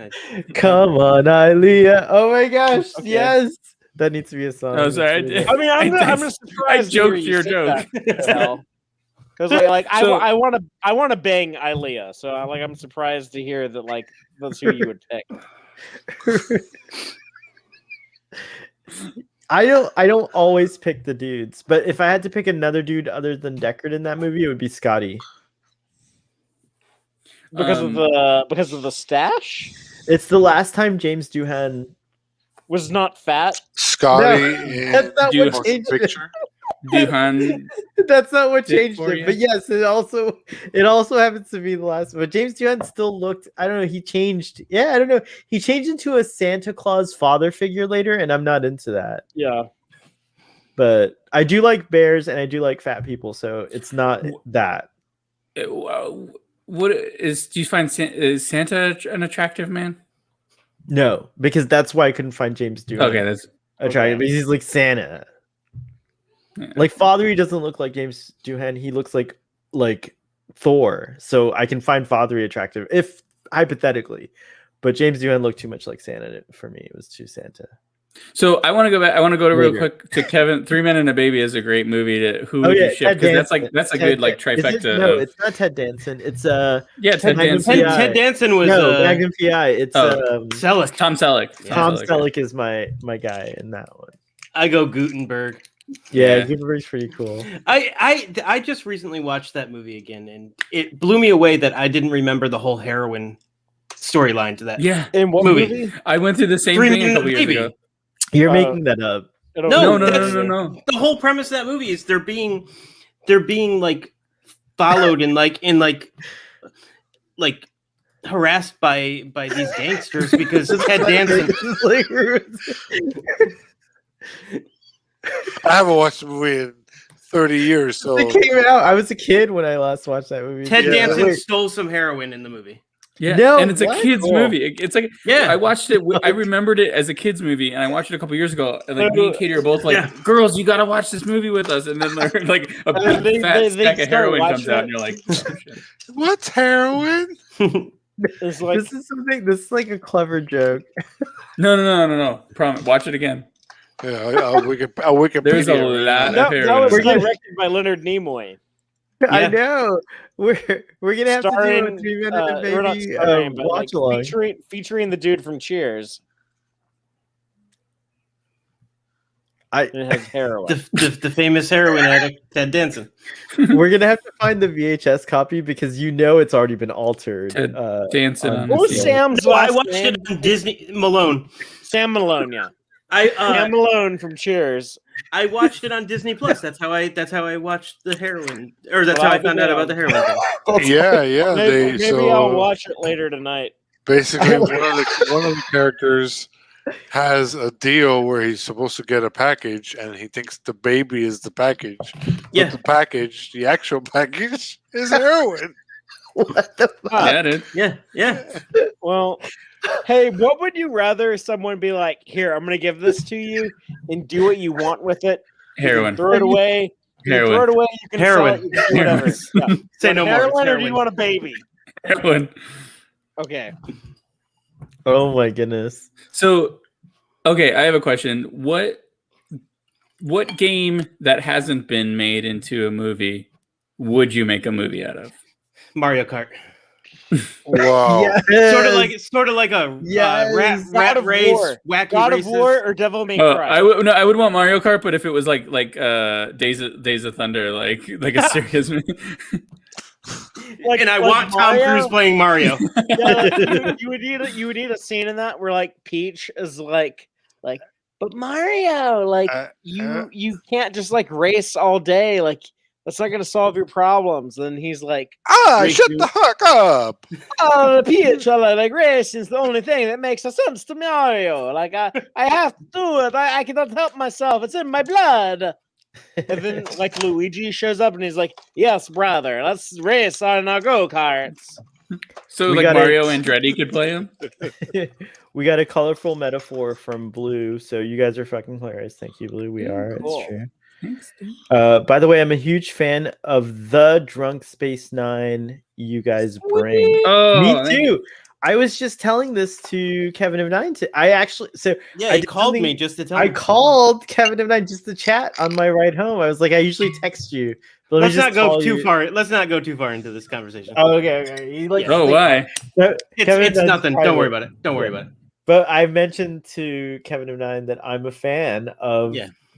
Come on, Ilea. Oh my gosh, yes, that needs to be a song. Oh, sorry. I'm just surprised. I joked your joke. Because I want to bang Ilea, so I'm surprised to hear that like that's who you would pick. I don't always pick the dudes, but if I had to pick another dude other than Deckard in that movie, it would be Scotty. Because of the stash? It's the last time James Doohan was not fat. Scotty, that's not what changed picture. Doohan. That's not what changed it. But yes, it also happens to be the last. But James Doohan still looked. I don't know. He changed. Yeah, I don't know. He changed into a Santa Claus father figure later, and I'm not into that. Yeah. But I do like bears, and I do like fat people, so it's not that. What is? Do you find is Santa an attractive man? No, because that's why I couldn't find James Doohan. Okay, that's attractive. Because he's like Santa. Yeah. Like Fatheree doesn't look like James Doohan. He looks like Thor. So I can find Fatheree attractive, if hypothetically. But James Doohan looked too much like Santa for me. It was too Santa. So I want to go back. I want to go to real quick to Kevin. 3 Men and a Baby is a great movie. Who would you ship? Because that's a good like trifecta. No, it's not Ted Danson. It's Ted Danson. Ted Danson was Magnum PI. It's Selleck. Tom Selleck. Tom Selleck is my guy in that one. I go Gutenberg. Yeah, Gutenberg's pretty cool. I just recently watched that movie again, and it blew me away that I didn't remember the whole heroine storyline to that. Yeah. In what movie? I went through the same thing a couple years ago. You're making that up. No. The whole premise of that movie is they're being like followed and like harassed by these gangsters because Ted Danson. I haven't watched the movie in 30 years, so it came out. I was a kid when I last watched that movie. Ted Danson stole some heroin in the movie. Yeah, no, and it's a kids movie. It's like I watched it. I remembered it as a kids movie, and I watched it a couple years ago. And like me and Katie are both like, "Girls, you gotta watch this movie with us." And then like a big fat stack of heroin comes out, and you're like, oh, shit. "What's heroin?" This is like a clever joke. No. Promise. Watch it again. Yeah, I'll Wikipedia. There's a lot of heroin. That was directed by Leonard Nimoy. Yeah. I know. We're gonna have to do a 3-minute baby watch along, featuring the dude from Cheers. It has heroin. The famous heroin addict Ted Danson. We're gonna have to find the VHS copy because it's already been altered. Ted Danson. What was Sam's I last watched name? it on Disney. Malone. Sam Malone, yeah. Sam Malone from Cheers. I watched it on Disney Plus. That's how I watched the heroin, or that's how I found out about the heroin thing. Yeah. Maybe I'll watch it later tonight. Basically, one of the characters has a deal where he's supposed to get a package, and he thinks the baby is the package. Yeah, But the actual package, is heroin. What the fuck? Yeah. Well, hey, what would you rather someone be like, here, I'm going to give this to you and do what you want with it? Heroin. Throw it away. Heroin. Throw it away. You can Heroin. sell it. You can do whatever. Yeah. Say no more. Heroin, or do Heroin. you want a baby? Heroin. Okay. Oh my goodness. So, okay, I have a question. What game that hasn't been made into a movie would you make a movie out of? Mario Kart. Wow. Yes. Sort of like a God rat of race, War. wacky God races. of War or Devil May Oh, Cry? I would want Mario Kart, but if it was like Days of Thunder, like a serious movie. And I want Tom Cruise playing Mario. Yeah, you would need a scene in that where like Peach is like, but Mario, like you can't just like race all day, like that's not gonna solve your problems. And he's like, shut the fuck up. oh, Peach, like race is the only thing that makes sense to Mario. Like I have to do it. I cannot help myself. It's in my blood. And then like Luigi shows up and he's like, yes, brother, let's race on our go-karts. So like Mario Andretti could play him? We got a colorful metaphor from Blue, so you guys are fucking hilarious. Thank you, Blue. We are. Cool. It's true. By the way, I'm a huge fan of the Drunk Space Nine you guys bring. Oh, me too. I was just telling this to Kevin of Nine. He called me just to tell me. I called Kevin of Nine just to chat on my ride home. I was like, I usually text you. But Let's not go too far. Let's not go too far into this conversation. Oh, okay. Why? It's nothing. Don't worry about it. Don't worry about it. But I mentioned to Kevin of Nine that I'm a fan of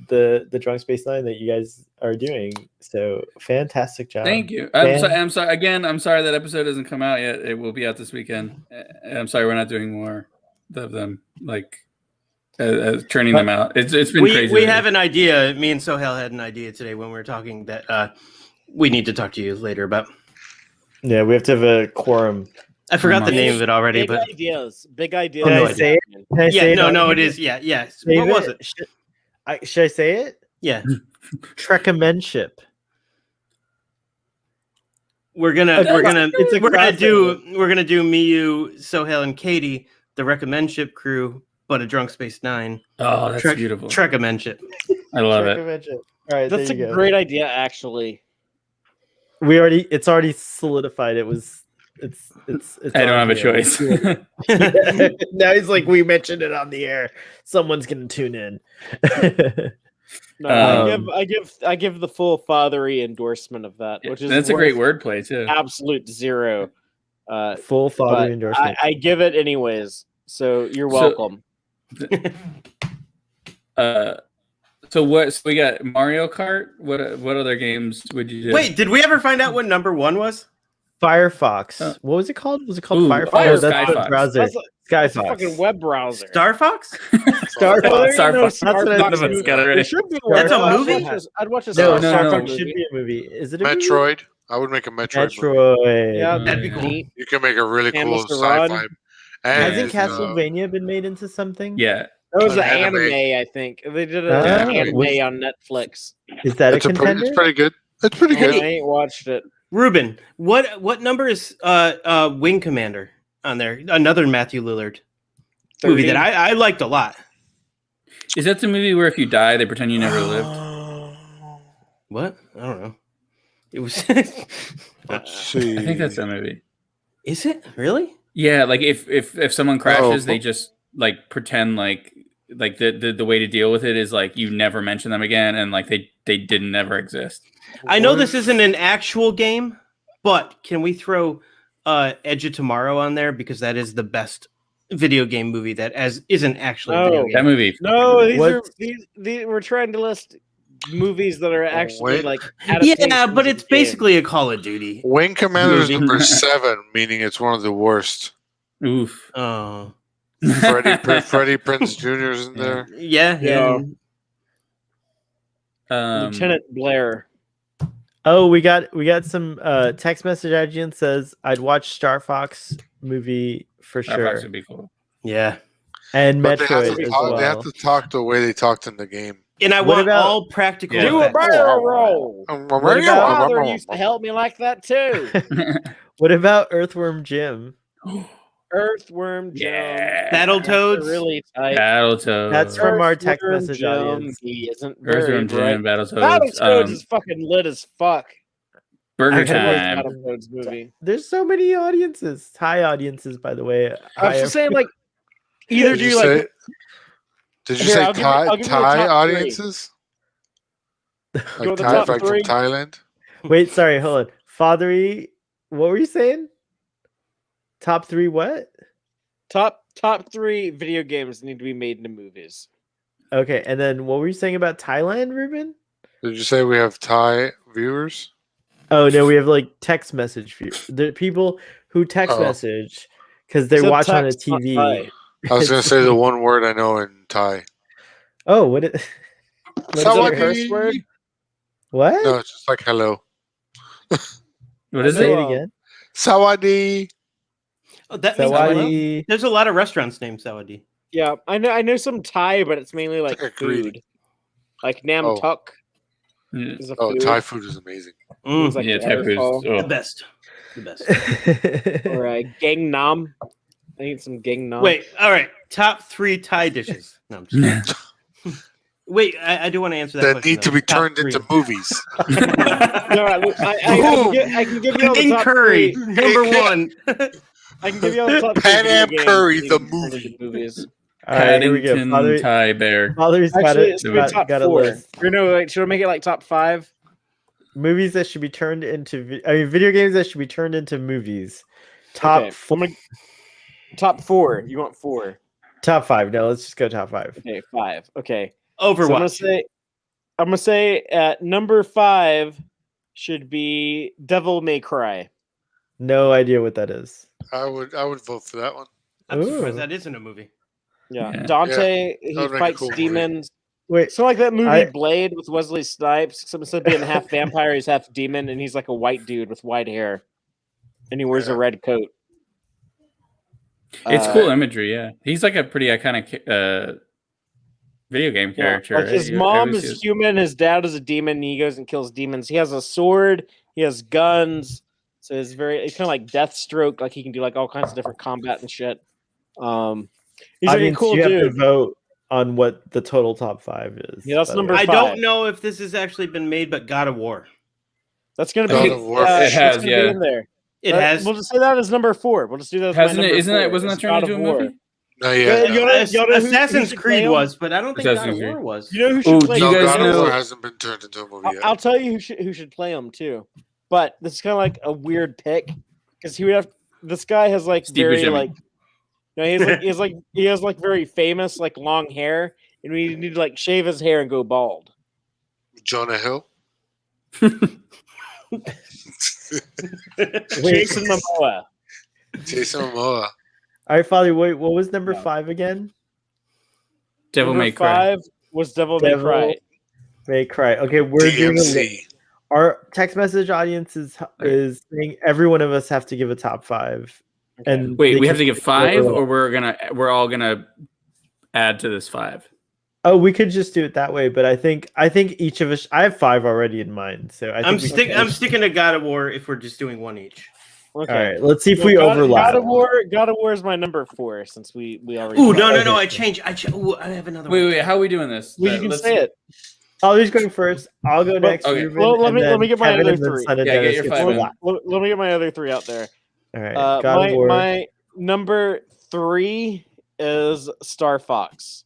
the Drunk Space Nine that you guys are doing. So fantastic job. Thank you. I'm sorry. Again, I'm sorry that episode hasn't come out yet. It will be out this weekend. I'm sorry we're not doing more of them, like turning them out. It's been crazy. We have an idea. Me and Sohail had an idea today when we were talking that we need to talk to you later about. Yeah, we have to have a quorum. I forgot the name of it already. Big but ideas. Big ideas. Can I say it? Can I say no, it is. Yeah. What was it? Should I say it? Yeah. Treckamenship. We're gonna do me, you, Sohail, and Katie, the Recommendship crew, but a Drunk Space Nine. Oh, that's beautiful. Treckamenship. I love it. All right, that's a great idea, actually. It's already solidified. It's I don't have a choice. Now he's like, we mentioned it on the air. Someone's gonna tune in. No, I give the full Fatheree endorsement of that, which is that's a great wordplay too. Absolute zero. Full Fatheree endorsement. I give it anyways, so you're welcome. So what? So we got Mario Kart. What other games would you do? Wait, did we ever find out what number 1 was? Firefox. Oh. What was it called? Was it called Ooh, Firefox? oh, No, that's the Skyfox. browser. That's a Skyfox. fucking web browser. Star Fox? Starfox. That's what I Fox thought movie. got it right. It should be That's a I'd movie? I'd watch a No, Star Star no. Fox Fox should movie. be a movie. Is it a movie? Metroid. I would make a Metroid. Movie. Metroid. Yeah, That'd be cool. neat. You can make a really And cool Mr. Rod. sci-fi. Hasn't And Castlevania been made into something? Yeah. That was An an anime. anime, I think. They did Ah, an anime was- on Netflix. Is that it's a contender? it's pretty good. It's pretty I good. ain't watched it. Ruben, what number is Wing Commander on there? Another Matthew Lillard movie that I liked a lot. Is that the movie where if you die, they pretend you never lived? What? I don't know. It was. Let's see. I think that's that movie. Is it really? Yeah, like if someone crashes, Oh. they just like pretend like the way to deal with it is like you never mention them again, and like they didn't never exist. I know this isn't an actual game, but can we throw Edge of Tomorrow on there because that is the best video game movie that isn't actually a video No. game. That movie. No, these What? are these. We're trying to list movies that are actually wait. like. Yeah, adaptations but of it's games. basically a Call of Duty. Wing Commander's Movie. number 7, meaning it's one of the worst. Oof. Oh, Freddie Prinze Jr. is in there. yeah. Lieutenant Blair. Oh, we got some text message IGN says I'd watch Star Fox movie for Star Fox sure. would be cool. Yeah. And But Metroid as well. they have to talk the way they talked in the game. And I What want about- all practical Yeah. Do a effects. barrel roll. My about- father used to help me like that too. What about Earthworm Jim? Earthworm Jim. Yeah. Battletoads? Really tight. Battletoads. That's from our text Earthworm message Jim, audience. He isn't very Earthworm Jim bright. and Battletoads. Battletoads is fucking lit as fuck. Burger I gotta Time. Battletoads movie. There's so many audiences. Thai audiences, by the way. I was just saying, like, either Did do you like say, did you Here, say I'll give you- I'll give you the Thai top audiences? Go Like, with the Thai, top like from three. Thailand? Wait, sorry, hold on. Fatheree, what were you saying? Top 3 what? top 3 video games need to be made into movies. Okay, and then what were you saying about Thailand, Ruben? Did you say we have Thai viewers? Oh no, we have like text message view. The people who text Oh. message because they Except watch on a text, not TV. Thai. I was going to say the one word I know in Thai. Oh, what? It, Is that a Sawadee. curse word? what? No, it's just like hello. What is Say it? it again. Sawadee. Oh, that makes sense. Sawadee. There's a lot of restaurants named Sawadee. Yeah, I know some Thai, but it's mainly like like a greeting. food. Like Nam Oh. Tuk Yeah. is a Oh, food. Thai food is amazing. It's like Yeah, the type is. waterfall. The Oh. best. The best. Or Gangnam. I need some Gangnam. Wait, all right. Top 3 Thai dishes. No, I'm just kidding. Wait, I do want to answer that That question, need to though. be Top turned 3. into movies. No, I can give you all the Chicken top curry, 3. number 1. I can give you all the top 3 Pan video Am games Curry, that the need to be turned movie. into movies. All right, here we go. Paddington Thai Bear. Father's got Actually, it. it's gonna be top Got a 4. list. Or no, wait, should I make it like top 5? Movies that should be turned into. Video games that should be turned into movies. Top Okay, I'm gonna- top 4. You want 4? top 5. No, let's just go top 5. Okay, 5. Okay. So Overwatch. I'm gonna say at number 5 should be Devil May Cry. No idea what that is. I would vote for that one. I'm Ooh. surprised that isn't a movie. Yeah, Yeah. Dante. That He would make a fights cool movie. demons. Wait, So like that movie I- Blade with Wesley Snipes. Except instead of being half vampire, he's half demon, and he's like a white dude with white hair, and he wears a Yeah. red coat. It's cool imagery, yeah. He's like a pretty iconic video game Yeah, character. like his I mom always is see human, his dad is a demon, and he goes and kills demons. He has a sword, he has guns, so it's kind of like Deathstroke, like he can do like all kinds of different combat and shit. He's like a audience, cool you have to dude. vote on what the total top 5 is. Yeah, that's by the number way. I 5. don't know if this has actually been made, but God of War. That's gonna God be. of War. It has, it's gonna be yeah. in there. It has. We'll just say that as number 4. We'll just do that. As Hasn't my it? number Isn't that? 4. Wasn't that It's turned God into a of War. movie? No, Yeah, yeah. you know who Assassin's should Creed play 'em? was, but I don't think God Assassin's of War Creed. was. You know who Ooh, should play? do No, you guys God of know- War hasn't been turned into a movie yet. I'll tell you who should play him too, but this is kind of like a weird pick because he would have. This guy has like Steve very Buscemi. like. No, he has like very famous like long hair, and we need to like shave his hair and go bald. Jonah Hill. Jason Momoa. Jason Momoa. All right, Father. Wait, what was number 5 again? Devil Number May Cry. 5 was Devil May Cry. May Cry. Okay, we're doing our text message audience is saying every one of us have to give a top 5. Okay. And wait, we have to give 5, or we're all gonna add to this 5. Oh, we could just do it that way, but I think each of us. I have 5 already in mind, so I'm sticking to God of War if we're just doing one each. Okay. All right, let's see if we overlap. God of War is my number 4 since we already. Ooh, no! I changed. Ooh, I have another. Wait, how are we doing this? Well, you can say it. I'll just go first. I'll go next. Okay. Well, let me get my other 3. Yeah, get your 5. Let me get my other 3 out there. All right. God of War. My number 3 is Star Fox.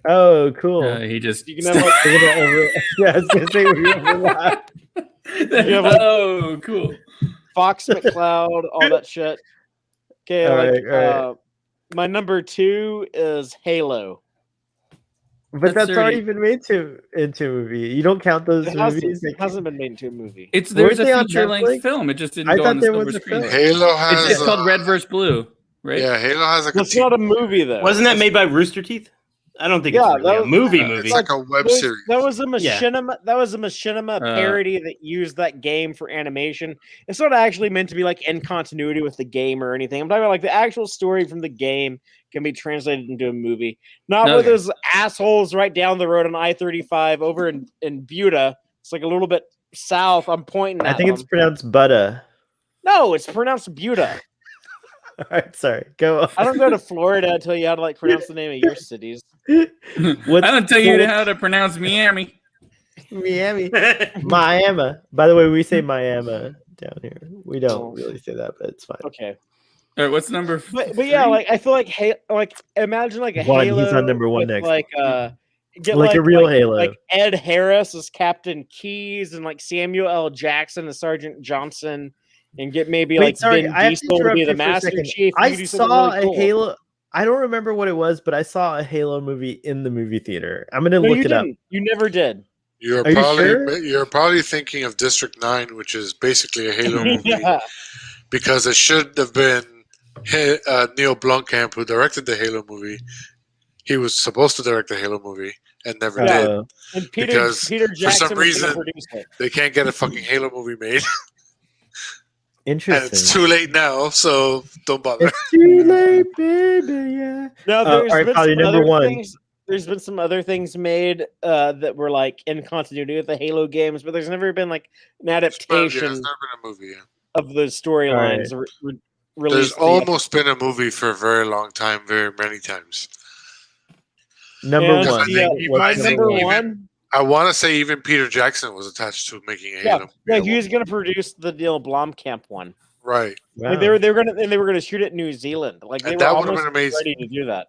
Oh, cool. He just. You can have like, yeah, I was gonna say we overlap. Oh, cool. Fox McCloud, all that shit. Okay, all like right. My number 2 is Halo. But that's already been made into a movie. You don't count those movies. It hasn't been made into a movie. There's a feature-length film. It just didn't go on the silver screen. Halo has. It's called Red vs. Blue, right? Yeah, Halo has like. It's not a movie though. Wasn't that made by Rooster Teeth? I don't think it's really a movie. It's like a web series. That was a machinima. That was a machinima parody that used that game for animation. It's not actually meant to be like in continuity with the game or anything. I'm talking about like the actual story from the game can be translated into a movie. Not with those assholes right down the road on I-35 over in Buda. It's like a little bit south. I'm pointing at I think it's pronounced Buda. No, it's pronounced Buda. All right, sorry. Go on. I don't go to Florida to tell you how to like pronounce the name of your cities. I don't tell you how to pronounce Miami. Miami. By the way, we say Miami down here. We don't really say that, but it's fine. Okay. All right, what's number? But yeah, like I feel like imagine like a Halo. He's on number 1 next. Like get like a real Halo. Like Ed Harris as Captain Keyes and like Samuel L. Jackson as Sergeant Johnson. And get maybe Vin Diesel to be the Master Chief. I saw a Halo. I don't remember what it was, but I saw a Halo movie in the movie theater. I'm gonna look it up. You never did. You're probably thinking of District 9, which is basically a Halo movie, because it should have been Neil Blomkamp who directed the Halo movie. He was supposed to direct the Halo movie and never did. And Peter Jackson for some reason they can't get a fucking Halo movie made. Interesting. And it's too late now, so don't bother. It's too late, baby. Yeah. No, there's been some other things made that were like in continuity with the Halo games, but there's never been like an adaptation. There's never been a movie of those storylines. There's almost been a movie for a very long time, very many times. Number 1. I want to say even Peter Jackson was attached to making a Halo. Yeah, he was going to produce the Neil Blomkamp one. Right. Wow. Like they were going to shoot it in New Zealand. Like they were almost ready to do that.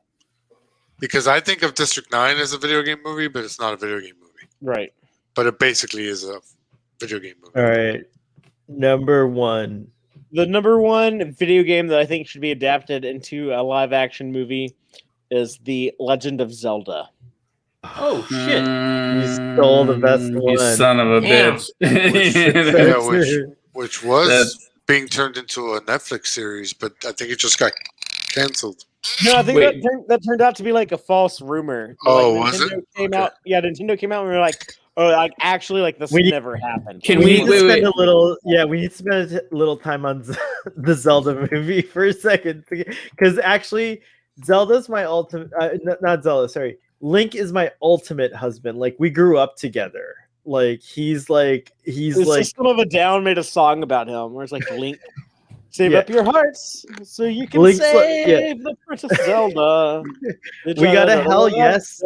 Because I think of District 9 as a video game movie, but it's not a video game movie. Right. But it basically is a video game movie. All right. Number 1. The number 1 video game that I think should be adapted into a live action movie is The Legend of Zelda. Oh shit! You stole the best one. You son of a bitch. which was being turned into a Netflix series, but I think it just got canceled. No, I think that turned out to be like a false rumor. Oh, like, was it? Nintendo came out and we were like, oh, like actually, like this never happened. Can we spend a little? Yeah, we need to spend a little time on the Zelda movie for a second, because actually, Zelda's my ultimate. Not Zelda. Sorry. Link is my ultimate husband. Like we grew up together. Like he's the System of a Down made a song about him where it's like Link, save up your hearts so you can save the Princess Zelda. We got a hell yes.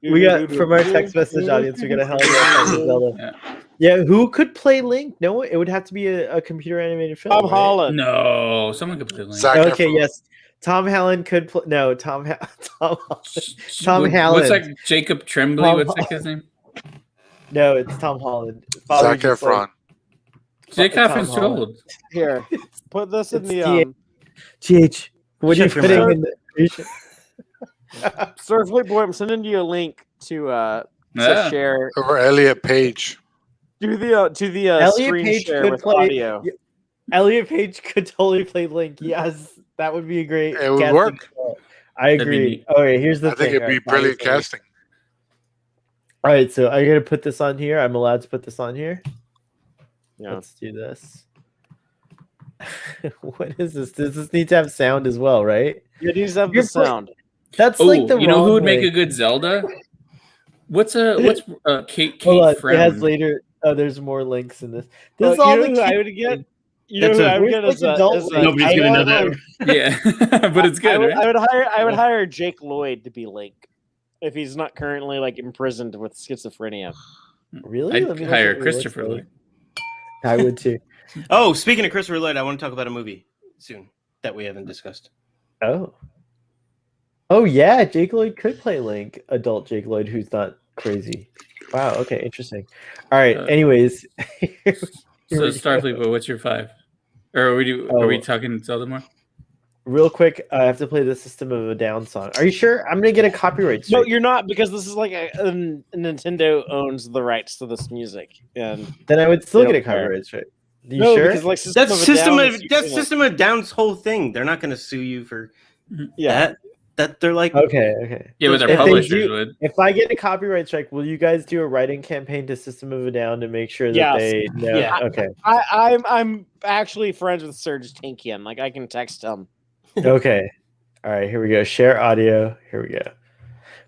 We got from our text message audience. We got a hell yes on Zelda. Yeah, who could play Link? No, it would have to be a computer animated film. Tom Holland. No, someone could play Link. Okay, yes. Tom Holland could play. No, Tom Holland. What's like Jacob Tremblay? What's like his name? No, it's Tom Holland. Zac Efron. Zac Efron's too old. Here, put this in the TH. What are you putting in the? Starfleet boy, I'm sending you a link to share. Or Elliot Page. Do the Elliot screen Page share could with play. audio. Elliot Page could totally play Link. Yes, that would be a great. It would casting work. spot. I That'd be agree. neat. Okay, here's the I thing. think it'd be brilliant casting. All right, so I'm gonna put this on here. I'm allowed to put this on here. Yeah. Let's do this. What is this? Does this need to have sound as well, right? It needs to have You're the sound. That's Oh, like the you know who wrong would make way. a good Zelda? What's Kate Hold on, Frown? it has later. Oh, there's more links in this. This Well, is all you know the who I key- would get. You know That's who a- I would get Where's as like a, adult as a Link? Nobody's I gonna would- know that. Yeah, but it's good, right? I would hire Jake Lloyd to be Link if he's not currently like imprisoned with schizophrenia. Really? I'd Let me look hire at what he looks Christopher like. Lloyd. I would too. Oh, speaking of Christopher Lloyd, I want to talk about a movie soon that we haven't discussed. Oh. Oh yeah, Jake Lloyd could play Link. Adult Jake Lloyd, who's not crazy. Wow. Okay. Interesting. All right. Anyways. Here So we Starfleet, go. but what's your 5? Or are we Oh. talking Zelda more? Real quick, I have to play the System of a Down song. Are you sure? I'm gonna get a copyright No, strike. you're not, because this is like Nintendo owns the rights to this music, and Then I would still They get a don't care. copyright strike. You no, sure? because like That's System Down of is that's using, System of Down's whole thing. They're not going to sue you for yeah. that. They're like, Okay. Yeah, but If their they publishers do- would. If I get a copyright strike, will you guys do a writing campaign to System of a Down to make sure that Yes. they know? Yeah. Okay. I'm actually friends with Serge Tankian. Like I can text him. Okay. All right, here we go. Share audio. Here we go.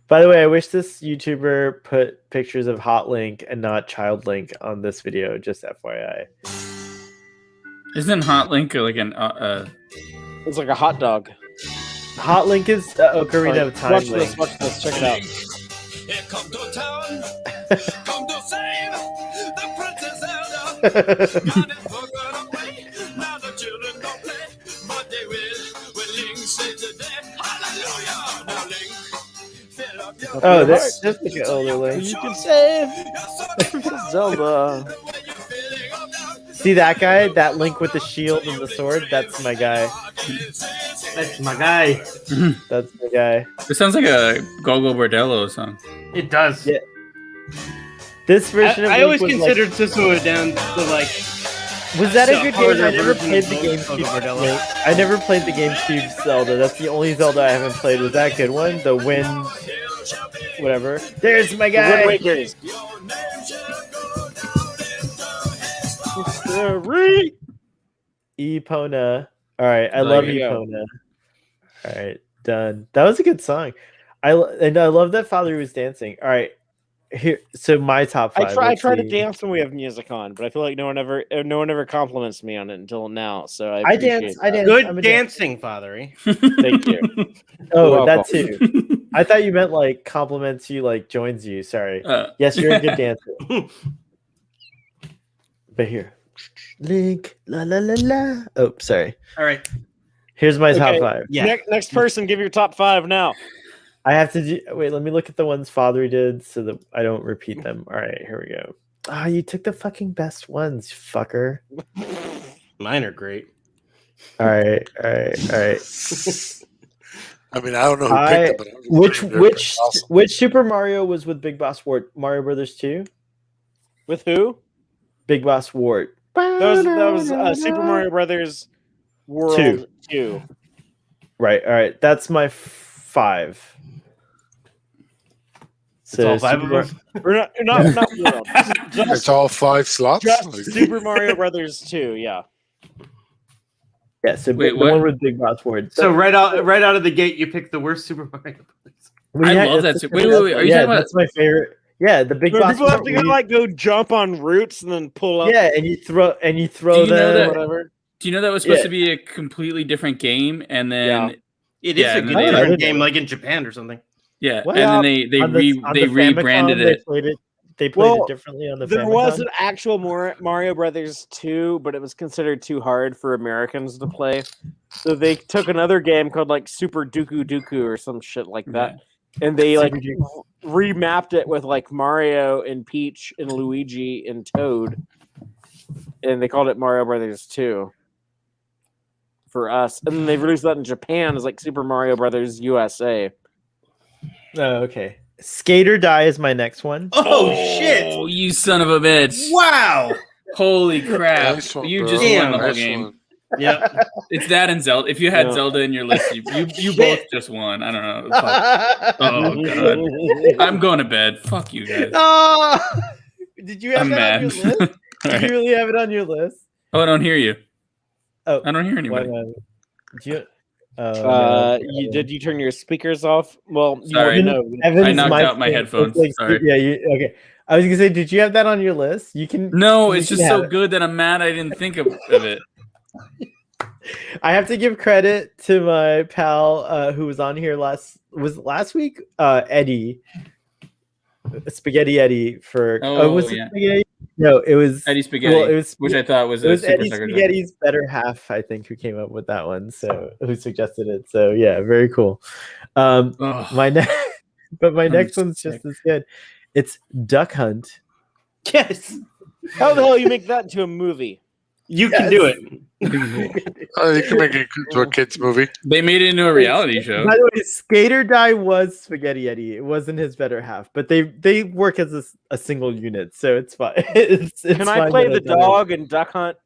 By the way, I wish this YouTuber put pictures of Hot Link and not Child Link on this video, just FYI. Isn't Hot Link like an It's like a hot dog. Hot Link is Ocarina of Time Watch Link. this. Watch this. Check it out. Here come to town, come to save the Princess Zelda. God is forgot away, now the children don't play, but they will when Link saves the day. Hallelujah! Now Link, fill up your Oh, heart. that's just like an older Link. You can save Zelda. See that guy? That Link with the shield and the sword? That's my guy. that's my guy. That's the guy. It sounds like a Gogo Bordello song. It does. Yeah. This version of I Link always was considered System of Down the like. was that it's a a good game? I harder never version played of the Gogo GameCube. Bordello. Link. I never played the GameCube Zelda. That's the only Zelda I haven't played. Was that a good one? The Wind, whatever. There's my Wind guy. Waker's. Epona. All right, I There love you go. Epona. All right, done. That was a good song. I love that Fatheree was dancing. All right, here. So my top five. I let's try to see. dance when we have music on, but I feel like no one ever compliments me on it until now. So I I appreciate dance. I that. dance. Good I'm a dancing, Fatheree. Thank you. Oh, You're that welcome. too. I thought you meant like compliments you, like joins you. Sorry. Yes, you're a good dancer. But here, Link, la la la la. Oh, sorry. All right. Here's my top Okay. five. Yeah. Next person, give your top 5 now. I have to do. Wait, let me look at the ones Fatheree did so that I don't repeat them. All right, here we go. Ah, you took the fucking best ones, fucker. Mine are great. All right. I mean, I don't know who picked it, but I'm just Which saying they're awesome. which Super Mario was with Big Boss Wart? Mario Brothers 2? With who? Big Boss Wart. That was Super Mario Brothers World 2. Right. All right. That's my 5. It's all 5 Super of them. Or not World. It's all 5 slots. Just Like- Super Mario Brothers 2. Yeah. Yeah. So Wait, the what? one with Big Boss Wart. So right out of the gate, you picked the worst Super Mario Brothers. I love that. Wait, are you yeah, talking about? that's my favorite. Yeah, the Big Where Boss people have Wart. to where you- like go jump on roots and then pull up. yeah, and you throw Do you them. know that- Whatever. Do you know that was supposed Yeah. to be a completely different game, and then Yeah. It is Yeah, a and good then they- different game, like in Japan or something. yeah, Well, and then they on the Famicom, rebranded they it. played it. They played Well, it differently on the There Famicom. was an actual Mario Brothers 2, but it was considered too hard for Americans to play. So they took another game called like Super Dooku Dooku or some shit like that. And they like remapped it with like Mario and Peach and Luigi and Toad. And they called it Mario Brothers 2 for us. And then they released that in Japan as like Super Mario Brothers USA. Oh, okay. Skate or Die is my next one. Oh shit! Oh, you son of a bitch! Wow! Holy crap! Nice one, You bro. just Damn. won the whole Nice game. one. Yep. It's that and Zelda. If you had Yeah. Zelda in your list, you Shit. both just won. I don't know. Fuck. Oh god. I'm going to bed. Fuck you guys. Oh! Did you have I'm that mad. on your list? All Did right. you really have it on your list? Oh, I don't hear you. Oh, I don't hear why anybody. not? Did you? Oh, no. Did you turn your speakers off? Well, you Sorry. won't know. Evan's I knocked mic out my thing headphones. looks Sorry. Yeah, okay. I was gonna say, did you have that on your list? You can. No, you it's can just have so it. good that I'm mad I didn't think of it. I have to give credit to my pal who was on here last week, Eddie, Spaghetti Eddie for. Oh, Was it yeah. Spaghetti? No, it was Eddie Spaghetti, Well, it was which I thought was it a was super Eddie sucker. Spaghetti's better half, I think, who came up with that one. So who suggested it? So yeah, very cool. Ugh, My next, but my I'm next one's sick. just as good. It's Duck Hunt. Yes. How the hell you make that into a movie? You can do it. You can make it into a kids movie. They made it into a reality show. By the way, Skate or Die was Spaghetti Eddie. It wasn't his better half, but they work as a single unit, so it's fine. It's Can I fine play that the I done dog and Duck Hunt?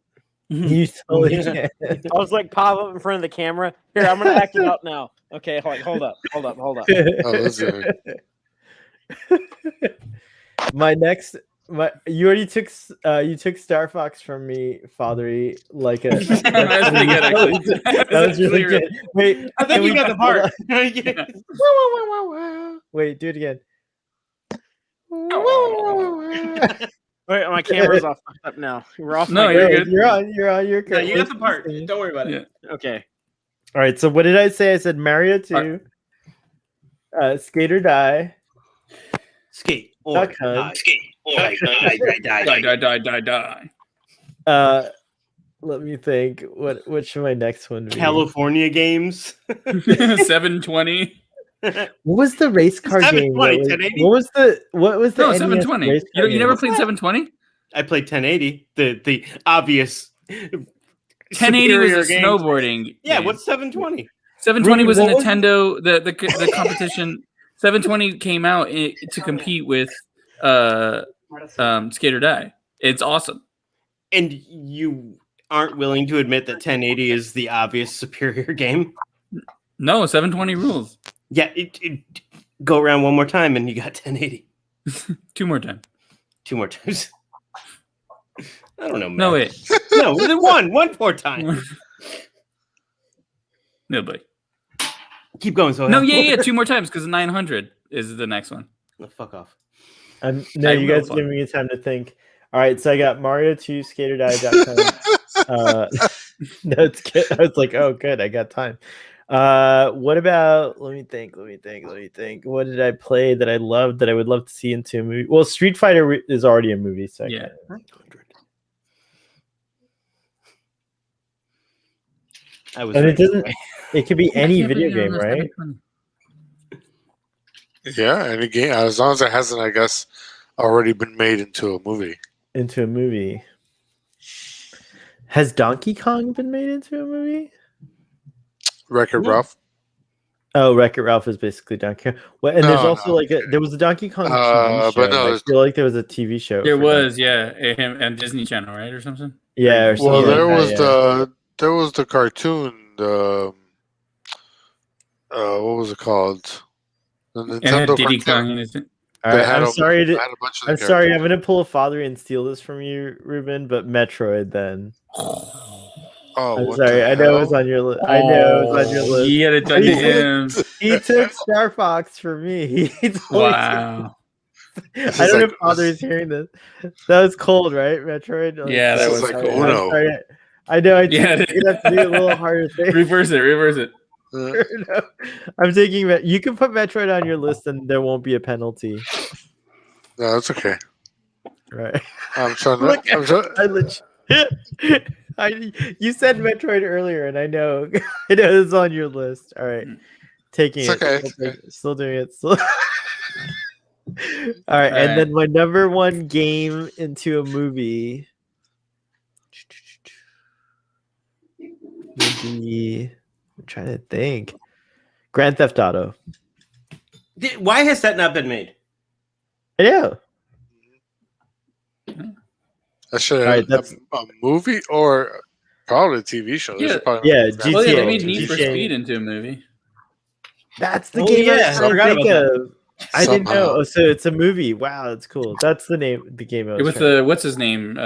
it. You totally can. I was like pop up in front of the camera. Here, I'm gonna act it out now. Okay, hold up. Oh, that's good. You already took Star Fox from me, Fatheree. Like a That's pretty good, actually. That was really good. Wait, I think you got the part. Yeah. Wait, do it again. Wait, my camera's off up now. We're off. No, my you're camera. good. You're on. You're No, good. you got the part. Don't worry about it. Yeah. Okay. All right. So what did I say? I said Mario 2, Skate or Die, Skate or Duck Hunt. die. Skate or die. Let me think. What should my next one be? California games. 720. What was the race car game? 720, What was the No, NES 720. race car You never game? played 720? I played 1080. The obvious 1080 was a superior game. snowboarding. Yeah, game. what's 720? 720 was a What was Nintendo. The competition. 720 came out to compete with Skate or Die. It's awesome. And you aren't willing to admit that 1080 is the obvious superior game? No, 720 rules. Yeah, go around one more time and you got 1080. Two more times. Two more times. I don't know, man. No, wait. No, one more time. No, buddy. Keep going, so No, yeah, two more times because 900 is the next one. No, fuck off. No, I you will guys fun. giving me time to think. All right, so I got Mario 2, Skate or Die. No, it's good. I was like, oh, good, I got time. What about? Let me think. What did I play that I loved that I would love to see into a movie? Well, Street Fighter is already a movie, so Yeah. I was and right. it doesn't. It could be any I can't video believe game, it's right? 720. Yeah, any game as long as it hasn't, I guess, already been made into a movie. Into a movie. Has Donkey Kong been made into a movie? Wreck-It No. Ralph. Oh, Wreck-It Ralph is basically Donkey Kong. Well, and there's No, also no. there was a Donkey Kong TV But show. no, I there's- feel like there was a TV show. There for was, Donkey- yeah, him and Disney Channel, right, or something. Yeah, or Well, something there like was that, there was the cartoon. What was it called? The And it had Nintendo Diddy cartoon. Kong in it. All right, I'm a sorry. bunch of the I'm sorry. I'm characters. gonna pull a father and steal this from you, Ruben. But Metroid, then. Oh, I'm what sorry. the I know it was hell? on your list. I know it was on your list. You had it done to him. He took Star Fox for me. He totally Wow. This I is don't know like- if father is hearing this. That was cold, right, Metroid? Like, Yeah, that This was is like cool. I'm Uno. sorry. I know. Yeah. You're gonna have to do a little harder thing. Reverse it. No, I'm taking. You can put Metroid on your list, and there won't be a penalty. No, it's okay. Right. I'm trying to. Look, I'm trying, I legit. You said Metroid earlier, and I know it's on your list. All right, taking It's it. okay. Still doing it. Still. All right, and then my number one game into a movie would be. I'm trying to think. Grand Theft Auto. Why has that not been made? I know. That should All right, have a movie or probably a TV show. Yeah, GTA. Well, yeah, they made GTA. Need for Speed into a movie. That's the Oh, game I yeah, was I trying to forgot think about of. I didn't know. Oh, so it's a movie. Wow, that's cool. That's the game I was With trying the what's his name?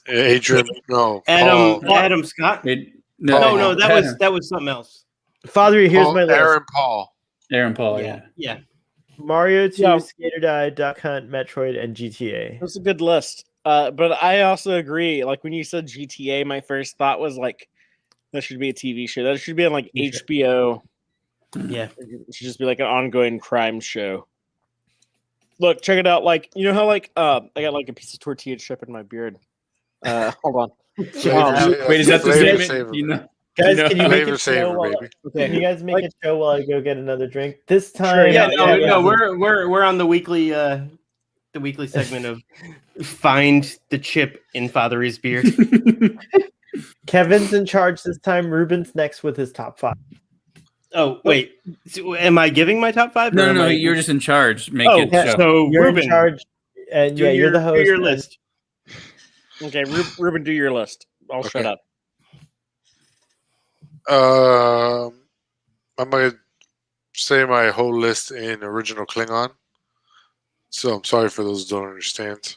Adrian, no, Adam Paul. Adam Scott. Paul. No, that was something else. Fatheree, here's my list. Aaron Paul. Aaron Paul, yeah. Mario 2, Yeah. Skater Die, Duck Hunt, Metroid, and GTA. That's a good list. But I also agree. Like when you said GTA, my first thought was like that should be a TV show. That should be on like HBO. Yeah, it should just be like an ongoing crime show. Look, check it out. Like you know how like I got like a piece of tortilla chip in my beard. Hold on. Wait, is that the statement? You know, Guys, can you make Flavor it saver, show while, baby. can you guys make it show while I go get another drink? This time, Sure, yeah. No, we're on the weekly segment of find the chip in Fatheree's beard. Kevin's in charge this time. Ruben's next with his top 5. Oh wait, so, am I giving my top 5? No, you're just in charge. Make it show. So You're Ruben, in charge, and you're the host. Do your list. Okay, Ruben, do your list. I'll shut up. I'm gonna say my whole list in original Klingon. So I'm sorry for those who don't understand.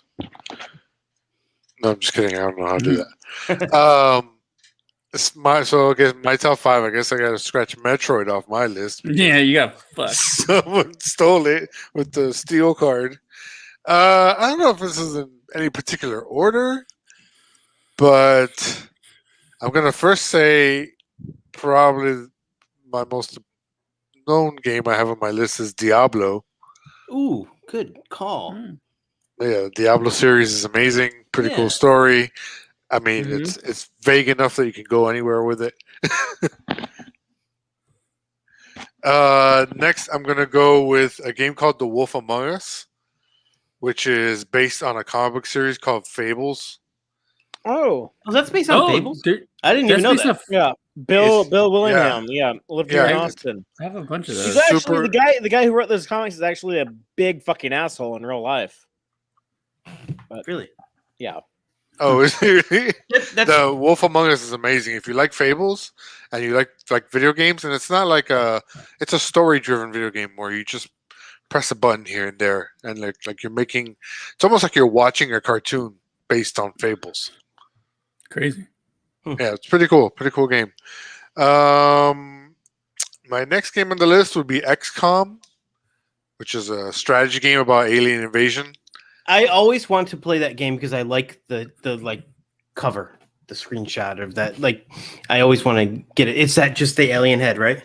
No, I'm just kidding. I don't know how to do that. So I guess my top 5. I guess I got to scratch Metroid off my list. Yeah, you got fucked. Someone stole it with the steel card. I don't know if this is in any particular order, but I'm gonna first say probably my most known game I have on my list is Diablo. Ooh, good call. Yeah, Diablo series is amazing. Pretty cool story. I mean, it's vague enough that you can go anywhere with it. Next, I'm gonna go with a game called The Wolf Among Us, which is based on a comic book series called Fables. Oh, that's based on Fables. I didn't even know that. Yeah, Bill Willingham. Yeah, lived here in Austin. I have a bunch of those. He's actually the guy who wrote those comics is actually a big fucking asshole in real life. But, really? Yeah. Oh, is it really? The Wolf Among Us is amazing. If you like Fables and you like video games, and it's not like it's a story-driven video game where you just press a button here and there, and like you're making. It's almost like you're watching a cartoon based on Fables. Crazy. Yeah, it's pretty cool. Pretty cool game. My next game on the list would be XCOM, which is a strategy game about alien invasion. I always want to play that game because I like the like cover, the screenshot of that. Like, I always want to get it. It's that just the alien head, right?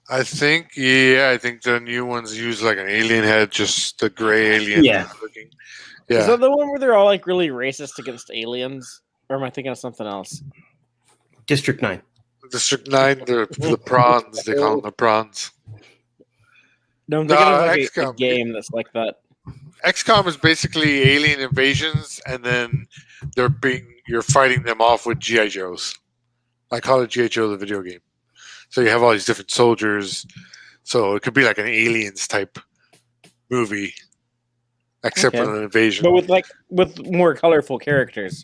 I think the new ones use like an alien head, just the gray alien. Yeah. Looking. Yeah. Is that the one where they're all like really racist against aliens? Or am I thinking of something else? District 9. District 9, the prawns. They call them the prawns. No, I'm thinking of like a game that's like that. XCOM is basically alien invasions, and then you're fighting them off with GI Joes. I call it GI Joe the video game. So you have all these different soldiers. So it could be like an aliens type movie, except for an invasion, but with more colorful characters.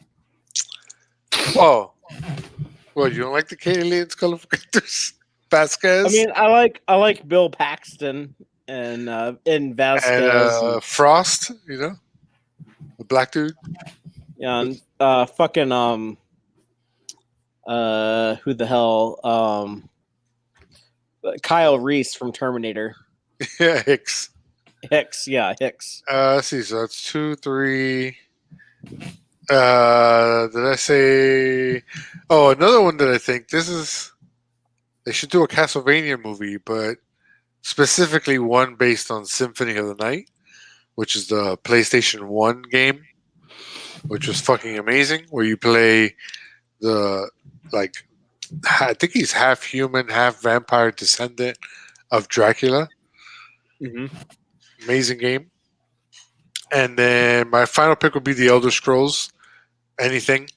Oh, well, you don't like the aliens colorful characters? Vasquez. I mean, I like Bill Paxton and Vasquez and Frost. You know, the black dude. Yeah, and fucking who the hell Kyle Reese from Terminator. Yeah, Hicks. Yeah, Hicks. Let's see. So that's 2, 3. Did I say? Oh, another one that I think they should do a Castlevania movie, but specifically one based on Symphony of the Night, which is the PlayStation 1 game, which was fucking amazing, where you play I think he's half human, half vampire descendant of Dracula. Mm-hmm. Amazing game. And then my final pick would be the Elder Scrolls. Anything.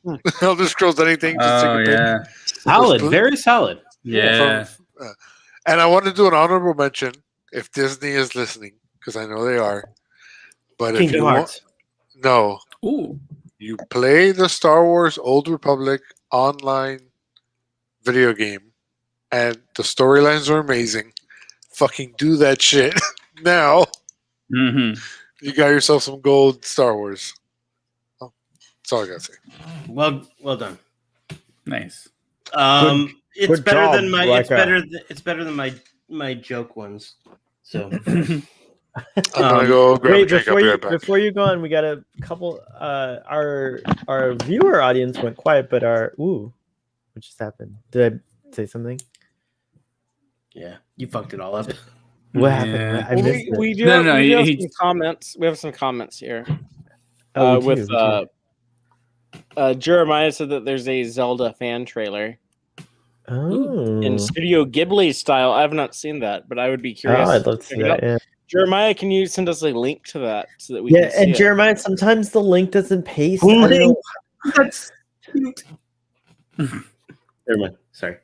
Elder Scrolls anything. Just take a pick. Solid. Very solid. Yeah. And I want to do an honorable mention if Disney is listening, because I know they are. But if Kingdom you Hearts. want, no, Ooh. you play the Star Wars Old Republic online video game, and the storylines are amazing. Fucking do that shit now. Mm-hmm. You got yourself some gold Star Wars. Oh, that's all I gotta say. Well done. Nice. It's good better job, than my. Blacker. It's better than my joke ones. So I'm gonna go grab a Wait, drink. I'll be right back. before you go on, we got a couple. Our viewer audience went quiet, but what just happened? Did I say something? yeah, you fucked it all up. What happened? Yeah. I missed it. We do No, have, no, we do have he- some comments. We have some comments here. Oh, we With do. Jeremiah said that there's a Zelda fan trailer Oh, in Studio Ghibli style. I have not seen that, but I would be curious. I'd love to see check it that. out. Yeah. Jeremiah, can you send us a link to that so that we Yeah, can see and it? Jeremiah, sometimes the link doesn't paste. I don't know. That's cute. Never mind. Sorry.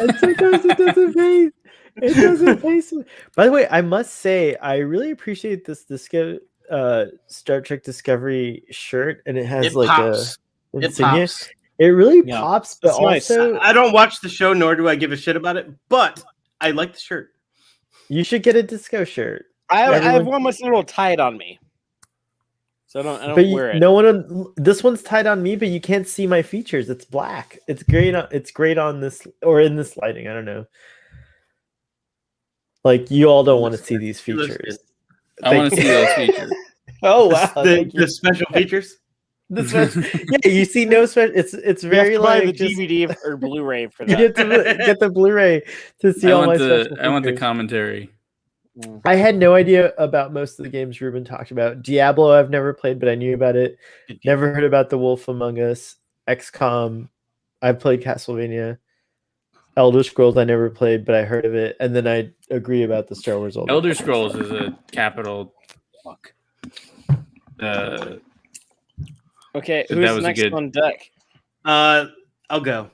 And sometimes it doesn't paste. It doesn't paste. By the way, I must say I really appreciate this Star Trek Discovery shirt, and it has It like pops. a It insignia. pops. It really Yeah. pops, but That's nice. also I don't watch the show, nor do I give a shit about it. But I like the shirt. you should get a disco shirt. I have Everyone- one that's a little tight on me, so I don't But wear it. no one. This one's tied on me, but you can't see my features. It's black. It's great. It's great on this or in this lighting. I don't know. Like you all don't want to see these It looks features. I want to see those features. Oh wow! The special features. Yeah, you see no special. It's You have very to buy like the just, DVD or Blu-ray for you that. get to get the Blu-ray to see I all my want special the features. commentary. I had no idea about most of the games Ruben talked about. Diablo, I've never played, but I knew about it. Never heard about The Wolf Among Us, XCOM. I've played Castlevania. Elder Scrolls, I never played, but I heard of it. And then I agree about the Star Wars Old Elder Republic. Scrolls is a capital. Fuck. Okay, That who's was a next good- on deck? I'll go.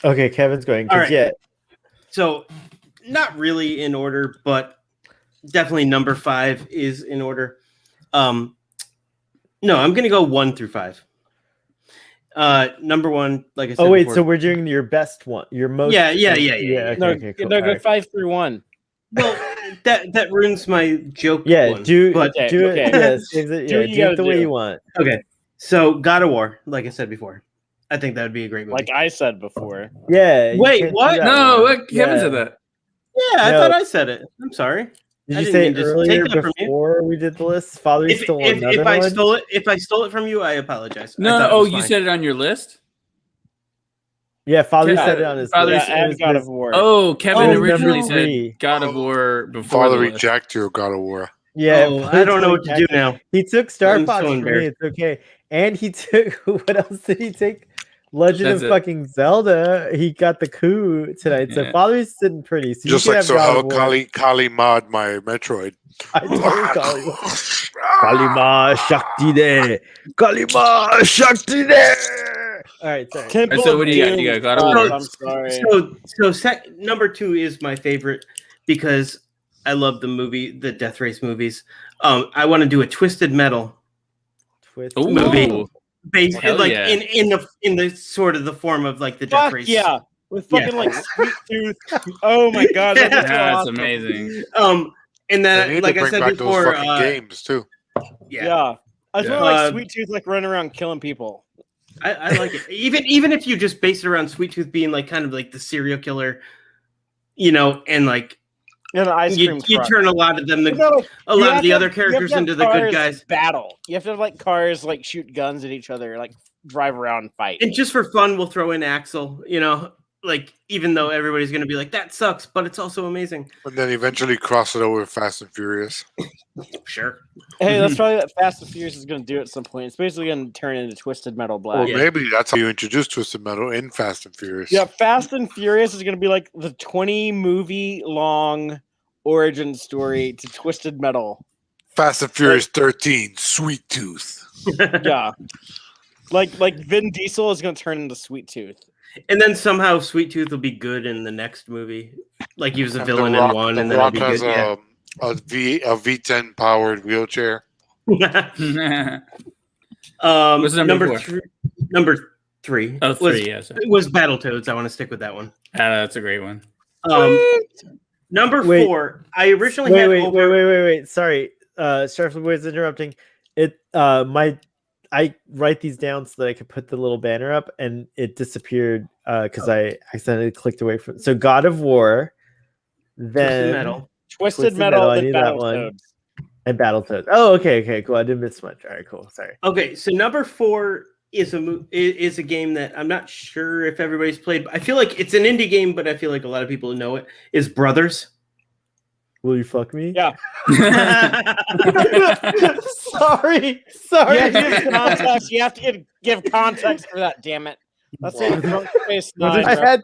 Okay, Kevin's going. 'Cause All right. Yeah, So, not really in order, but definitely number 5 is in order. No, I'm gonna go 1 through 5. Number 1, like I said. oh wait, before, so we're doing your best one, your most. Yeah. Okay, No, okay, cool. no, All go right. 5 through 1. well, that ruins my joke. Yeah, one, do but Okay, do it. okay. Yes, yeah, Do what you do it gotta the way do. you want. okay. So, God of War, like I said before, I think that would be a great movie. Like I said before. Yeah. you Wait, can't do what? that No, one. what? Kevin Yeah. said that. Yeah, I No. thought I said it. I'm sorry. Did I you didn't say mean to earlier take that from you. before we did the list? Fatheree If, stole if, another if I one? stole it from you, I apologize. I No, thought it oh, was you fine. said it on your list? Yeah, Fatheree Yeah, said it on his Fatheree list. Yeah, It and was God his- of War. Oh, Kevin Oh, originally number said 3. God of War before the Father list. reject your God of War. Yeah, Oh, I don't know what to do exactly. now. He took Star I'm Fox so for me. embarrassed. It's okay. And he took what else did he take? Legend That's of it. fucking Zelda. He got the coup tonight. So Yeah. Father's sitting pretty. So Just you can like have so God how of War. Kali mod my Metroid. I told Kali. Kalima Shakti de. Kalima Shakti de. All right, sorry. Temple so of what do you got? Doom You got God of sucks, War? I'm sorry. So number 2 is my favorite because I love the Death Race movies. I want to do a Twisted Metal Twist. Ooh. movie, based Hell like yeah. in the sort of the form of like the Death Fuck Race. yeah. With Yeah. fucking like Sweet Tooth. Oh my god, that'd be so That's awesome. amazing. And They then need like to I bring said back before, those fucking games too. Yeah. I just Yeah. want like Sweet Tooth like running around killing people. I like it. Even if you just base it around Sweet Tooth being like kind of like the serial killer, and like In an ice cream you truck. turn a lot of them, You know, like, a you lot have of the to other have- you have to characters have into the good cars guys. battle. You have to have like cars like shoot guns at each other, like drive around and fight. And just for fun, we'll throw in Axel, like even though everybody's gonna be like, that sucks, but it's also amazing. And then eventually cross it over with Fast and Furious. Sure. Hey, that's probably what Fast and Furious is going to do at some point. It's basically going to turn into Twisted Metal Or Black. maybe that's how you introduce Twisted Metal in Fast and Furious. Yeah, Fast and Furious is going to be like the 20 movie long origin story to Twisted Metal. Fast and Furious 13, Sweet Tooth. Yeah. Like Vin Diesel is going to turn into Sweet Tooth. And then somehow Sweet Tooth will be good in the next movie. Like he was a And villain in one, and then Rock it'll be has good. a V10 powered wheelchair. Yeah. What's number Number three. Oh, three, yes. It was Battletoads. I want to stick with that one. That's a great one. Number 4. I originally had wait. Sorry, Starfleet was interrupting. I write these down so that I could put the little banner up, and it disappeared because I accidentally clicked away from. So God of War, then Twisted Metal, I knew that one. And Battletoads. Oh, okay, cool. I didn't miss much. All right, cool. Sorry. Okay, so number 4 is a game that I'm not sure if everybody's played. I feel like it's an indie game, but I feel like a lot of people know it. Is Brothers? Will you fuck me? Yeah. Sorry. You have to give context for that. Damn it. That's a Drunk Space Nine. I had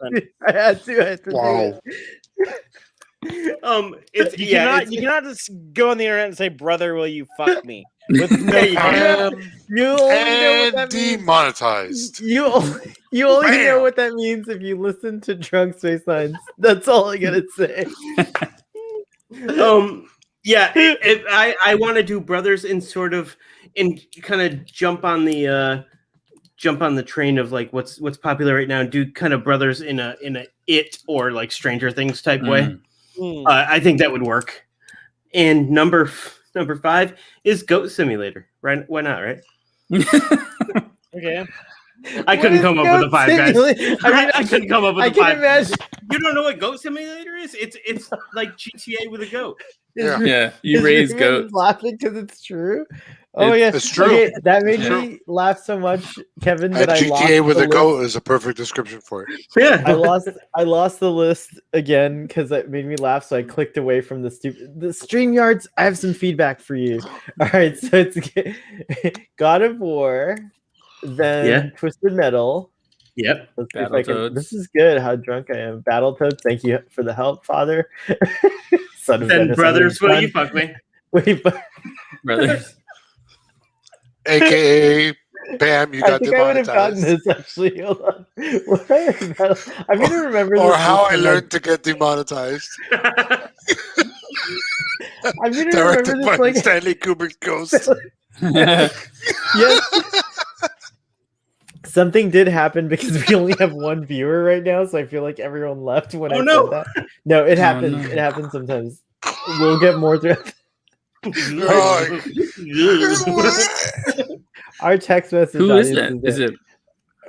to. Wow. You cannot just go on the internet and say, "Brother, will you fuck me?" With no you only know demonetized. You only know what that means if you listen to Drunk Space Nine. That's all I gotta say. I want to do Brothers and kind of jump on the train of like what's popular right now and do kind of Brothers in a It or like Stranger Things type way. I think that would work. And number 5 is Goat Simulator. Right? Why not? Right? Okay. I couldn't come up with a 5, guys. I couldn't come up with a 5. Imagine. You don't know what Goat Simulator is? It's like GTA with a goat. Yeah, you raise goats. Laughing because it's true. Oh yeah, it's true. Okay, that made me laugh so much, Kevin. That I lost GTA with a list. goat is a perfect description for it. Yeah, I lost the list again because it made me laugh. So I clicked away from the StreamYards. I have some feedback for you. All right, so it's God of War, then Twisted Metal. Yep. This is good. How drunk I am. Battletoads. Thank you for the help, Father. Son of then Brothers, will you fuck me? Brothers. AKA Bam, you got I think I would have gotten demonetized. this actually. Hold on. I'm gonna remember Or this how I list learned to get demonetized. I'm gonna Directed remember by this like Stanley Kubrick's Ghost. Yes. Something did happen because we only have one viewer right now, so I feel like everyone left when I said that. No, it happens. no. It happens sometimes. We'll get more through. Our text message. Who is that? Is it?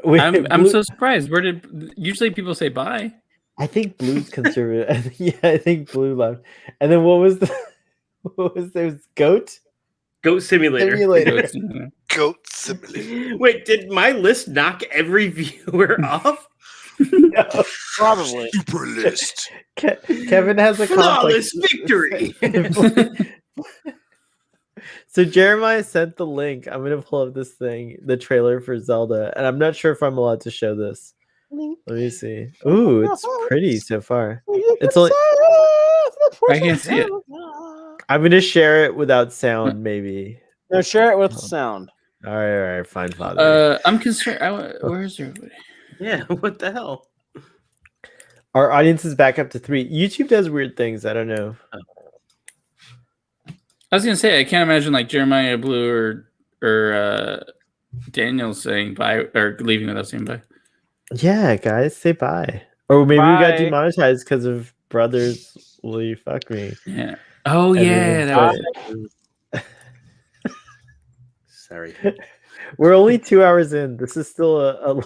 I'm so surprised. Where did usually people say bye? I think Blue's conservative. I think Blue left. And then what was it was Goat Simulator. Goat Simulator. Wait, did my list knock every viewer off? No, probably. Super list. Kevin has a flawless victory. So Jeremiah sent the link. I'm gonna pull up this thing, the trailer for Zelda, and I'm not sure if I'm allowed to show this. Let me see. Ooh, it's pretty so far. It's only I can't see it. I'm gonna share it without sound, maybe. No, share it with sound. All right, fine, Father. I'm concerned. Where's everybody? Yeah, what the hell? Our audience is back up to 3. YouTube does weird things. I don't know. I was gonna say I can't imagine like Jeremiah, Blue, or Daniel saying bye or leaving without saying bye. Yeah, guys, say bye. Or maybe we got demonetized because of Brothers. Will you fuck me? Yeah. Oh yeah. That Sorry. We're only 2 hours in. This is still a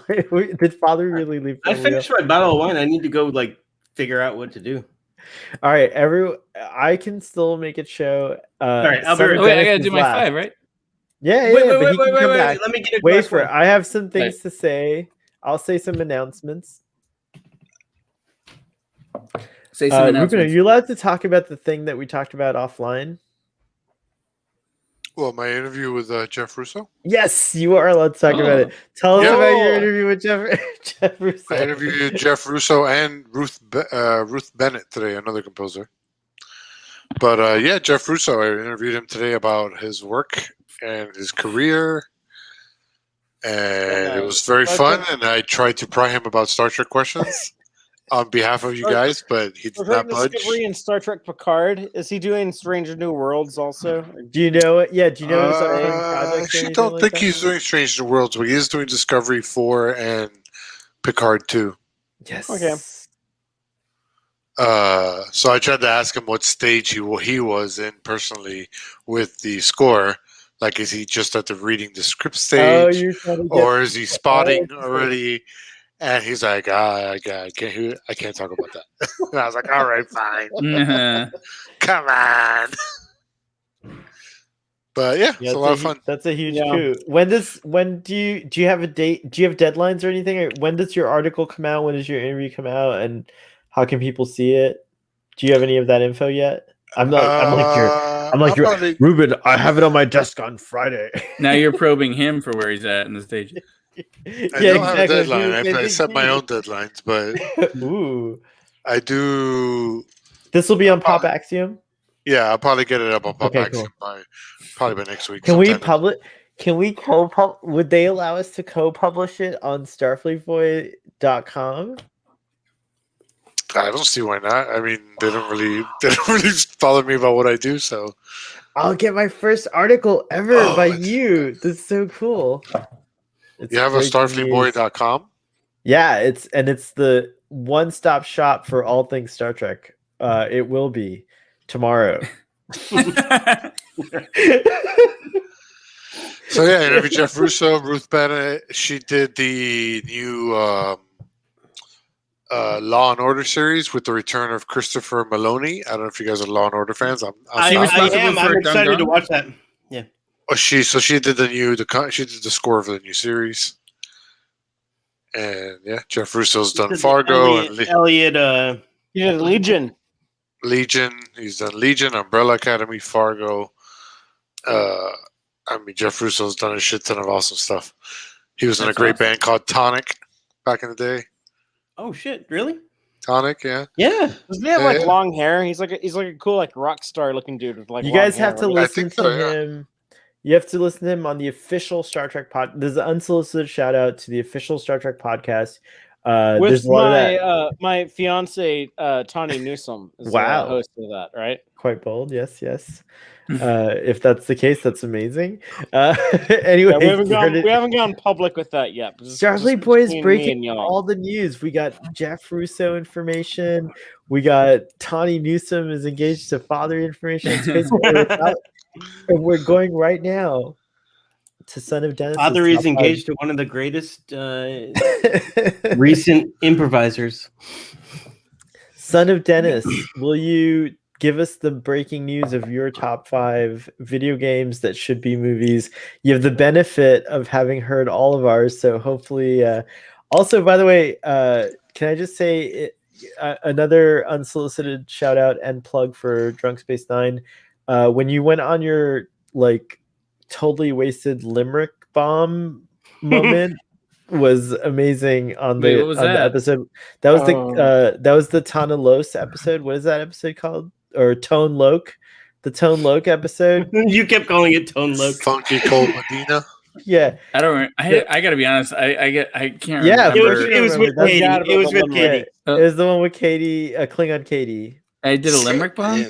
did Father really leave? I finished my bottle of wine. I need to go like figure out what to do. All right, I can still make it show. All right, I'll be right back. Wait, I gotta do my 5, right? Yeah, wait, but he can come back. Let me get a wait for it. I have some things to say. I'll say some announcements. Say some announcements. Ruben, are you allowed to talk about the thing that we talked about offline? Well, my interview with Jeff Russo? Yes, you are allowed to talk about it. Tell us about your interview with Jeff Russo. I interviewed Jeff Russo and Ruth Bennett today, another composer. But yeah, Jeff Russo, I interviewed him today about his work and his career. and it was very fun. And I tried to pry him about Star Trek questions on behalf of you guys, but he did not budge. Discovery and Star Trek Picard. Is he doing Stranger New Worlds also? Do you know it? Yeah, do you know his upcoming projects? I actually don't think he's doing Strange New Worlds, but he is doing Discovery 4 and Picard 2. Yes. Okay. So I tried to ask him what stage he was in personally with the score. Like, is he just at the reading the script stage, or is he spotting already? And he's like, I can't talk about that. And I was like, all right, fine. Come on. But yeah, it's a lot of fun. That's a huge coup. When do you have a date? Do you have deadlines or anything? Or when does your article come out? When does your interview come out? And how can people see it? Do you have any of that info yet? I'm like Ruben, I have it on my desk on Friday. Now you're probing him for where he's at in the stage. I don't have a deadline. I set my own deadlines, but I do. This will be on Pop Axiom. Yeah, I'll probably get it up on Pop Axiom probably by next week. Can we publish? Can we would they allow us to co-publish it on StarfleetVoid.com? I don't see why not. I mean, they don't really bother me about what I do, so I'll get my first article ever by you. That's so cool. You have a StarfleetVoid.com? Yeah, it's the one-stop shop for all things Star Trek. It will be tomorrow. So yeah, I interviewed Jeff Russo, Ruth Bennett. She did the new Law and Order series with the return of Christopher Maloney. I don't know if you guys are Law and Order fans. I am. I'm excited to watch that. Yeah. Oh, she did she did the score for the new series. And yeah, Jeff Russo's done Fargo and Elliot. Legion. He's done Legion, Umbrella Academy, Fargo. I mean, Jeff Russo's done a shit ton of awesome stuff. He was in a great band called Tonic back in the day. Oh shit! Really? Tonic, yeah. Yeah. Doesn't he have like long hair? He's like a cool like rock star looking dude with like. You guys have to listen to him. You have to listen to him on the official Star Trek pod. There's an unsolicited shout out to the official Star Trek podcast. With my fiance Tawny Newsome is the host of that, right? Quite bold, yes. If that's the case, that's amazing. Anyway, we haven't gone public with that yet. Starfleet Boys breaking all the news. We got Jeff Russo information. We got Tawny Newsome is engaged to Fatheree information. And we're going right now to Son of Dennis. Fatheree is engaged to one of the greatest recent improvisers. Son of Dennis, will you give us the breaking news of your top 5 video games that should be movies? You have the benefit of having heard all of ours, so hopefully. Also, by the way, can I just say another unsolicited shout out and plug for Drunk Space 9? When you went on your like totally wasted limerick bomb moment was amazing on the episode. That was the Tana Los episode. What is that episode called? Or Tone Loke? The Tone Loke episode. You kept calling it Tone Loke. Funky Cold Medina. Yeah, I don't. I gotta be honest. I can't. Yeah, remember. It was with Katie. It was with Katie. It was the one with Katie, Klingon Katie. I did a limerick bomb.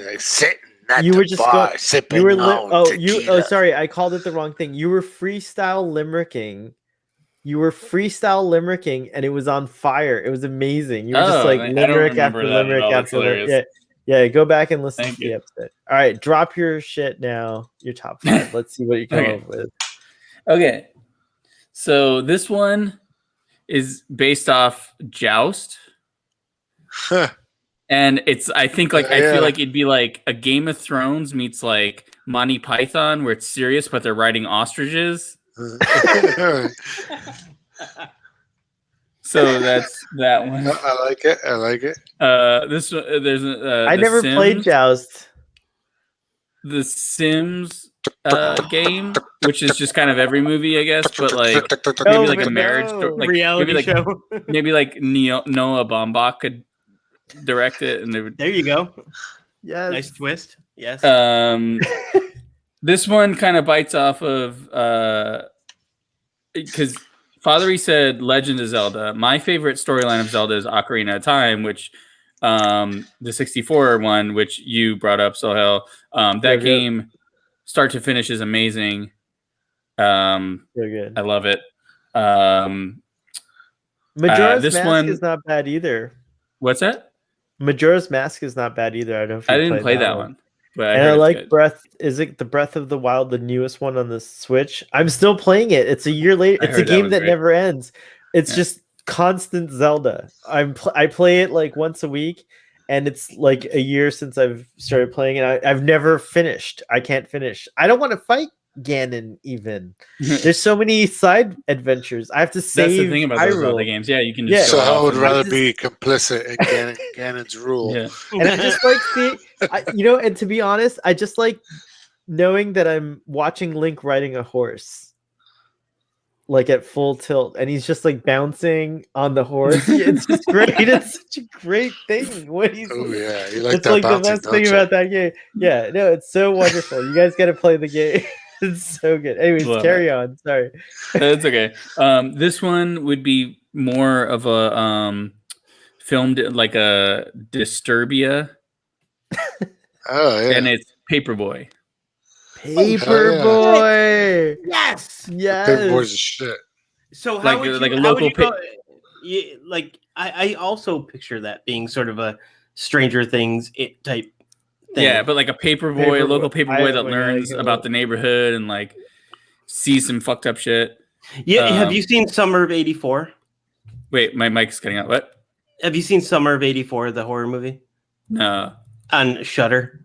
You were just sipping. You were sorry, I called it the wrong thing. You were freestyle limericking. And it was on fire. It was amazing. You were just like limerick after limerick after limerick. Yeah, go back and listen to the episode. All right, drop your shit now. Your top 5. Let's see what you come up with. Okay, so this one is based off Joust. And I feel like it'd be like a Game of Thrones meets like Monty Python, where it's serious, but they're riding ostriches. So that's that one. I like it. I never played Joust. The Sims game, which is just kind of every movie, I guess, but like maybe like a marriage like reality show. Maybe like Noah Baumbach could direct it, and there you go. Yes, nice twist. Yes. This one kind of bites off of because Fatheree said Legend of Zelda. My favorite storyline of Zelda is Ocarina of Time, which the 64 one, which you brought up, Sohail. That game, start to finish, is amazing. So good. I love it. Majora's this Mask one is not bad either. What's that? Majora's Mask is not bad either. I don't know if I you didn't played play that one. But and I like Breath. Is it the Breath of the Wild, the newest one on the Switch? I'm still playing it. It's a year later. It's a game that never ends. It's just constant Zelda. I play it like once a week, and it's like a year since I've started playing it. I've never finished. I can't finish. I don't want to fight Ganon even. There's so many side adventures. I have to save. That's the thing about those Zelda games. Yeah, you can just so I would rather be complicit in Ganon's rule. Yeah. And I just like and to be honest, I just like knowing that I'm watching Link riding a horse, like at full tilt, and he's just like bouncing on the horse. It's just great. It's such a great thing. What he's you like it's that like the bouncing, best thing about that game. Yeah, no, it's so wonderful. You guys got to play the game. It's so good. Anyways, carry on. Sorry. That's okay. This one would be more of a filmed like a Disturbia. Oh yeah. And it's Paperboy. Paperboy. Yes. Yes. Paperboy's a shit. So how would you, like a how local would you go, like I also picture that being sort of a Stranger Things type thing. Yeah, but like a paperboy, a local paperboy that learns about the neighborhood and like sees some fucked up shit. Yeah, have you seen Summer of '84? Wait, my mic's cutting out. What? Have you seen Summer of '84, the horror movie? No. On Shudder.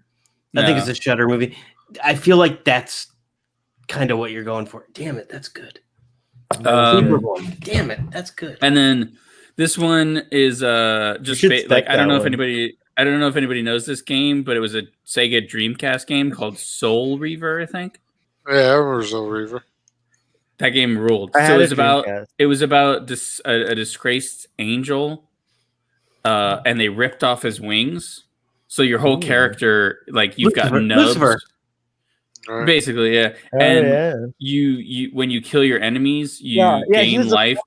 I think it's a Shudder movie. I feel like that's kind of what you're going for. Damn it, that's good. Damn it, that's good. And then this one is just like I don't know if anybody knows this game, but it was a Sega Dreamcast game called Soul Reaver, I think. Yeah, I remember Soul Reaver. That game ruled. So it was about a disgraced angel, and they ripped off his wings. So your whole character, like you've got nubs. Basically, yeah. You when you kill your enemies, you gain life.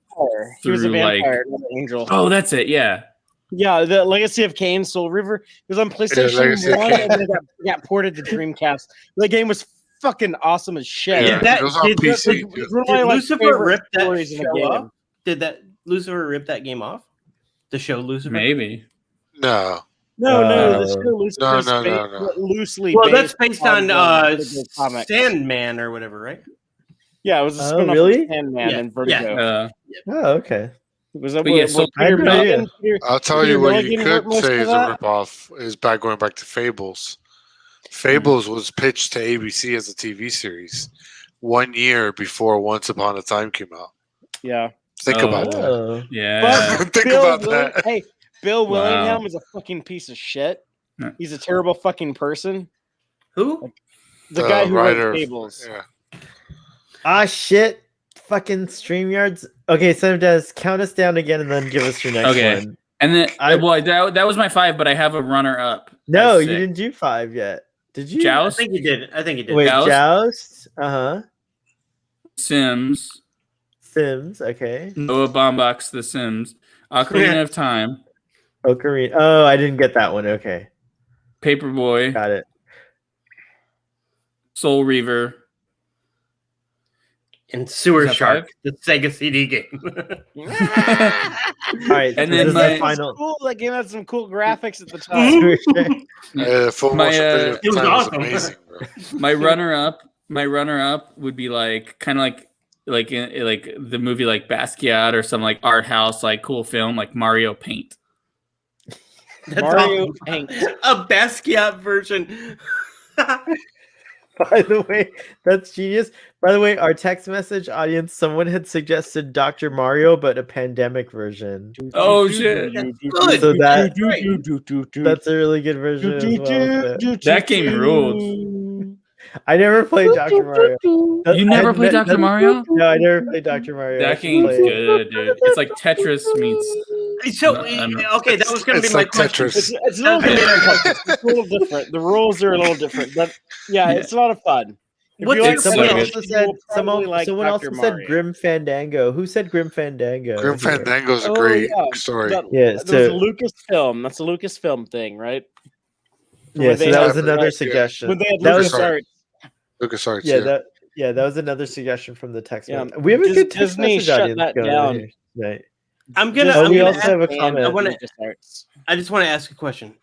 He was a vampire, not an angel. Oh, that's it. Yeah. Yeah, the Legacy of Kain, Soul River. It was on PlayStation 1 and then it got ported to Dreamcast. The game was fucking awesome as shit. Yeah, it was on PC. Did Lucifer rip that show off? Did Lucifer rip that game off? The show Lucifer? Maybe. No. No. The show Lucifer No. loosely. Well, that's based on Sandman or whatever, right? Yeah, it was a spin-off of Sandman and Vertigo. Oh, okay. Was I'll tell you what you could say is a ripoff is going back to Fables. Fables was pitched to ABC as a TV series 1 year before Once Upon a Time came out. Yeah. Think about that. Yeah. Think about that. Hey, Bill Willingham is a fucking piece of shit. He's a terrible fucking person. Who? The guy who wrote Fables. Yeah. Shit. Fucking StreamYards. Okay, so does count us down again and then give us your next one. And then that was my 5, but I have a runner up. No, you didn't do 5 yet. Did you? Joust? I think you did. Wait, Joust? Uh-huh. Sims, okay. Noah Baumbach's The Sims. Ocarina of Time. Ocarina. Oh, I didn't get that one. Okay. Paperboy. Got it. Soul Reaver. And Sewer Shark, the Sega CD game. All right, and then my final. Cool. That game had some cool graphics at the time. Full motion video was amazing, bro. My runner up would be like kind of like the movie like Basquiat or some like art house like cool film like Mario Paint. Mario Paint, a Basquiat version. By the way, that's genius. By the way, our text message audience, someone had suggested Dr. Mario, but a pandemic version. Oh shit! So that's a really good version as well. That game rules. I never played Dr. Mario. You never played Dr. Mario? No, I never played Dr. Mario. That game's good, dude. It's like Tetris meets. So okay, that was going to be my question. Tetris. It's a little different. It's a little different. The rules are a little different, but yeah, it's a lot of fun. What's like your Someone so pitch? also said probably like someone Dr. also said Mario. Grim Fandango. Who said Grim Fandango? Grim here? Fandango is a Oh, great yeah. story. Yeah, That was so Lucasfilm. That's a Lucasfilm thing, right? yeah, so they that had- was another yeah. suggestion. When they had That was LucasArts. LucasArts, yeah, that was another suggestion from the text. Yeah, We have a good text Disney message shut audience that going down. on here tonight. I'm gonna. Oh, I'm we gonna also ask, have a And comment. I wanna- LucasArts. I just want to ask a question.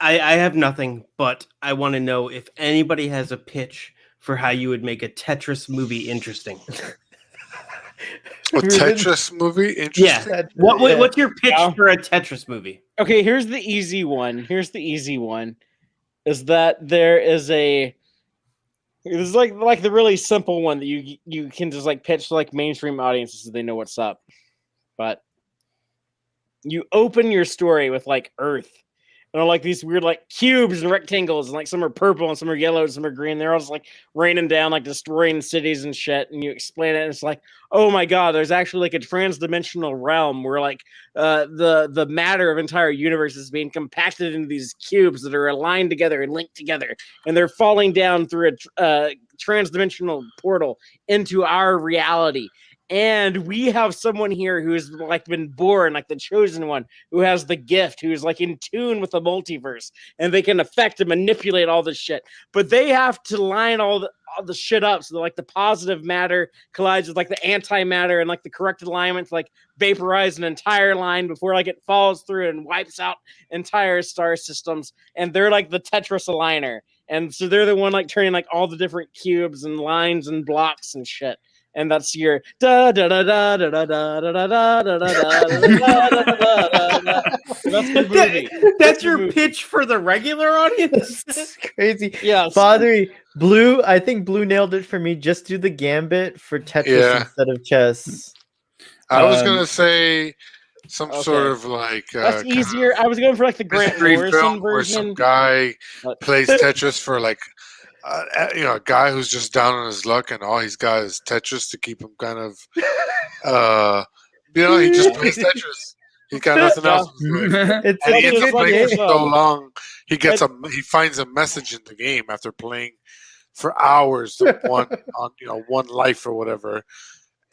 I have nothing, but I want to know if anybody has a pitch for how you would make a Tetris movie interesting. A Tetris movie? Interesting. Yeah. What's your pitch for a Tetris movie? Okay, here's the easy one. Is that there is a it's like the really simple one that you can just like pitch to like mainstream audiences so they know what's up. But you open your story with like Earth. And like these weird like cubes and rectangles, and like some are purple and some are yellow and some are green. They're all just like raining down, like destroying cities and shit. And you explain it, and it's like, oh my god, there's actually like a trans-dimensional realm where like the matter of entire universe is being compacted into these cubes that are aligned together and linked together, and they're falling down through a trans-dimensional portal into our reality. And we have someone here who's like been born, like the chosen one, who has the gift, who's like in tune with the multiverse, and they can affect and manipulate all this shit. But they have to line all the shit up so that like the positive matter collides with like the antimatter, and like the correct alignment to like vaporize an entire line before like it falls through and wipes out entire star systems. And they're like the Tetris aligner, and so they're the one like turning like all the different cubes and lines and blocks and shit. And that's your da da da da da da da da da da da da. That's the movie. That's your pitch for the regular audience. That's crazy. Yeah, Fatheree, Blue. I think Blue nailed it for me. Just do the gambit for Tetris instead of chess. I was gonna say some sort of like that's easier. I was going for like the Grant Morrison where version. some guy plays Tetris for like a guy who's just down on his luck, and all he's got is Tetris to keep him kind of, he just plays Tetris. He's got nothing else. And he ends up playing for so long, he finds a message in the game after playing for hours of one life or whatever.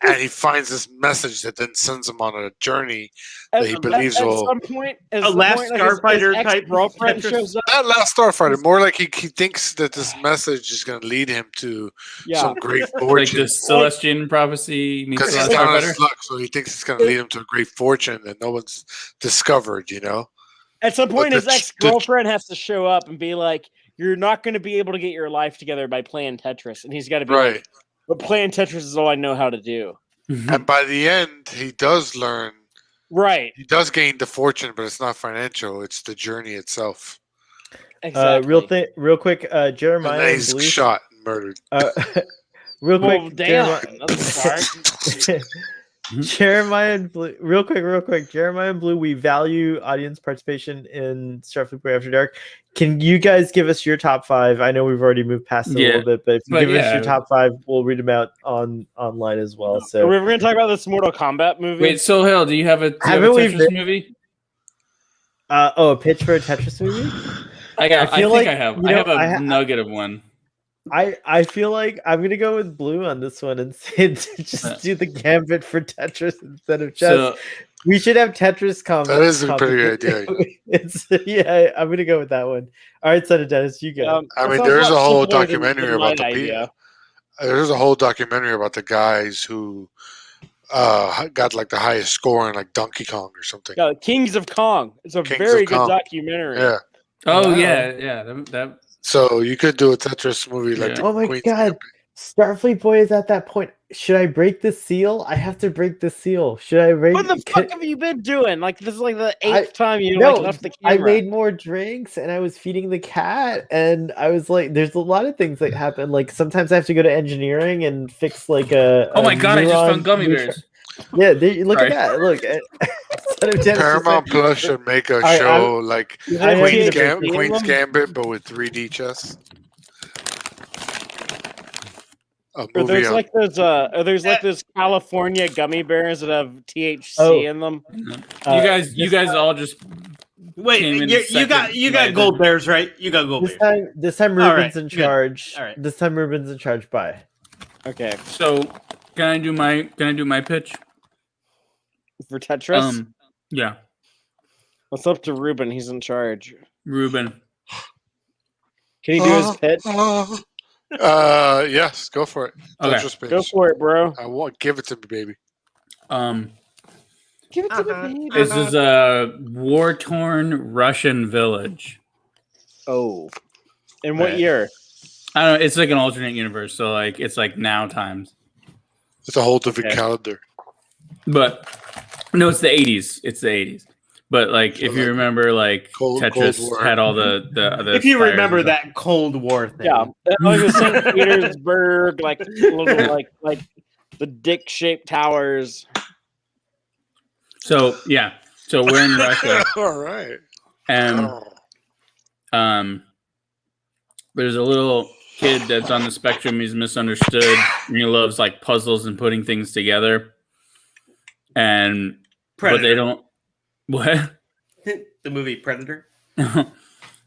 And he finds this message that then sends him on a journey that he believes will. At some point, a Last Starfighter type girlfriend shows up. Not Last Starfighter, more like he thinks that this message is going to lead him to some great fortune. Like the Celestian prophecy means because he's down on his luck, so he thinks it's going to lead him to a great fortune that no one's discovered. At some point, his ex-girlfriend has to show up and be like, "You're not going to be able to get your life together by playing Tetris," and he's got to be right. But playing Tetris is all I know how to do. And by the end, he does learn. Right. He does gain the fortune, but it's not financial. It's the journey itself. Exactly. Real quick, Jeremiah. And he's shot and murdered. Real quick, damn. That's hard. Jeremiah and Blue, real quick. Jeremiah and Blue, we value audience participation in Starfleet Boy After Dark. Can you guys give us your top 5? I know we've already moved past it a little bit, but if you give us your top 5, we'll read them out online as well. So we're going to talk about this Mortal Kombat movie. Wait, Sohail, do you have a Tetris movie? A pitch for a Tetris movie? I have a nugget of one. I feel like I'm gonna go with Blue on this one and say just do the gambit for Tetris instead of chess. So, we should have Tetris comment. That is a pretty good idea. I'm gonna go with that one. All right, Son of Dennis, you go. There's a whole documentary about there's a whole documentary about the guys who got like the highest score in like Donkey Kong or something. Yeah, Kings of Kong. It's a very good documentary. Yeah. Oh yeah. That. So you could do a Tetris movie like oh my god, Starfleet Boy is at that point. Should I break the seal? I have to break the seal. Should I break? What the fuck have you been doing? Like this is like the 8th time you left the camera. I made more drinks and I was feeding the cat, and I was like, "There's a lot of things that happen. Like sometimes I have to go to engineering and fix like a." Oh my god! I just found gummy bears. Yeah, look at that. Look. Paramount Plus should make a show like Queen's Gambit, but with 3D chess. There's like those California gummy bears that have THC in them. You guys all just Wait, came in you got gold bears, right? You got gold bears. This time All Ruben's right, in good. charge. All right. This time Ruben's in charge. Bye. Okay. So can I do my pitch? For Tetris? Yeah. What's up to Ruben? He's in charge. Ruben. Can he do his pitch? Yes, go for it. Okay. Tetris pitch. Go for it, bro. I want give it to me, baby. Give it to the baby. This is a war-torn Russian village. Oh. In what Right. year? I don't know. It's like an alternate universe, so like it's like now times. It's a whole different calendar. But no, it's the 80s. It's the 80s. But like if you remember, like Tetris War. had all the If you fires remember and stuff. that Cold War thing. Yeah. Like the St. Petersburg, like little like the dick-shaped towers. So yeah. So we're in Russia. All right. And there's a little kid that's on the spectrum. He's misunderstood. And he loves like puzzles and putting things together. And Predator. but they don't. What? The movie Predator So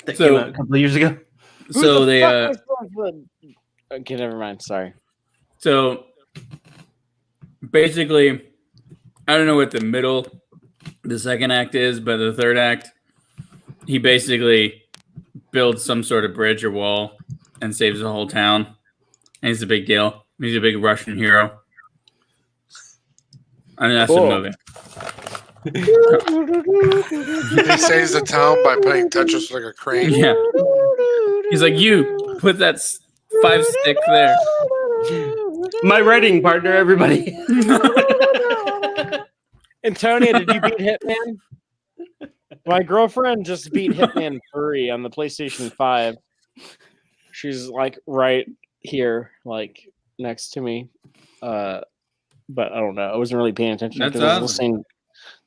that came out a couple of years ago. So they Okay, never mind. Sorry. So basically, I don't know what the second act is, but the third act, he basically builds some sort of bridge or wall and saves the whole town. And he's a big deal. He's a big Russian hero. I mean, that's the movie. He saves the town by playing Tetris like a crane. Yeah. He's like, you put that 5 stick there. My writing partner, everybody. Antonia, did you beat Hitman? My girlfriend just beat Hitman 3 on the PlayStation 5. She's like right here, like next to me. But I don't know. I wasn't really paying attention That's because I was awesome.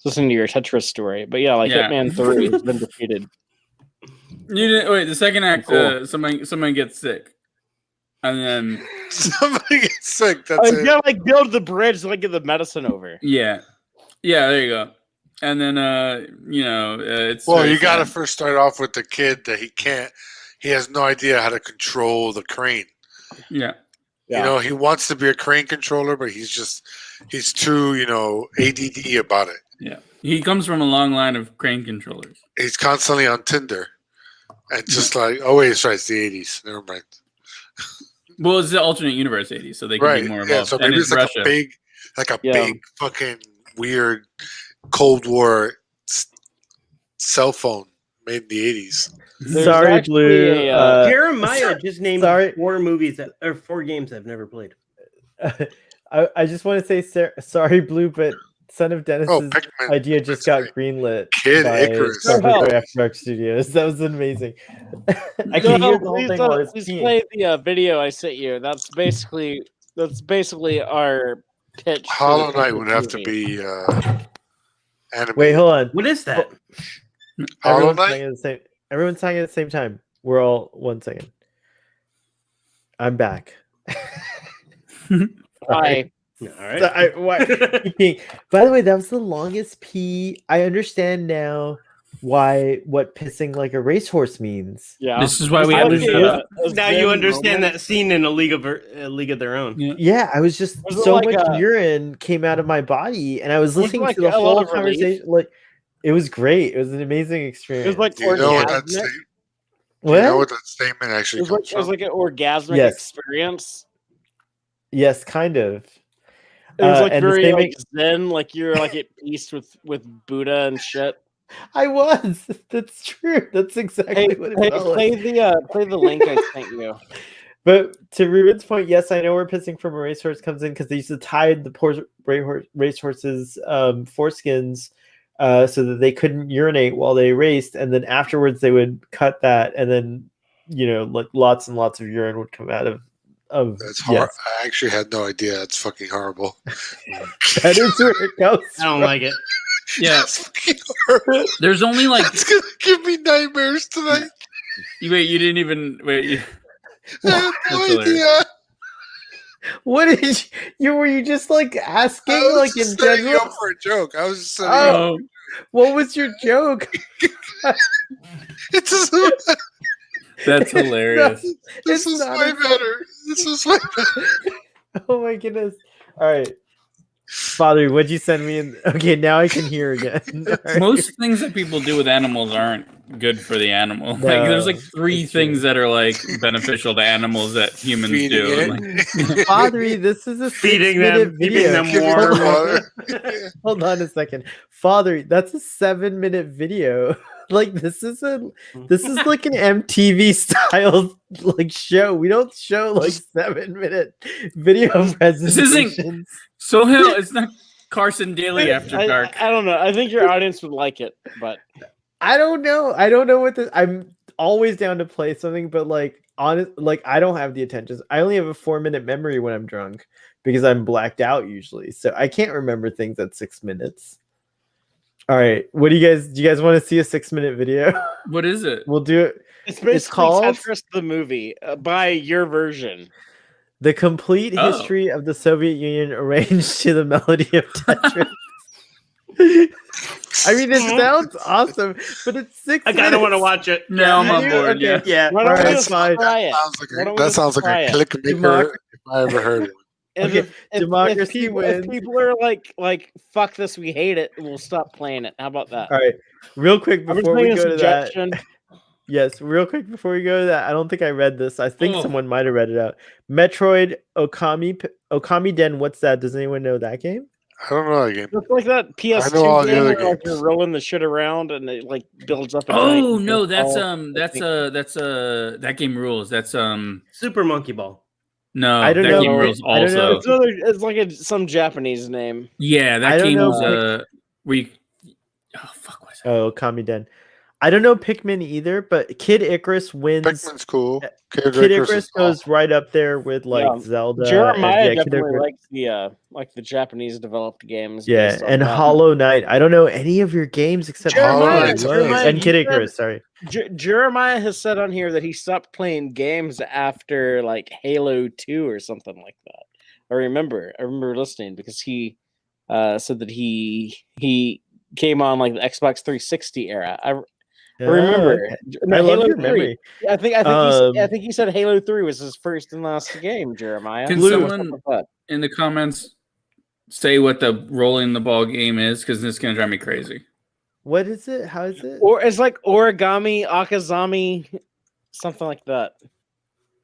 listening to your Tetris story. But yeah, like Yeah. Hitman 3 has been defeated. You didn't wait. The second act, Cool. somebody gets sick, and then Somebody gets sick. Oh, That's you it. gotta like build the bridge to like get the medicine over. yeah, there you go. And then it's Well, very you got to sad. first start off with the kid that he has no idea how to control the crane. Yeah. Yeah. You know, he wants to be a crane controller, but he's too, ADD about it. Yeah. He comes from a long line of crane controllers. He's constantly on Tinder. And just like, oh, wait, it's right, it's the 80s. Never mind. Well, it's the alternate universe 80s, so they can Right. be more Yeah, involved. so And maybe it's like Russia. a big fucking weird Cold War cell phone made in the 80s. There's Sorry, actually Blue. Jeremiah just named sorry. 4 games I've never played. I just want to say sorry, Blue, but Son of Dennis's Pikmin. idea just got greenlit Kid by Icarus. Starfleet After Dark Studios. That was amazing. I can hear the whole thing while it's please peeing. play the video I sent you. That's basically our pitch. for Hollow the Knight would have to movie. be animated. Wait, hold on. What is that? Hollow Everyone's Knight? saying at the same. Everyone's saying at the same time. We're all 1 second. I'm back. Hi. All right. By the way, that was the longest pee. I understand now what pissing like a racehorse means. Yeah. This is why we I have like this. the, Now you Zen understand moment. that scene in a League of Their Own. Yeah, I was just Was it so like much a- urine came out of my body, and I was Was it listening like to the a whole lot of relief? conversation. Like, it was great. It was an amazing experience. It was like Do you know what that orgasmic. statement? what? You know what that statement It actually was like comes it was from? like an orgasmic Yes. experience. Yes, kind of. It was like and the very same like zen, like you're like at peace with Buddha and shit. I was. That's true. That's exactly Hey, what it hey felt play like. the link I sent you. But to Ruben's point, yes, I know where pissing from a racehorse comes in because they used to tie the poor racehorses' foreskins so that they couldn't urinate while they raced, and then afterwards they would cut that, and then like lots and lots of urine would come out of. That's hard. I actually had no idea. That's fucking horrible. That is where it goes. I don't from. like it. Yeah. That's fucking horrible. There's only like It's gonna give me nightmares tonight. wait. You didn't even wait. I had That's no hilarious. idea. What did you were you just like asking I was like in just setting you general? up for a joke. I was just setting you up. Oh, What was your joke? It's just, That's hilarious. this is way better. This is way better. Oh my goodness! All right, Father, what'd you send me? Okay, now I can hear again. Right. Most things that people do with animals aren't good for the animal. No, Like there's like 3 it's things true. that are like beneficial to animals that humans Feeding do. it. Like, Father, this is a Feeding 6-minute them, video. keeping them Give it warm. water. Hold on a second, Father. That's a 7-minute video. Like this is like an MTV style like show. We don't show like 7-minute video presentations. this isn't Sohail. It's not Carson Daly After Dark. I don't know. I think your audience would like it, but I don't know. I don't know what this. I'm always down to play something, but like honest, like I don't have the attention. I only have a 4-minute memory when I'm drunk because I'm blacked out usually, so I can't remember things at 6 minutes. All right, what do you guys want to see a 6-minute video? What is it? We'll do it. it's basically called- Tetris the movie by your version. The complete history of the Soviet Union arranged to the melody of Tetris. I mean, it sounds awesome, but it's 6 I minutes. kind of want to watch it. Now I'm on you? board. Okay. Yeah. Yeah. Why don't Alright, we that's just fine. try it? That sounds like a click maker if I ever heard one. And Okay, if democracy if wins. people are like fuck this, we hate it, we'll stop playing it. How about that? All right, real quick I'm just before we making a go to that. suggestion. Yes, real quick before we go to that. I don't think I read this. I think Oh. someone might have read it out. Metroid Okami Den. What's that? Does anyone know that game? I don't know that game. It's like that PS2 know all the game other where like, games. you're rolling the shit around and it like builds up. a Oh giant no, that's ball. that game rules. That's Super Monkey Ball. no, I don't that know. game rules I don't know. also. It's like some Japanese name. Yeah, I that don't game know, was oh fuck, what's that? Oh, Okami Den. I don't know Pikmin either, but Kid Icarus wins. Pikmin's cool. Kid Icarus goes right up there with like Yeah. Zelda. Jeremiah and, Kid definitely Icarus. likes the Japanese developed games. Yeah, based on and that. Hollow Knight. I don't know any of your games except Jeremiah, Hollow Knight. Jeremiah, And you Kid said- Icarus. Sorry. Jeremiah has said on here that he stopped playing games after like Halo 2 or something like that. I remember listening because he said that he came on like the Xbox 360 era. I remember. Okay. No, I love Halo your 3. memory. I think he said Halo 3 was his first and last game. Jeremiah. Can Blue, someone- what's up with that? In the comments, say what the rolling the ball game is, because this is gonna drive me crazy. What is it? How is it? Or it's like origami, akazami, something like that.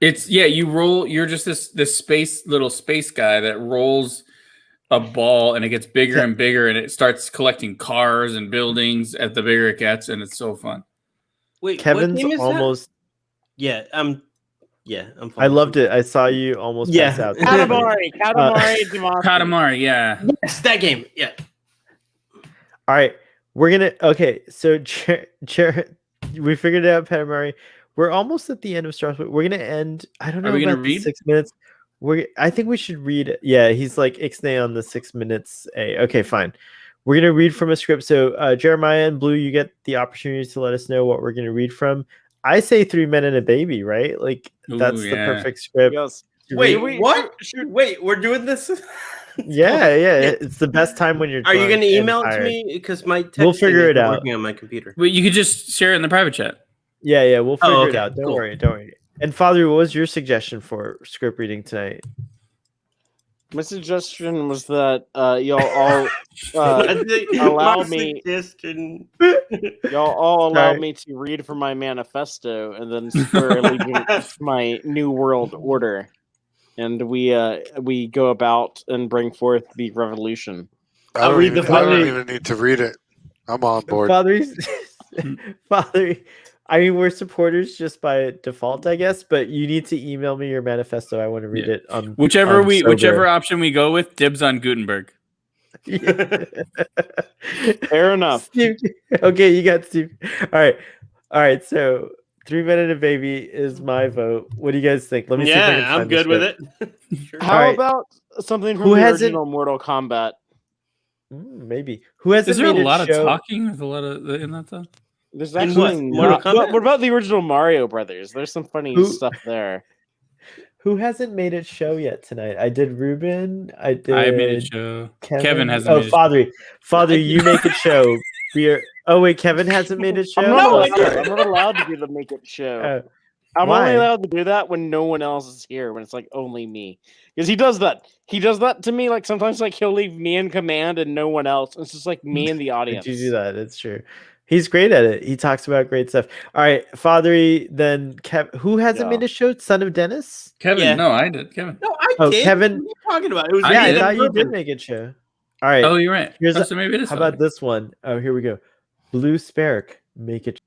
It's you roll. You're just this little space guy that rolls a ball, and it gets bigger and bigger, and it starts collecting cars and buildings at the bigger it gets, and it's so fun. Wait, what Kevin's game is that? almost. Yeah, I'm I loved it. I saw you almost Yeah. pass out. Katamari, Damacy. Katamari, yeah. Yes, that game. Yeah. All right, we're gonna. Okay, so we figured it out, Katamari. We're almost at the end of Starfleet. We're gonna end. I don't know. Are we gonna about the read? 6 minutes? I think we should read. Yeah, he's like ixnay on the 6 minutes. Okay, fine. We're gonna read from a script. So Jeremiah and Blue, you get the opportunity to let us know what we're gonna read from. I say 3 Men and a Baby, right? Like that's the perfect script. Yes. Wait, we- what? Wait, we're doing this? Yeah. It's the best time when you're. Are you drunk going to and email it to tired. me? Because my text We'll figure it out. working on my computer. Well, you could just share it in the private chat. Yeah, we'll figure it okay, out. Don't cool. worry. And Father, what was your suggestion for script reading tonight? My suggestion was that y'all all allow me. Y'all all allow Sorry. me to read from my manifesto and then swear allegiance to my new world order, and we go about and bring forth the revolution. I don't read the even need to read it. I'm on board. Father, I mean, we're supporters just by default, I guess. But you need to email me your manifesto. I want to read it. Whichever sober. option we go with, dibs on Gutenberg. Fair enough. Steve, okay, you got Steve. All right. So 3 Men and a Baby is my vote. What do you guys think? Let me see if I can Yeah, I'm find the good with script. it. Sure. How Alright. about something from Who the hasn't- original Mortal Kombat? Maybe. Who hasn't Is there a made lot show? of talking with a lot of in that though? There's In actually what? Mortal not. Kombat? What about the original Mario Brothers? There's some funny Who- stuff there. Who hasn't made it show yet tonight? I did Ruben. I did. I made it show. Kevin hasn't. Oh, made it Father, you make it show. Oh wait, Kevin hasn't made a show. I'm not, Oh, allowed, sorry. I'm not allowed to do the make it show. I'm why? only allowed to do that when no one else is here, when it's like only me. Because he does that. He does that to me. Like sometimes, like he'll leave me in command and no one else. It's just like me and the audience. Did you do that? It's true. He's great at it. He talks about great stuff. All right, Fatheree. Then who hasn't made a show? Son of Dennis. Kevin. Yeah. No, I did. Kevin. No, I Oh, did. Kevin. What are you talking about? It was I did. thought you Ruben. did make it show. All right. Oh, you're right. Here's so maybe it is. How about this one? Oh, here we go. Blue Sparrow, make it.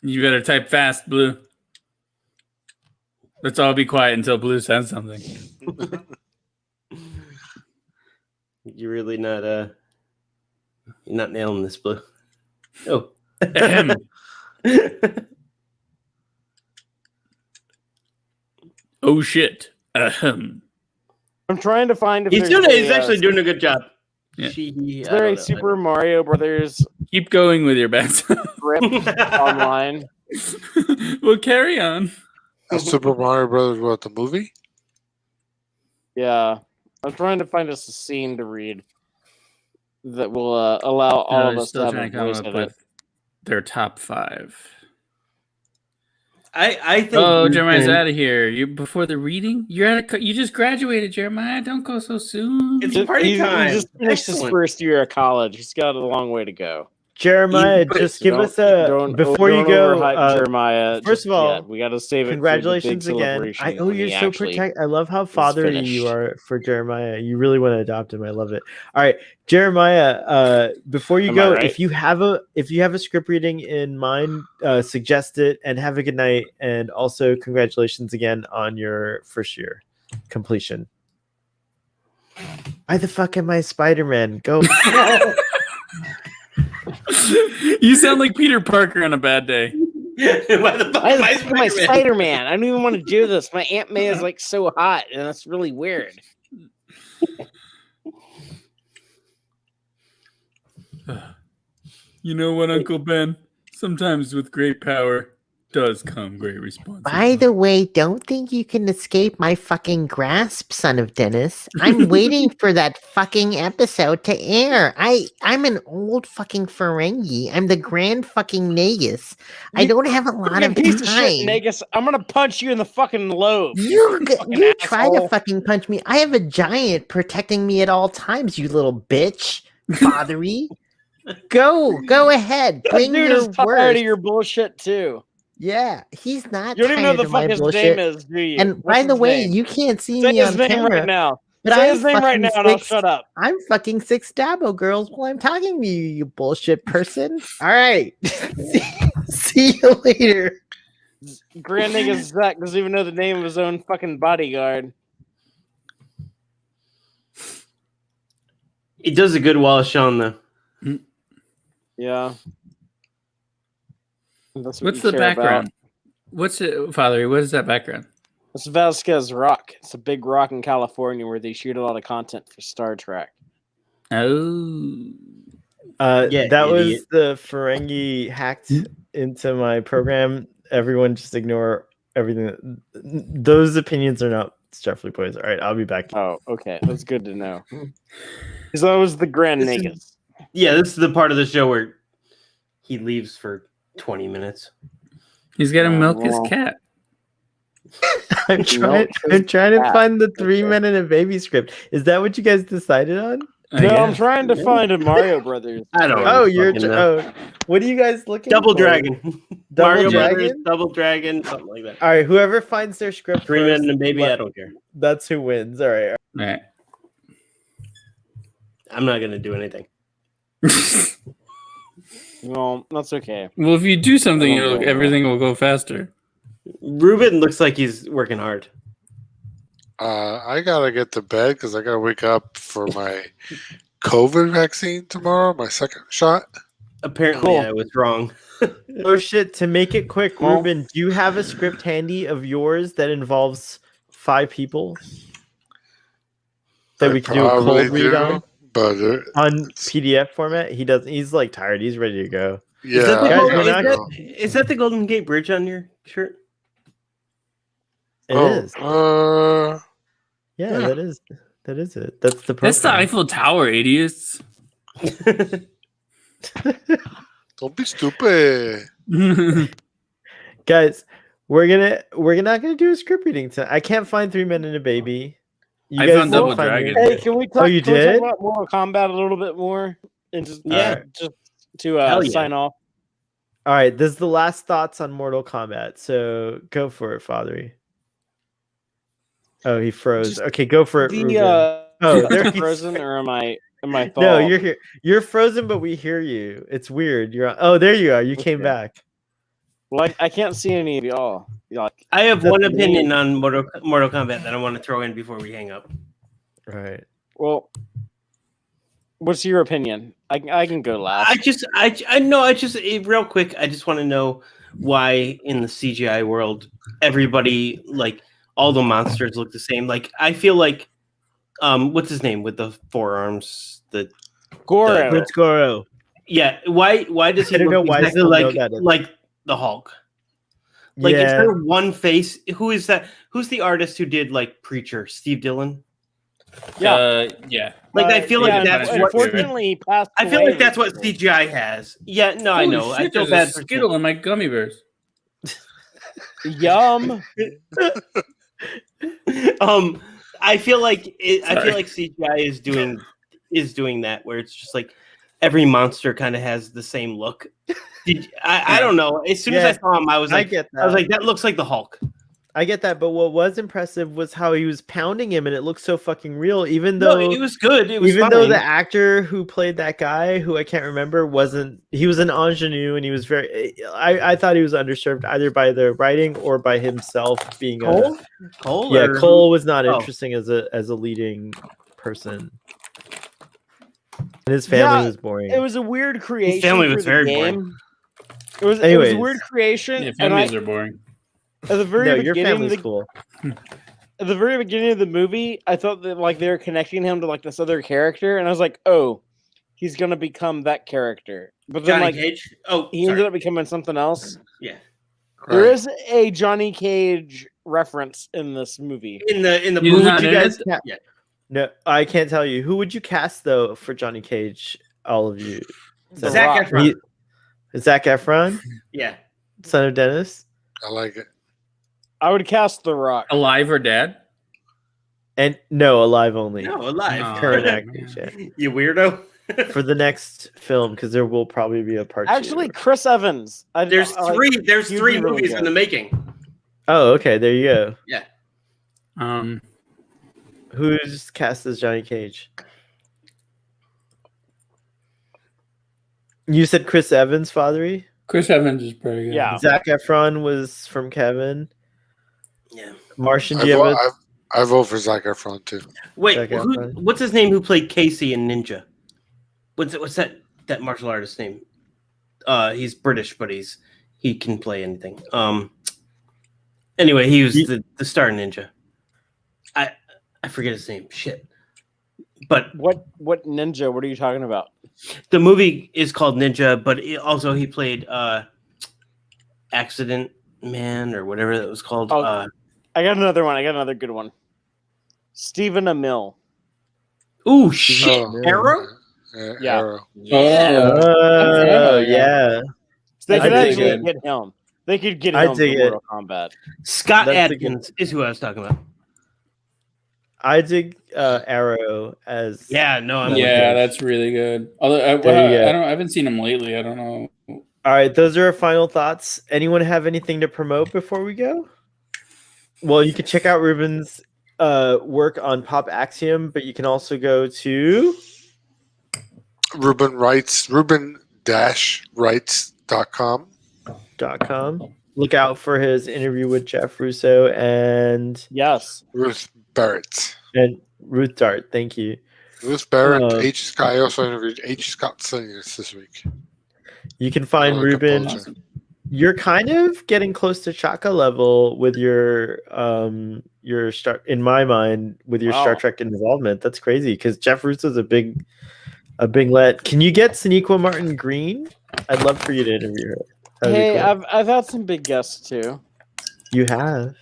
You better type fast, Blue. Let's all be quiet until Blue says something. You're really not you're not nailing this, Blue. Oh. Oh shit. I'm trying to find if He's actually doing a good job. Yeah. Is there a Super Mario Brothers Keep going with your bets. script online? Well, carry on. Super Mario Brothers, what, the movie? Yeah. I'm trying to find us a scene to read that will allow all of us to still have a trying to come voice up in with it. their top 5. I think. Oh, Jeremiah's out of here. You before the reading? You just graduated, Jeremiah. Don't go so soon. It's party time. He just finished his first year of college. He's got a long way to go. Jeremiah, just give us a before you go. Jeremiah. First of all, we got to save it. Congratulations again. You're so protect. I love how fatherly you are for Jeremiah. You really want to adopt him. I love it. All right, Jeremiah. Before you go, if you have a script reading in mind, suggest it, and have a good night. And also, congratulations again on your first year completion. Why the fuck am I Spider-Man? Go. You sound like Peter Parker on a bad day. Why the fuck am I Spider-Man? I don't even want to do this. My Aunt May is like so hot, and that's really weird. You know what, Uncle Ben? Sometimes with great power does come great responsibility. By the way, don't think you can escape my fucking grasp, son of Dennis. I'm waiting for that fucking episode to air. I'm an old fucking Ferengi. I'm the grand fucking Nagus. I don't have a lot of piece time. Of shit, Nagus. I'm gonna punch you in the fucking lobe. You try to fucking punch me. I have a giant protecting me at all times, you little bitch. Fatheree. Go ahead. Bring Dude your is tired worst. of your bullshit too. Yeah, he's not. You don't even know the fuck his bullshit. name is, do you? And by the way, you can't see Say me his on name camera right now. But Say I'm his name right now, and I'll shut up. I'm fucking 6 Diablo girls while I'm talking to you, you bullshit person. All right, see you later. Grand nigga Zach doesn't even know the name of his own fucking bodyguard. He does a good Wallace Shawn though. Yeah. What's the background? About. What's it, Father? What is that background? It's Vasquez Rock. It's a big rock in California where they shoot a lot of content for Star Trek. Oh. That was the Ferengi hacked into my program. Everyone just ignore everything. Those opinions are not Starfleet boys. All right, I'll be back. Oh, okay. That's good to know. Because that was the Grand Nagus. Yeah, this is the part of the show where he leaves for 20 minutes. He's got to milk his cat. I'm trying to find the 3 Men and a Baby script. Is that what you guys decided on? No, I'm trying to find a Mario Brothers. I don't know. Oh, you're what are you guys looking Double for? Dragon. Double Mario Dragon? Brothers, Double Dragon, something like that. All right, whoever finds their script 3 first, Men and a Baby, I don't care. That's who wins. All right. All right. I'm not going to do anything. No, that's okay. Well, if you do something, everything will go faster. Ruben looks like he's working hard. I gotta get to bed because I gotta wake up for my COVID vaccine tomorrow, my second shot. Apparently, I was wrong. Oh shit! To make it quick, Ruben, do you have a script handy of yours that involves 5 people that we can do a cold read on? But on PDF format, he doesn't. He's like tired. He's ready to go. Yeah, is that the Golden Gate Bridge on your shirt? It is. That is it. That's the. That's the Eiffel Tower, idiots. Don't be stupid. Guys, we're not gonna do a script reading tonight. I can't find 3 Men and a Baby. You I guys found don't Double find Dragon. yours? Hey, can we talk? Oh, you can we talk did? about Mortal Kombat a little bit more? And just Alright. just to Hell yeah. sign off. All right, this is the last thoughts on Mortal Kombat. So go for it, Fatheree. Oh, he froze. Just Okay, go for it, Ruben. The Oh, there am I he's- frozen or am I thought? No, you're here. You're frozen, but we hear you. It's weird. You're on. Oh, there you are. You came Okay. back. Well, I can't see any of y'all. Like, I have That's one me. opinion on Mortal Kombat that I want to throw in before we hang up. All right. well, what's your opinion? I can go last. Real quick, I just want to know why in the CGI world everybody, like, all the monsters look the same. Like, I feel like what's his name with the forearms? Goro. Prince Goro. Yeah, why does he I don't know look why I exactly still know that. like the Hulk? Like, is Yeah. there one face? Who is that? Who's the artist who did like Preacher? Steve Dillon? Yeah. Like, I feel like yeah, that's what. unfortunately he passed I feel away like that's what recently. CGI has. Yeah, no, I Holy know. I shit, feel there's bad a for Skittle in my gummy bears. Yum. I feel like I Sorry. feel like CGI is doing that, where it's just like every monster kind of has the same look. I don't know. As soon as I saw him, I was like, that looks like the Hulk. I get that, but what was impressive was how he was pounding him, and it looked so fucking real. Even though it was good, it was even though fine. the actor who played that guy, who I can't remember, he was an ingenue, and he was very. I thought he was underserved either by the writing or by himself being Cole. Yeah, or- Cole was not Oh. interesting as a leading person, and his family Yeah, was boring. It was a weird creation. family for was the very game. boring. It was a Anyways. weird creation. Yeah, and families are boring. at the very No, your beginning, family's the, cool. at the very beginning of the movie, I thought that like they were connecting him to like this other character, and I was like, oh, he's gonna become that character. But then Johnny like Cage. Oh, he ended up becoming something else. Yeah. There is a Johnny Cage reference in this movie. In the He's Who not would you in guys? it? Yeah. No, I can't tell you. Who would you cast though for Johnny Cage? All of you. The Zac Rock. Efron. Zac Efron, Yeah. son of Dennis, I like it. I would cast The Rock. Alive or dead? and no, alive only. No, alive. No. Current actors, yeah. You weirdo. For the next film, because there will probably be a part Actually, two. Chris Evans. There's I like- three. There's he'd three be really movies good. in the making. Oh, okay, there you go. Yeah. Who's cast as Johnny Cage? You said Chris Evans, Fatheree? Chris Evans is pretty good. Yeah. Zac Efron was from Kevin. Yeah. Martian, do you have a I vote for Zac Efron too. Wait, Zac Efron. what's his name? Who played Casey in Ninja? What's that martial artist name? He's British, but he can play anything. Anyway, he was the star Ninja. I forget his name. Shit. But what ninja? What are you talking about? the movie is called Ninja, but also he played Accident Man or whatever that was called. Oh, I got another one. I got another good one. Stephen Amell. Ooh, shit. Oh, Arrow? Yeah. Arrow. Oh, yeah. So they I could dig actually it. get him. They could get I him for dig it. Mortal Kombat. Scott That's a Adkins is who I was talking about. I dig Arrow as Yeah, no, I'm Yeah, that's really good. Although There you go. I haven't seen him lately. I don't know. All right, those are our final thoughts. Anyone have anything to promote before we go? Well, you can check out Ruben's work on Pop Axiom, but you can also go to Ruben-Writes.com. .com. Look out for his interview with Jeff Russo and Yes. Ruth Barrett. Ruth Dart. Thank you. Ruth Barrett, Uh, H. Scott. I also interviewed H. Scott Singers this week. You can find Oh, Ruben. composer. You're kind of getting close to Chaka level with your start in my mind with your Star Wow. Trek involvement. That's crazy because Jeff Russo's a big let. Can you get Sonequa Martin Green? I'd love for you to interview her. That'd be Hey, cool. I've had some big guests too. You have,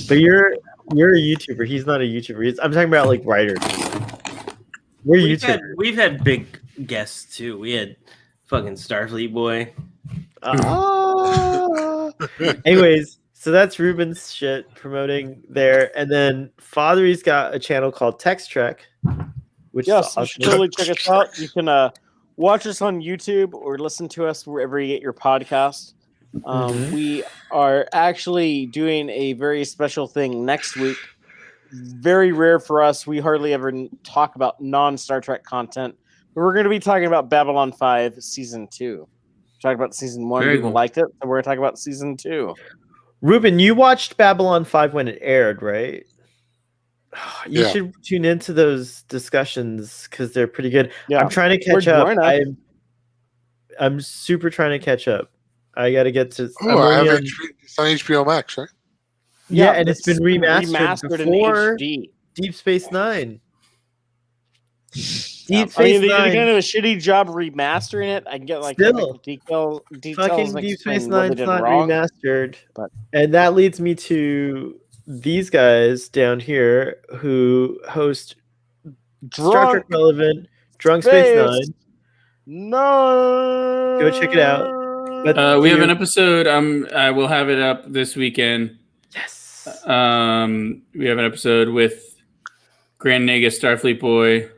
but you're a YouTuber. He's not a YouTuber. I'm talking about like writers. We're YouTubers. We've had big guests too. We had Fucking Starfleet boy. Anyways, so that's Ruben's shit promoting there, and then Fatheree's got a channel called Text Trek, which Yes, is you awesome. should totally check us out. You can watch us on YouTube or listen to us wherever you get your podcast. We are actually doing a very special thing next week. Very rare for us. We hardly ever talk about non-Star Trek content. But we're going to be talking about Babylon 5 Season 2. Talked about Season 1. Very People cool. liked it. So we're going to talk about Season 2. Ruben, you watched Babylon 5 when it aired, right? You Yeah. should tune into those discussions because they're pretty good. Yeah. I'm trying to catch Or up. join us. I'm super trying to catch up. I got to get to. I'm Oh, I only have on- it's on HBO Max, right? yeah, and it's been remastered in before HD. Deep Space Nine. Deep I mean, Space they did Nine. kind of a shitty job remastering it. I can get like Still. technical details Fucking and Deep explain Space what they Nine's did not wrong. remastered. But- And that leads me to these guys down here who host Star Trek relevant Drunk Space Nine. No. Go check it out. But We have an episode. I will have it up this weekend. Yes. We have an episode with Grand Nagus Starfleet Boy.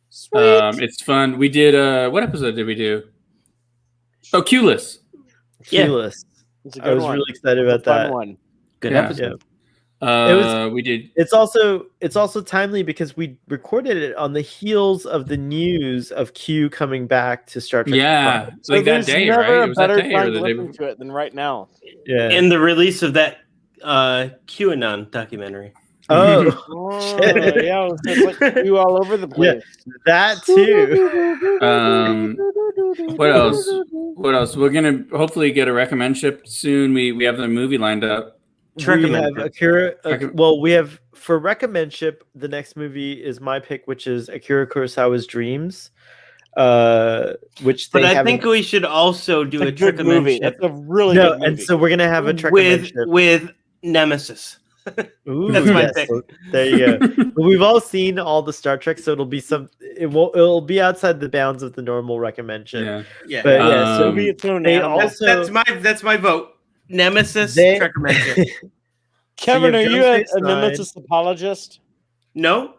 Sweet. It's fun. We did. What episode did we do? Oh, Q-less. Clueless. It's a I good was one. really excited It's a about fun that. one. Good Yeah. episode. We did. It's also timely because we recorded it on the heels of the news of Q coming back to Star Trek. Yeah, Prime. like that there's day, never right? It a was that better day or time the to day listen before. to it than right now. Yeah. And the release of that QAnon documentary. Oh, Oh, shit. yeah, it's like you all over the place. that too. What else? What else? We're gonna hopefully get a recommendship soon. We have the movie lined up. We Recommend have it. Akira. Recom- Well, we have for recommendship. The next movie is my pick, which is Akira Kurosawa's Dreams. Which But they I haven't. think we should also do It's a a good movie. Trek That's a really No, good movie. and so we're gonna have a Trek with Nemesis. Ooh, That's my yes. pick. There you go. But we've all seen all the Star Trek, so it'll be it'll be outside the bounds of the normal recommendation. Yeah. Yeah. But yeah, so Maybe it's own they animal. also that's my vote. Nemesis They- Trekermenship. Kevin, so are you you have a Drunk Space Nemesis apologist? No,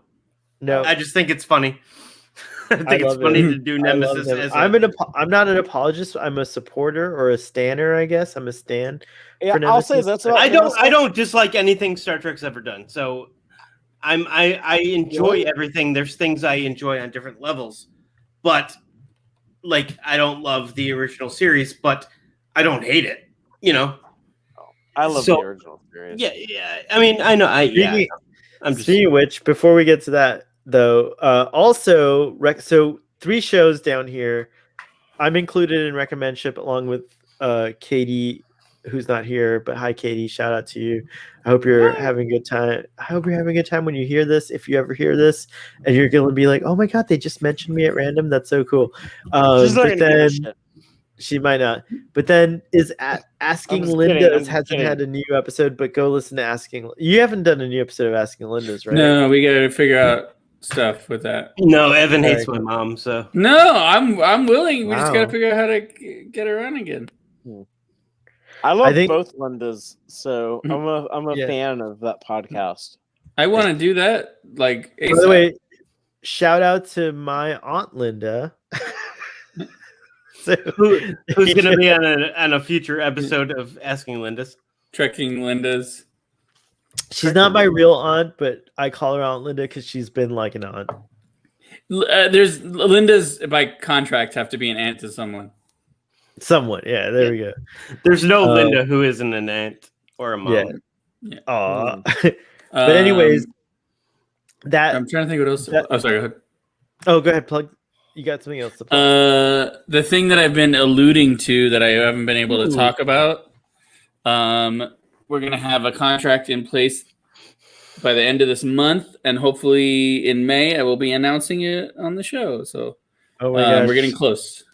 no, I just think it's funny. I think it's love funny it. to do I love Nemesis them. as I'm not an apologist. I'm a supporter or a stanner, I guess. I'm a stan. Yeah, For I'll say Nemesis. that's what I don't dislike anything Star Trek's ever done. So I enjoy everything. There's things I enjoy on different levels, but like I don't love the original series, but I don't hate it. You know? I love So- the original series. Yeah. I mean, I know. I'm just Speaking of which, before we get to that, though, also, so 3 shows down here. I'm included in recommendship along with Katie, who's not here, but hi, Katie. Shout out to you. I hope you're having a good time. I hope you're having a good time when you hear this. If you ever hear this, and you're going to be like, oh my God, they just mentioned me at random. That's so cool. She's not But gonna give a then shit. she might not. But then is Asking I'm just Linda's kidding, I'm just hasn't kidding. had a new episode, but go listen to Asking. You haven't done a new episode of Asking Linda's, right? No, we gotta figure out stuff with that. no. Evan Very hates my mom, so No, I'm willing. We just gotta Wow. figure out how to get her on again. I love think- both Lindas, so I'm a Yeah. fan of that podcast. I want to do that. Like, By the ASAP. way, shout out to my aunt Linda. So- who's going to be on a future episode of Asking Linda's? Trekking Linda's. She's not my real aunt, but I call her Aunt Linda because she's been like an aunt. There's Linda's by contract have to be an aunt to someone. Somewhat, yeah. There we go. There's no Linda who isn't an aunt or a mom. Yeah. Aw. But anyways, that. I'm trying to think what else. that- Oh, sorry. Go ahead. Oh, go ahead. Plug. You got something else to plug? The thing that I've been alluding to that I haven't been able to talk about. We're gonna have a contract in place by the end of this month, and hopefully in May I will be announcing it on the show. So Oh my gosh. we're getting close.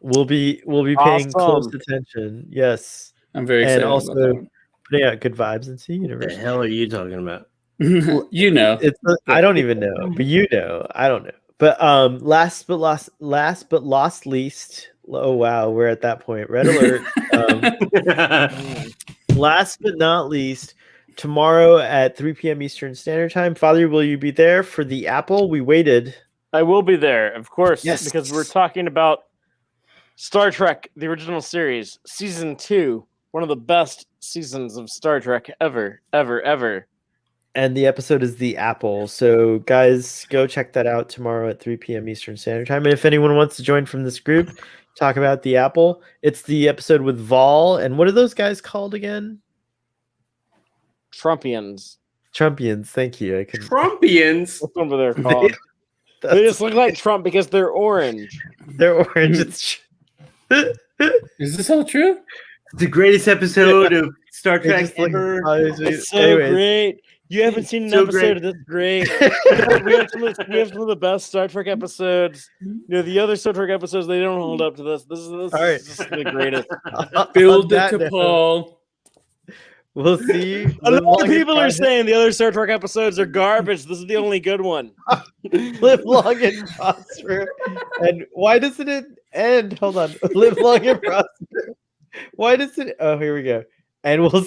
We'll be paying close Awesome. attention. Yes. I'm very And excited. also about putting out good vibes into the What universe. the hell are you talking about? that. You know, It's I don't even know, but you know, I don't know. But last but least, Oh wow, we're at that point. Red alert. Last but not least, tomorrow at 3 p.m. Eastern Standard Time. Father, will you be there for the Apple? We waited. I will be there, of course, Yes. because we're talking about Star Trek, the original series, season 2, one of the best seasons of Star Trek ever. And the episode is the Apple. So, guys, go check that out tomorrow at 3 p.m. Eastern Standard Time. And if anyone wants to join from this group, talk about the Apple, it's the episode with Vol. And what are those guys called again? Trumpians. Thank you. Trumpians? That's what they're called. They just look like Trump because they're orange. They're orange. Is this all true? The greatest episode of Star Trek ever. It's so great. You haven't seen an episode of this great. we have some of the best Star Trek episodes. You know, the other Star Trek episodes, they don't hold up to this. This is just the greatest. Build it to Paul. We'll see. A lot of people are saying the other Star Trek episodes are garbage. This is the only good one. Live long and prosper. And why doesn't it end? Hold on. Live long and prosper. Why does it? Oh, here we go. And we'll